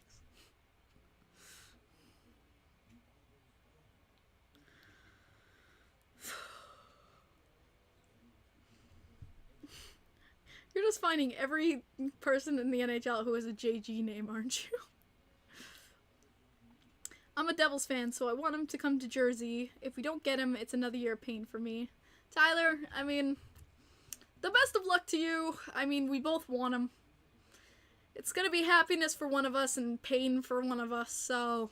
You're just finding every person in the NHL who has a JG name, aren't you? I'm a Devils fan, so I want him to come to Jersey. If we don't get him, it's another year of pain for me. Tyler, I mean, the best of luck to you. I mean, we both want him. It's gonna be happiness for one of us and pain for one of us, so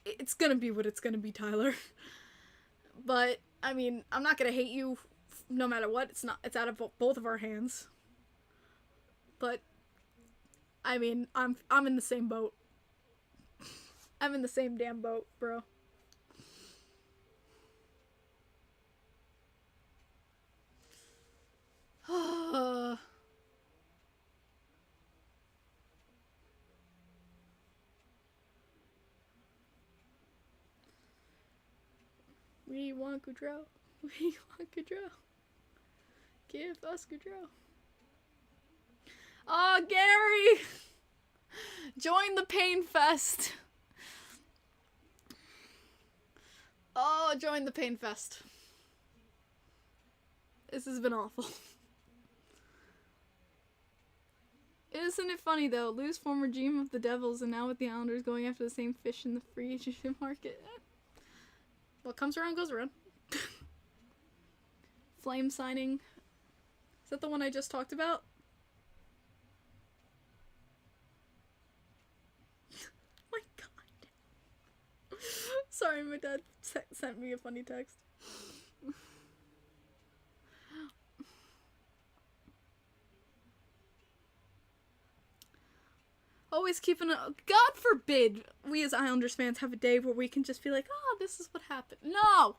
it's gonna be what it's gonna be, Tyler. But, I mean, I'm not gonna hate you no matter what. It's out of both of our hands. But I mean, I'm in the same boat. I'm in the same damn boat, bro. We want Goudreau. We want Goudreau. Give us Goudreau. Oh, Gary! Join the pain fest. Oh, join the pain fest. This has been awful. Isn't it funny, though? Lou's former GM of the Devils and now with the Islanders going after the same fish in the free agent market. What comes around goes around. Flame signing. Is that the one I just talked about? My god. Sorry, my dad sent me a funny text. Always keeping a... God forbid we as Islanders fans have a day where we can just be like, oh, this is what happened. No!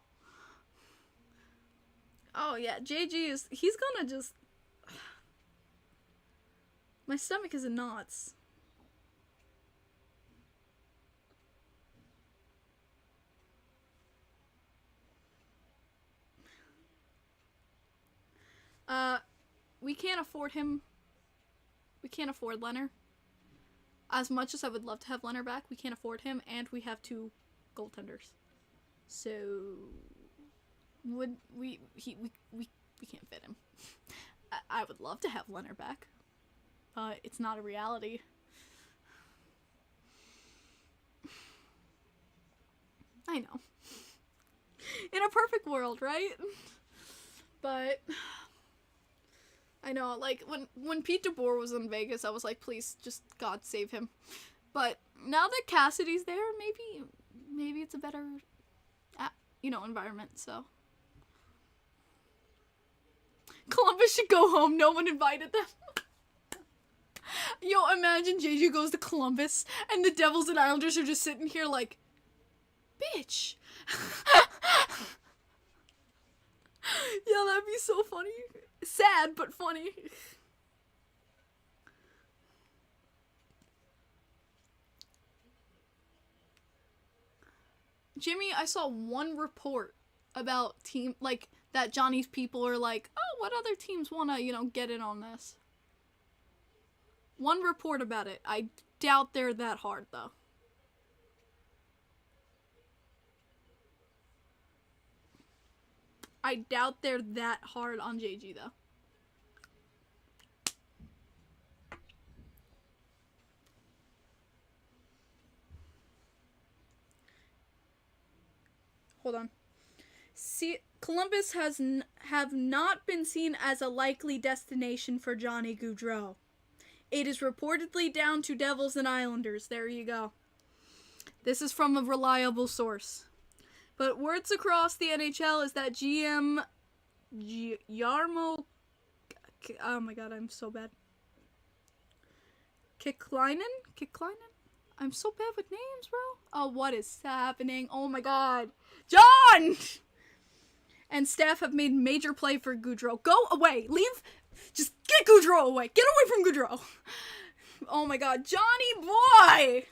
Oh, yeah, JG is... He's gonna just... My stomach is in knots. We can't afford him. We can't afford Leonard. As much as I would love to have Leonard back, we can't afford him, and we have 2 goaltenders. So would we can't fit him. I would love to have Leonard back, but it's not a reality. I know. In a perfect world, right? But I know, like, when Pete DeBoer was in Vegas, I was like, please, just God save him. But now that Cassidy's there, maybe it's a better, environment, so. Columbus should go home. No one invited them. Yo, imagine JJ goes to Columbus, and the Devils and Islanders are just sitting here like, bitch. Yeah, that'd be so funny. Sad, but funny. Jimmy, I saw one report about that Johnny's people are like, oh, what other teams want to, get in on this? One report about it. I doubt they're that hard, though. I doubt they're that hard on JG, though. Hold on. See, Columbus have not been seen as a likely destination for Johnny Gaudreau. It is reportedly down to Devils and Islanders. There you go. This is from a reliable source. But words across the NHL is that GM Jarmo... Oh my god, I'm so bad. Kekleinen? I'm so bad with names, bro. Oh, what is happening? Oh my god. John! and staff have made major play for Goudreau. Go away! Leave! Just get Goudreau away! Get away from Goudreau! Oh my god, Johnny boy!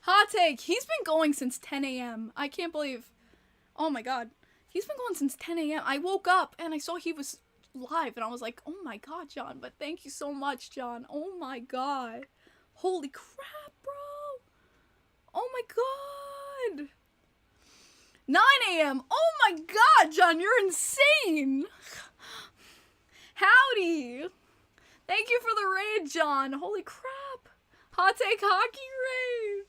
Hot take, he's been going since 10 a.m. I can't believe... Oh my god. He's been going since 10 a.m. I woke up and I saw he was live and I was like, oh my god, John, but thank you so much, John. Oh my god. Holy crap, bro. Oh my god. 9 a.m. Oh my god, John, you're insane. Howdy. Thank you for the raid, John. Holy crap. Hot take hockey raid.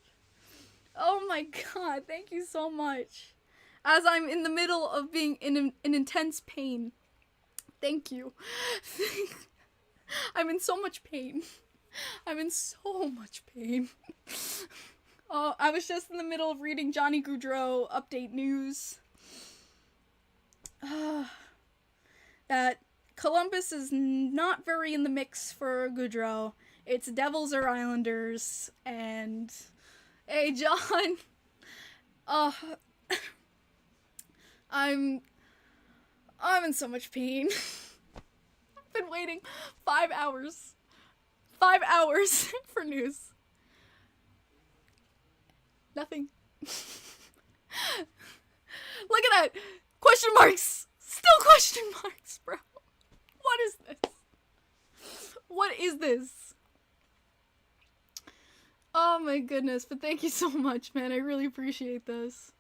Oh my god, thank you so much. As I'm in the middle of being in intense pain. Thank you. I'm in so much pain. I'm in so much pain. Oh, I was just in the middle of reading Johnny Gaudreau update news. That Columbus is not very in the mix for Gaudreau. It's Devils or Islanders, and... Hey, John. I'm in so much pain. I've been waiting 5 hours. 5 hours for news. Nothing. Look at that! Question marks! Still question marks, bro. What is this? What is this? Oh my goodness, but thank you so much, man. I really appreciate this.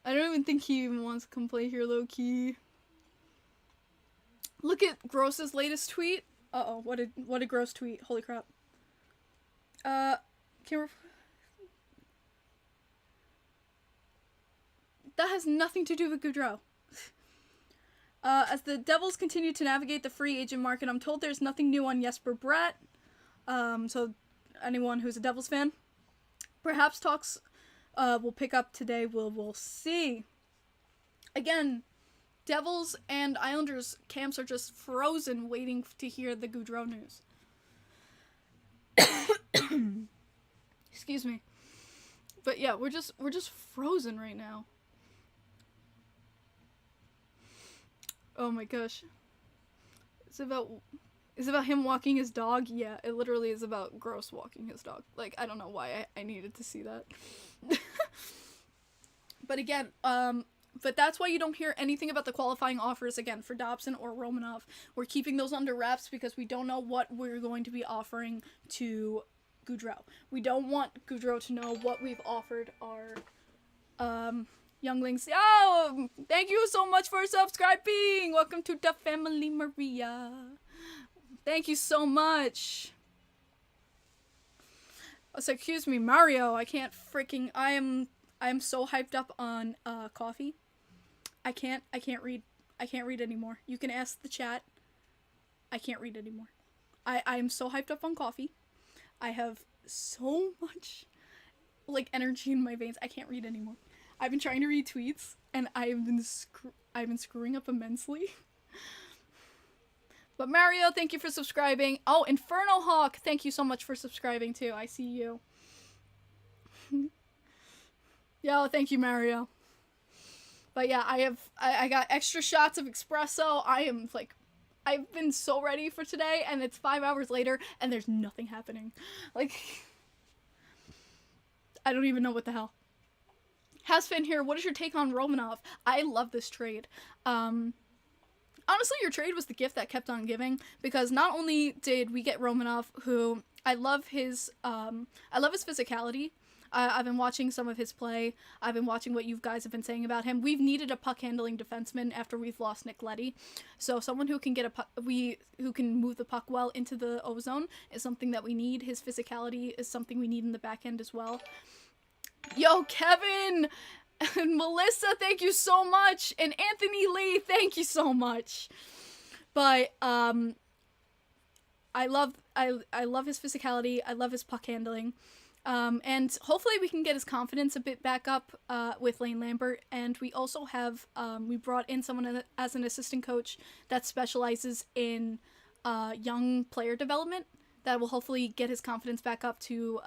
I don't even think he even wants to come play here, low-key. Look at Gross's latest tweet. Uh-oh, what a gross tweet. Holy crap. That has nothing to do with Gaudreau. As the Devils continue to navigate the free agent market, I'm told there's nothing new on Jesper Bratt. So anyone who's a Devils fan, perhaps talks will pick up today. We'll see. Again, Devils and Islanders camps are just frozen, waiting to hear the Gaudreau news. Excuse me. But yeah, we're just frozen right now. Oh my gosh. It's about him walking his dog? Yeah, it literally is about Gross walking his dog. Like, I don't know why I needed to see that. But again, but that's why you don't hear anything about the qualifying offers again for Dobson or Romanov. We're keeping those under wraps because we don't know what we're going to be offering to Gaudreau. We don't want Gaudreau to know what we've offered our younglings. Oh, thank you so much for subscribing. Welcome to the family, Maria. Thank you so much. So excuse me, Mario. I can't freaking. I am so hyped up on coffee. I can't read. I can't read anymore. You can ask the chat. I can't read anymore. I am so hyped up on coffee. I have so much like energy in my veins. I can't read anymore. I've been trying to read tweets and I've been screwing up immensely. But Mario, thank you for subscribing. Oh, Inferno Hawk, thank you so much for subscribing too. I see you. Yo, thank you, Mario. But yeah, I got extra shots of espresso. I've been so ready for today, and it's 5 hours later, and there's nothing happening. Like, I don't even know what the hell. Hasfin here, what is your take on Romanov? I love this trade. Honestly, your trade was the gift that kept on giving, because not only did we get Romanov, who I love his physicality. I've been watching some of his play. I've been watching what you guys have been saying about him. We've needed a puck-handling defenseman after we've lost Nick Leddy. So someone who can who can move the puck well into the O-zone is something that we need. His physicality is something we need in the back end as well. Yo, Kevin! And Melissa, thank you so much! And Anthony Lee, thank you so much! But, I love his physicality. I love his puck handling. And hopefully we can get his confidence a bit back up with Lane Lambert. And we also have, we brought in someone as an assistant coach that specializes in young player development that will hopefully get his confidence back up to,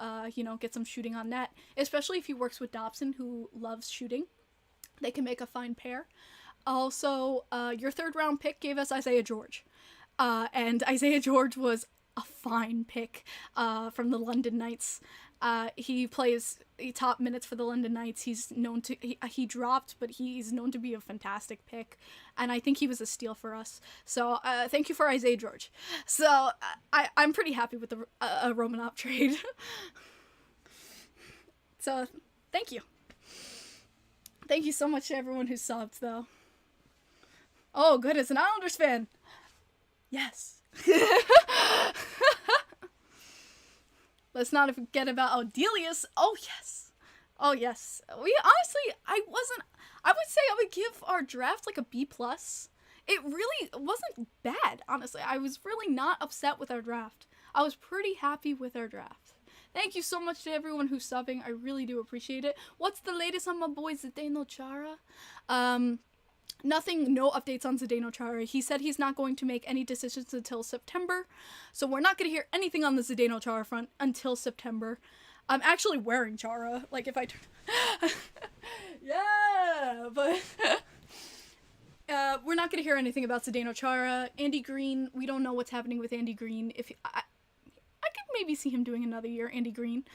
get some shooting on net. Especially if he works with Dobson, who loves shooting. They can make a fine pair. Also, your third round pick gave us Isaiah George. And Isaiah George was a fine pick from the London Knights. He plays top minutes for the London Knights. He's known to he dropped, but he's known to be a fantastic pick, and I think he was a steal for us. So thank you for Isaiah George. So I'm pretty happy with the Romanov trade. So thank you. Thank you so much to everyone who subbed, though. Oh, good, as an Islanders fan. Yes. Let's not forget about Odelius. Oh, yes. Oh, yes. We honestly, I would say I would give our draft like a B+. It really wasn't bad, honestly. I was really not upset with our draft. I was pretty happy with our draft. Thank you so much to everyone who's subbing. I really do appreciate it. What's the latest on my boy Zdeno Chara? Nothing, no updates on Zdeno Chara. He said he's not going to make any decisions until September. So we're not going to hear anything on the Zdeno Chara front until September. I'm actually wearing Chara. Like, if I turn... yeah, but... we're not going to hear anything about Zdeno Chara. Andy Green, we don't know what's happening with Andy Green. I could maybe see him doing another year, Andy Green.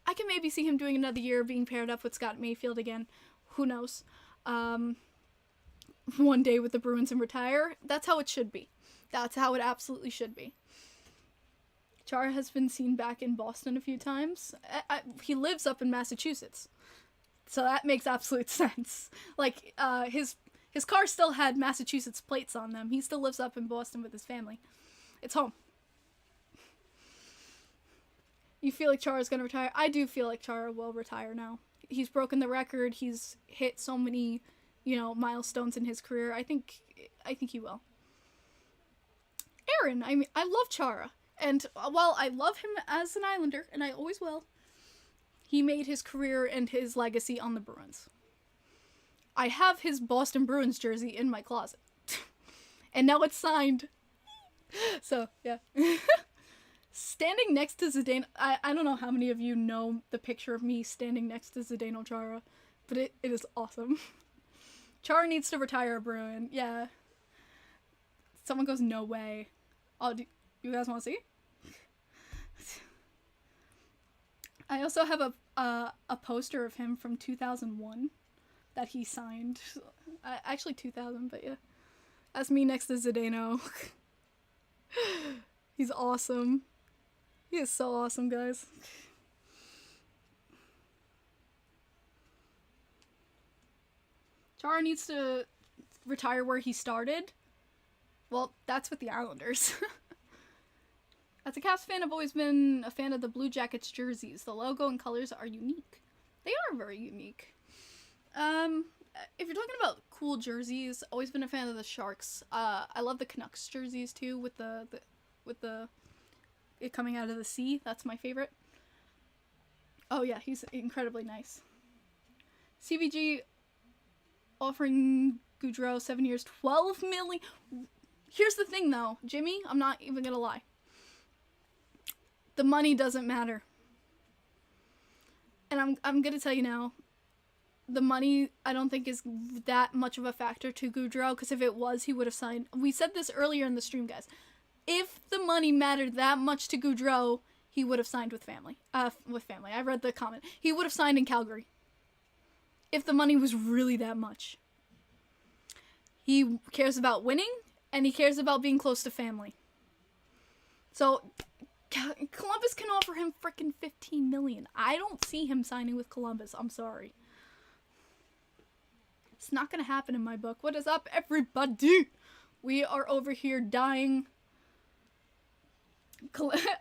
I can maybe see him doing another year being paired up with Scott Mayfield again. Who knows? One day with the Bruins and retire. That's how it should be. That's how it absolutely should be. Chara has been seen back in Boston a few times. He lives up in Massachusetts. So that makes absolute sense. Like, his car still had Massachusetts plates on them. He still lives up in Boston with his family. It's home. You feel like Chara's gonna retire? I do feel like Chara will retire now. He's broken the record. He's hit so many, milestones in his career. I think he will. Aaron, I mean, I love Chara. And while I love him as an Islander, and I always will, he made his career and his legacy on the Bruins. I have his Boston Bruins jersey in my closet. And now it's signed. So, yeah. Standing next to Zdeno... I don't know how many of you know the picture of me standing next to Zdeno Chara, but it is awesome. Chara needs to retire a Bruin. Yeah. Someone goes, no way. Oh, do you guys want to see? I also have a poster of him from 2001 that he signed. Actually 2000, but yeah. That's me next to Zdeno. He's awesome. He is so awesome, guys. Chara needs to retire where he started. Well, that's with the Islanders. As a Caps fan, I've always been a fan of the Blue Jackets jerseys. The logo and colors are unique. They are very unique. If you're talking about cool jerseys, always been a fan of the Sharks. I love the Canucks jerseys too, with it coming out of the sea. That's my favorite. Oh yeah, he's incredibly nice. CBG offering Gaudreau 7 years, 12 million. Here's the thing though, Jimmy, I'm not even gonna lie. The money doesn't matter. And I'm gonna tell you now, the money I don't think is that much of a factor to Gaudreau, because if it was, he would have signed. We said this earlier in the stream, guys. If the money mattered that much to Gaudreau, he would have signed with family. I read the comment. He would have signed in Calgary. If the money was really that much. He cares about winning, and he cares about being close to family. So, Columbus can offer him frickin' $15 million. I don't see him signing with Columbus. I'm sorry. It's not gonna happen in my book. What is up, everybody? We are over here dying.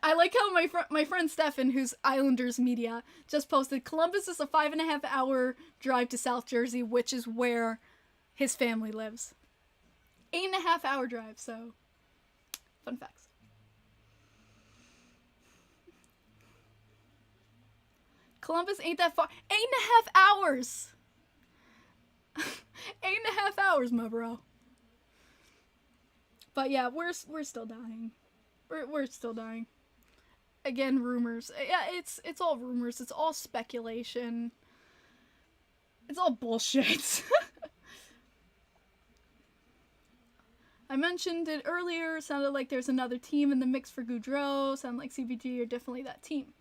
I like how my friend Stefan, who's Islanders media, just posted Columbus is a 5.5 hour drive to South Jersey, which is where his family lives. 8.5 hour drive, so fun facts. Columbus ain't that far. 8.5 hours! 8.5 hours, my bro. But yeah, we're still dying. We're still dying. Again, rumors. Yeah, it's all rumors. It's all speculation. It's all bullshit. I mentioned it earlier. Sounded like there's another team in the mix for Goudreau. Sounded like CBG are definitely that team.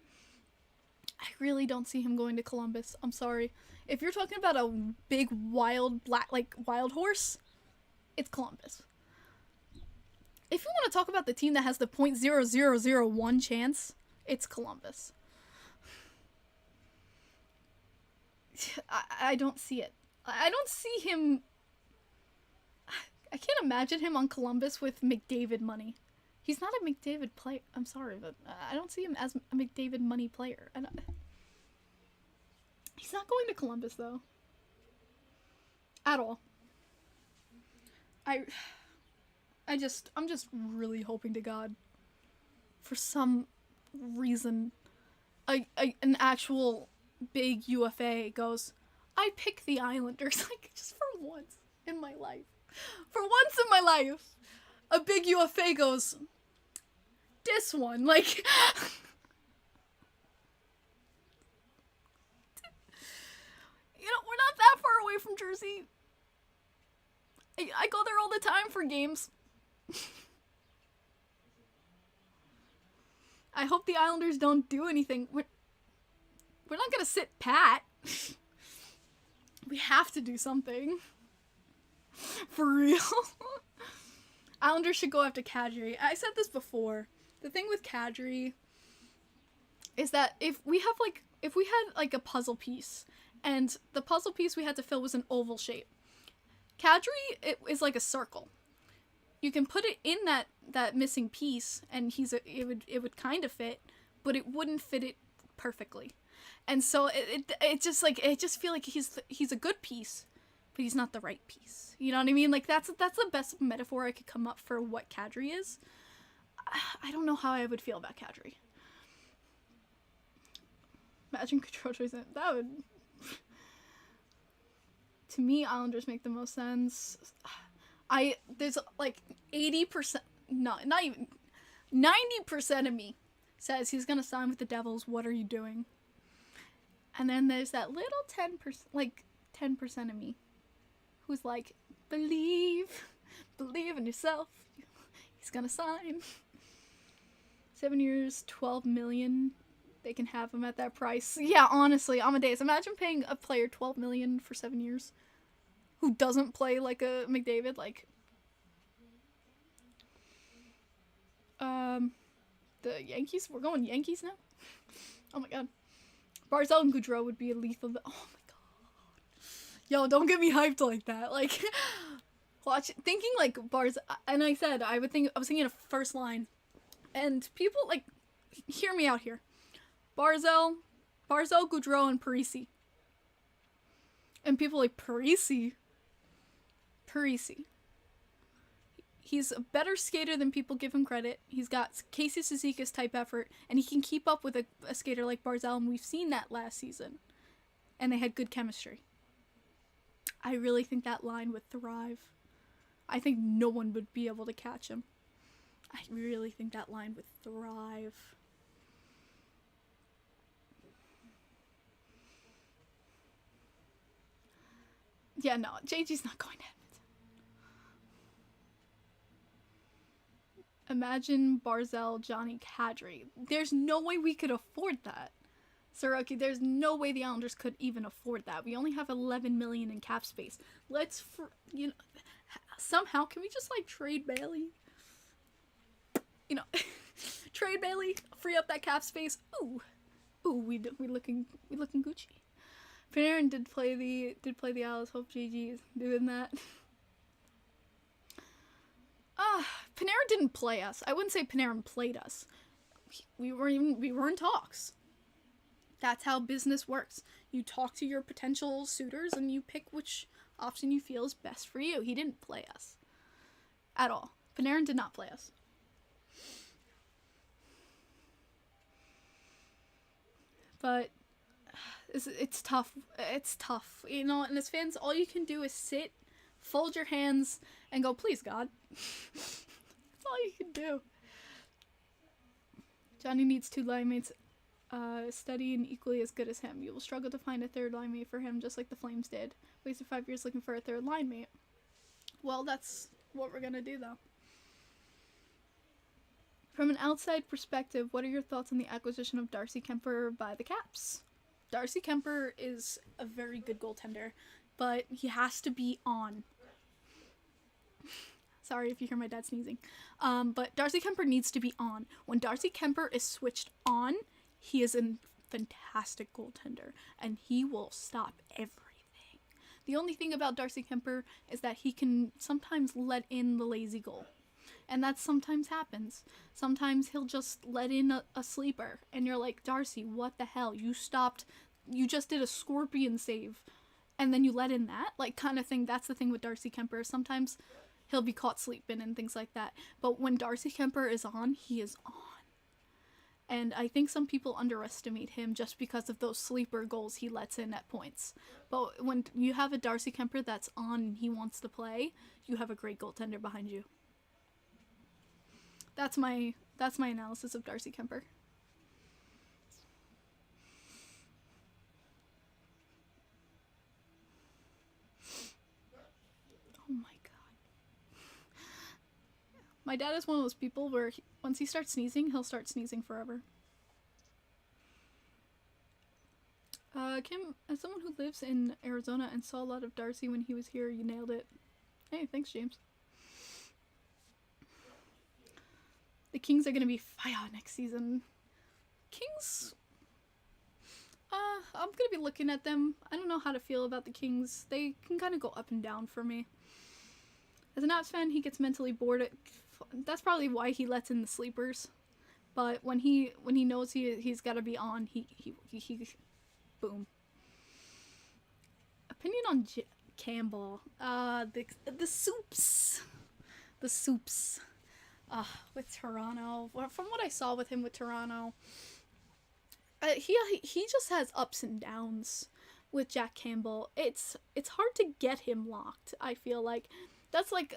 I really don't see him going to Columbus. I'm sorry. If you're talking about a big wild wild horse, it's Columbus. If you want to talk about the team that has the 0.0001 chance, it's Columbus. I don't see it. I don't see him. I can't imagine him on Columbus with McDavid money. He's not a McDavid player. I'm sorry, but I don't see him as a McDavid money player. He's not going to Columbus, though. At all. I'm just really hoping to God, for some reason, an actual big UFA goes, I pick the Islanders, like, just for once in my life. For once in my life, a big UFA goes, this one, like, we're not that far away from Jersey. I go there all the time for games. I hope the Islanders don't do anything. We're not gonna sit pat. We have to do something. For real. Islanders should go after Kadri. I said this before. The thing with Kadri is that if we had a puzzle piece, and the puzzle piece we had to fill was an oval shape, Kadri is like a circle. You can put it in that missing piece, and it would kind of fit, but it wouldn't fit it perfectly. And so it just feel like he's a good piece, but he's not the right piece. You know what I mean? Like that's the best metaphor I could come up for what Kadri is. I don't know how I would feel about Kadri. Imagine control choice. That would, to me, Islanders make the most sense. There's like 80%, no, not even 90% of me says he's gonna sign with the Devils. What are you doing? And then there's that little 10% of me who's like, believe in yourself. He's gonna sign. 7 years, $12 million. They can have him at that price. Yeah, honestly, Amadeus, imagine paying a player $12 million for 7 years who doesn't play like a McDavid. Like, the Yankees. We're going Yankees now. Oh my god, Barzal and Goudreau would be a lethal. Oh my god, yo, don't get me hyped like that. Like, thinking like Barzal, and I was thinking of first line, and people like, hear me out here. Barzal, Goudreau, and Parisi. And people like, Parisi. He's a better skater than people give him credit. He's got Casey Cizikas type effort, and he can keep up with a skater like Barzal, and we've seen that last season. And they had good chemistry. I really think that line would thrive. I think no one would be able to catch him. I really think that line would thrive. Yeah, no, JG's not going to Edmonton. Imagine Barzal, Johnny, Kadri. There's no way we could afford that. Soroki, there's no way the Islanders could even afford that. We only have $11 million in cap space. Somehow, can we just like trade Bailey? Trade Bailey, free up that cap space. Ooh, we looking Gucci. Panarin did play the Isles. Hope GG is doing that. Panarin didn't play us. I wouldn't say Panarin played us. We were in talks. That's how business works. You talk to your potential suitors and you pick which option you feel is best for you. He didn't play us at all. Panarin did not play us. But it's tough. It's tough. And as fans, all you can do is sit, fold your hands, and go, please, God. That's all you can do. Johnny needs 2 line mates steady and equally as good as him. You will struggle to find a third line mate for him, just like the Flames did. Wasted 5 years looking for a third line mate. Well, that's what we're gonna do though. From an outside perspective, what are your thoughts on the acquisition of Darcy Kuemper by the Caps? Darcy Kuemper is a very good goaltender, but he has to be on. Sorry if you hear my dad sneezing. But Darcy Kuemper needs to be on. When Darcy Kuemper is switched on, he is a fantastic goaltender, and he will stop everything. The only thing about Darcy Kuemper is that he can sometimes let in the lazy goal. And that sometimes happens. Sometimes he'll just let in a sleeper, and you're like, Darcy, what the hell? You just did a scorpion save, and then you let in that, like, kind of thing. That's the thing with Darcy Kuemper. Sometimes he'll be caught sleeping and things like that. But when Darcy Kuemper is on, he is on. And I think some people underestimate him just because of those sleeper goals he lets in at points. But when you have a Darcy Kuemper that's on and he wants to play, you have a great goaltender behind you. That's my analysis of Darcy Kuemper. Oh my god. My dad is one of those people where once he starts sneezing, he'll start sneezing forever. Kim, as someone who lives in Arizona and saw a lot of Darcy when he was here, you nailed it. Hey, thanks, James. The Kings are going to be fire next season. Kings... I'm going to be looking at them. I don't know how to feel about the Kings. They can kind of go up and down for me. As an Avs fan, he gets mentally bored. That's probably why he lets in the sleepers. But when he knows he's got to be on, he boom. Opinion on Campbell. The soups. The soups. With Toronto. From what I saw with him with Toronto, he just has ups and downs with Jack Campbell. It's hard to get him locked. I feel like that's like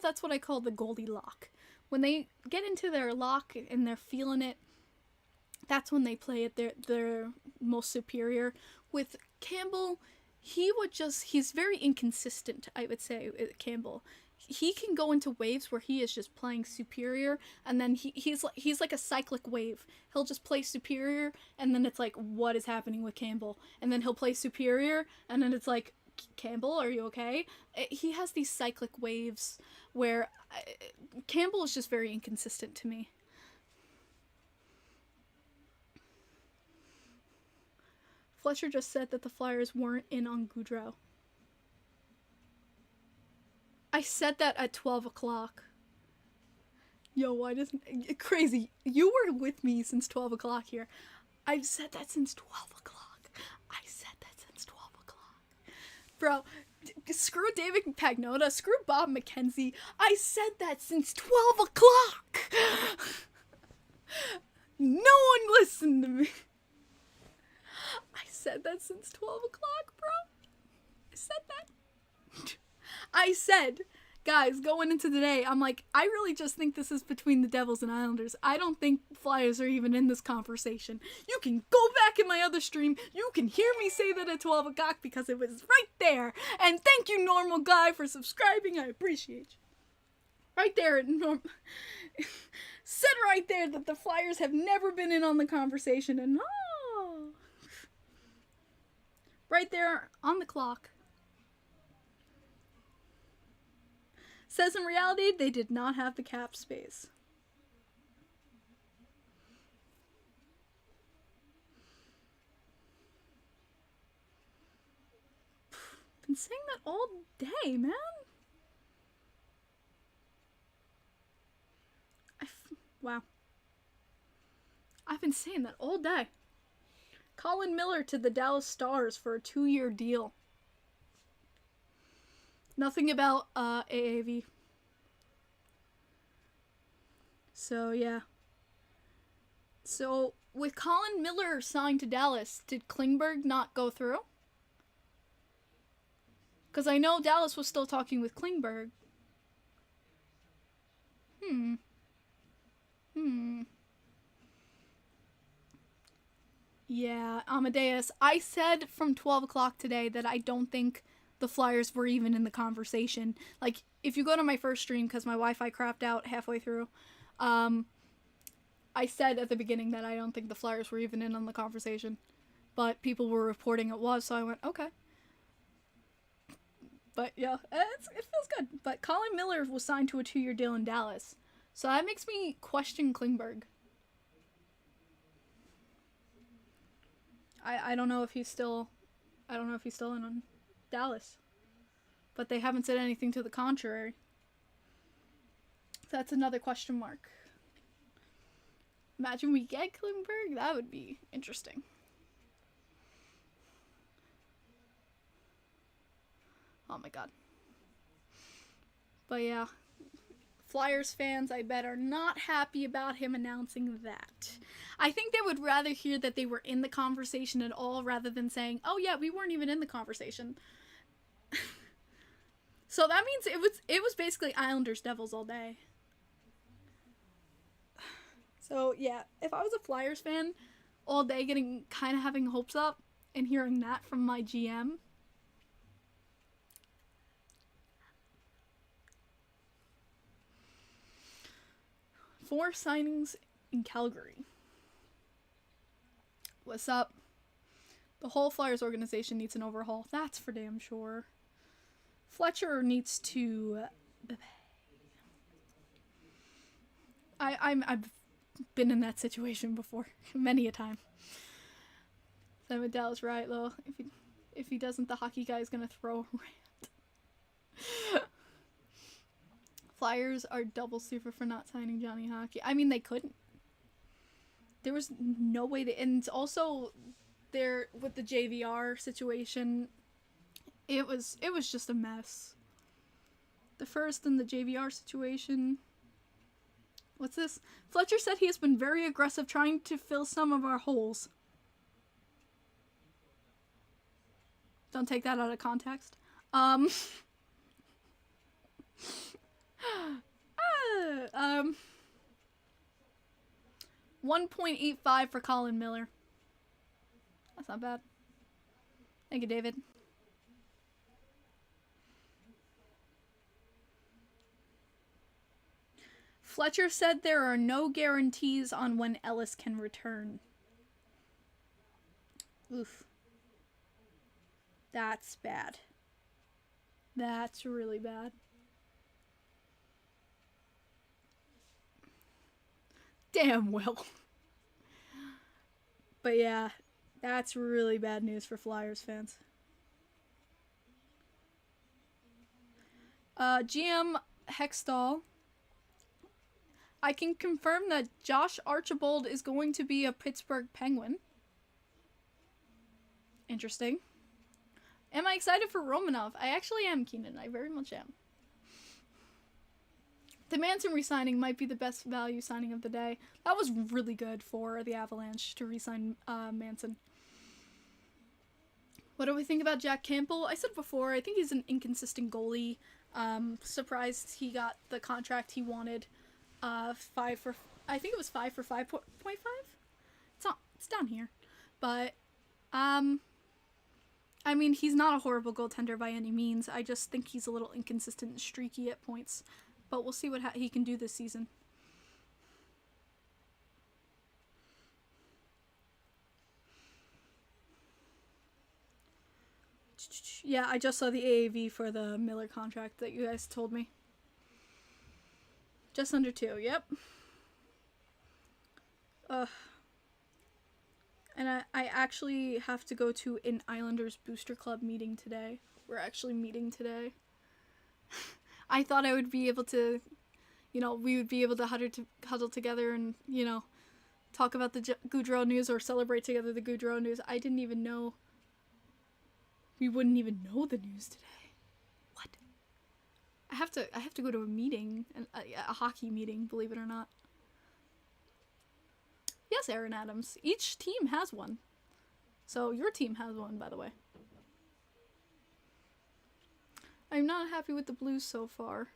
that's what I call the Goldie lock. When they get into their lock and they're feeling it, that's when they play at their most superior. With Campbell, he's very inconsistent, I would say, Campbell. He can go into waves where he is just playing superior, and then he's like a cyclic wave. He'll just play superior, and then it's like, what is happening with Campbell? And then he'll play superior, and then it's like, Campbell, are you okay? He has these cyclic waves where Campbell is just very inconsistent to me. Fletcher just said that the Flyers weren't in on Goudreau. I said that at 12 o'clock. Yo, why doesn't... Crazy. You were with me since 12 o'clock here. I've said that since 12 o'clock. I said that since 12 o'clock. Bro, screw David Pagnotta. Screw Bob McKenzie. I said that since 12 o'clock. No one listened to me. I said that since 12 o'clock, bro. I said that. I said, guys, going into the day, I'm like, I really just think this is between the Devils and Islanders. I don't think Flyers are even in this conversation. You can go back in my other stream. You can hear me say that at 12 o'clock because it was right there. And thank you, normal guy, for subscribing. I appreciate you. Right there, said right there that the Flyers have never been in on the conversation. And right there on the clock. Says in reality, they did not have the cap space. Been saying that all day, man. Wow. I've been saying that all day. Colin Miller to the Dallas Stars for a 2-year deal. Nothing about AAV. So, yeah. So, with Colin Miller signed to Dallas, did Klingberg not go through? Because I know Dallas was still talking with Klingberg. Yeah, Amadeus. I said from 12 o'clock today that I don't think the Flyers were even in the conversation. Like, if you go to my first stream, because my Wi-Fi crapped out halfway through, I said at the beginning that I don't think the Flyers were even in on the conversation. But people were reporting it was, so I went, okay. But yeah, it feels good. But Colin Miller was signed to a 2-year deal in Dallas. So that makes me question Klingberg. I don't know if he's still in on Dallas. But they haven't said anything to the contrary. That's another question mark. Imagine we get Klingberg. That would be interesting. Oh my god. But yeah. Flyers fans, I bet, are not happy about him announcing that. I think they would rather hear that they were in the conversation at all rather than saying, oh yeah, we weren't even in the conversation. So that means it was basically Islanders Devils all day. So yeah, if I was a Flyers fan all day kind of having hopes up and hearing that from my GM, 4 signings in Calgary. What's up? The whole Flyers organization needs an overhaul. That's for damn sure. Fletcher needs to... I've been in that situation before. Many a time. Simon Dallas right, though. If he doesn't, the hockey guy is going to throw a rant. Flyers are double super for not signing Johnny Hockey. I mean, they couldn't. There was no way to... And also, there with the JVR situation, it was just a mess. The first in the JVR situation... What's this? Fletcher said he has been very aggressive trying to fill some of our holes. Don't take that out of context. 1.85 for Colin Miller. That's not bad. Thank you, David. Fletcher said there are no guarantees on when Ellis can return. Oof. That's bad. That's really bad. Damn Will. But yeah, that's really bad news for Flyers fans. GM Hextall. I can confirm that Josh Archibald is going to be a Pittsburgh Penguin. Interesting. Am I excited for Romanov? I actually am, Keenan. I very much am. The Manson re-signing might be the best value signing of the day. That was really good for the Avalanche to re-sign Manson. What do we think about Jack Campbell? I said before, I think he's an inconsistent goalie. Surprised he got the contract he wanted. I think it was 5 for 5.5? It's down here. But, I mean, he's not a horrible goaltender by any means. I just think he's a little inconsistent and streaky at points. But we'll see what he can do this season. Yeah, I just saw the AAV for the Miller contract that you guys told me. Just under 2, yep. And I actually have to go to an Islanders Booster Club meeting today. We're actually meeting today. I thought I would be able to, we would be able to huddle together and, talk about the Goudreau news or celebrate together the Goudreau news. I didn't even know. We wouldn't even know the news today. What? I have to go to a meeting, a hockey meeting, believe it or not. Yes, Aaron Adams. Each team has one. So your team has one, by the way. I'm not happy with the Blues so far.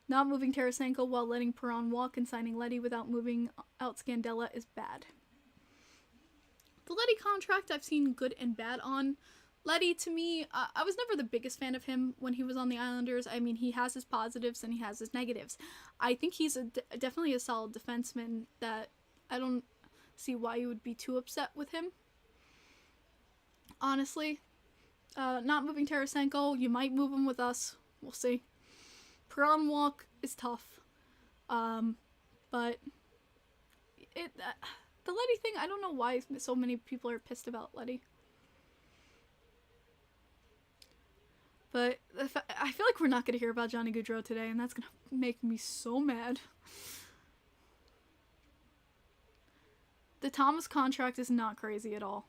Not moving Tarasenko while letting Perron walk and signing Leddy without moving out Scandella is bad. The Leddy contract I've seen good and bad on. Letty, to me, I was never the biggest fan of him when he was on the Islanders. I mean, he has his positives and he has his negatives. I think he's definitely a solid defenseman that I don't see why you would be too upset with him. Honestly. Not moving Tarasenko, you might move him with us. We'll see. Perron walk is tough. But the Letty thing, I don't know why so many people are pissed about Letty. But I feel like we're not going to hear about Johnny Gaudreau today, and that's going to make me so mad. The Thomas contract is not crazy at all.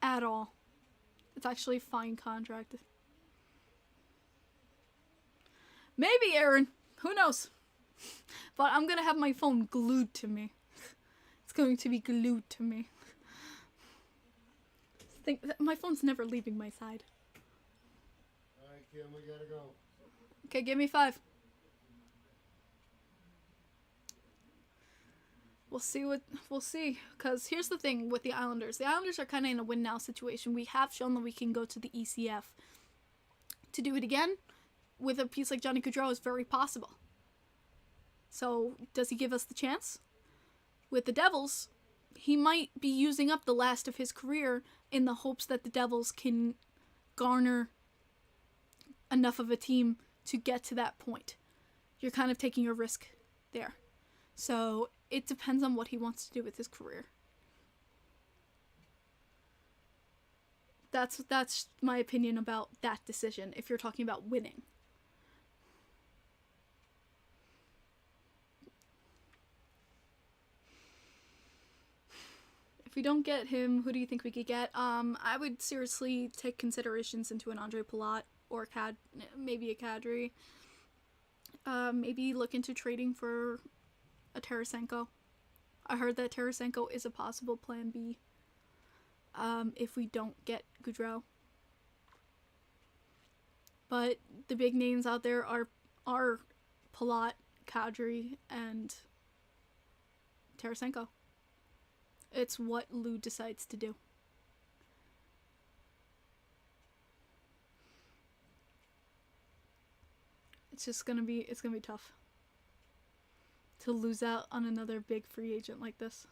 At all. It's actually a fine contract. Maybe, Aaron. Who knows? But I'm going to have my phone glued to me. It's going to be glued to me. My phone's never leaving my side.
Alright, Kim, we gotta go.
Okay, give me 5. We'll see. Because here's the thing with the Islanders. The Islanders are kind of in a win-now situation. We have shown that we can go to the ECF. To do it again with a piece like Johnny Gaudreau is very possible. So, does he give us the chance? With the Devils, he might be using up the last of his career in the hopes that the Devils can garner enough of a team to get to that point. You're kind of taking a risk there. So, it depends on what he wants to do with his career. That's my opinion about that decision, if you're talking about winning. If we don't get him, who do you think we could get? I would seriously take considerations into an Andre Palat or maybe a Kadri. Maybe look into trading for a Tarasenko. I heard that Tarasenko is a possible plan B if we don't get Gaudreau. But the big names out there are Palat, Kadri, and Tarasenko. It's what Lou decides to do. It's gonna be tough to lose out on another big free agent like this.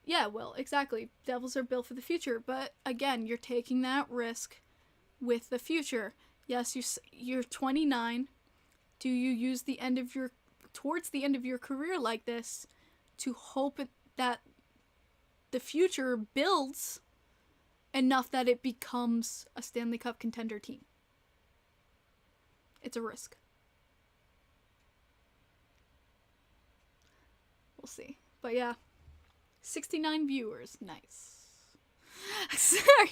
Yeah, well, exactly. Devils are built for the future, but again, you're taking that risk with the future. Yes, you're 29. Do you use towards the end of your career like this to hope that the future builds enough that it becomes a Stanley Cup contender team? It's a risk. We'll see. But yeah, 69 viewers. Nice. Sorry.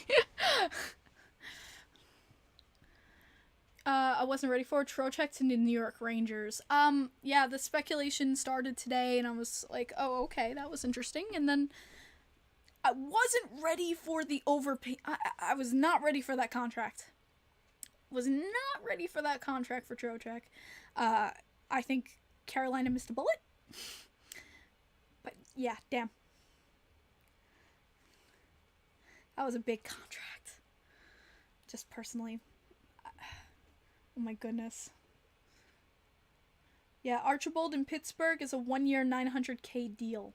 I wasn't ready for Trocheck to the New York Rangers. Yeah, the speculation started today, and I was like, oh, okay, that was interesting. And then I wasn't ready for the overpay. I was not ready for that contract. Was not ready for that contract for Trocheck. I think Carolina missed a bullet. But yeah, damn. That was a big contract. Just personally. Oh my goodness. Yeah, Archibald in Pittsburgh is a 1-year $900K deal.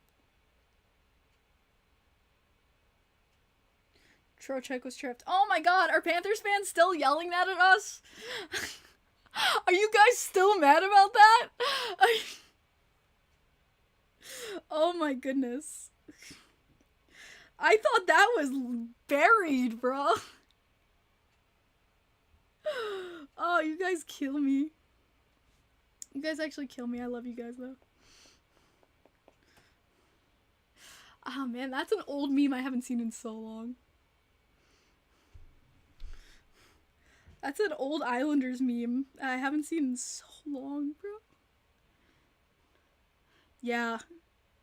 Trocheck was tripped. Oh my god, are Panthers fans still yelling that at us? Are you guys still mad about that? Oh my goodness. I thought that was buried, bro. Oh, you guys kill me. You guys actually kill me. I love you guys, though. Oh, man, that's an old meme I haven't seen in so long. That's an old Islanders meme I haven't seen in so long, bro. Yeah.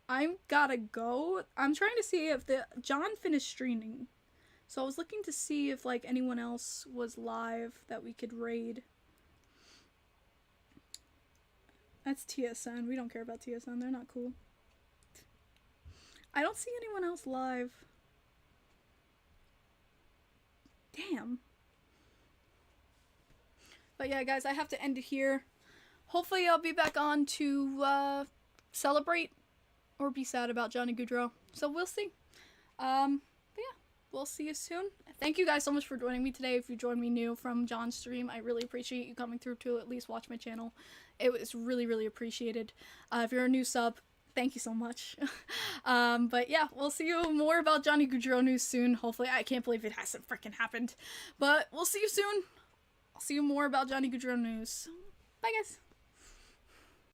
I'm gotta go. I'm trying to see if John finished streaming. So I was looking to see if, like, anyone else was live that we could raid. That's TSN. We don't care about TSN. They're not cool. I don't see anyone else live. Damn. But yeah, guys, I have to end it here. Hopefully I'll be back on to celebrate or be sad about Johnny Gaudreau. So we'll see. But yeah, we'll see you soon. Thank you guys so much for joining me today. If you joined me new from John's stream, I really appreciate you coming through to at least watch my channel. It was really, really appreciated. If you're a new sub, thank you so much. But yeah, we'll see you more about Johnny Gaudreau news soon. Hopefully, I can't believe it hasn't freaking happened. But we'll see you soon. I'll see you more about Johnny Gaudreau news. Bye, guys.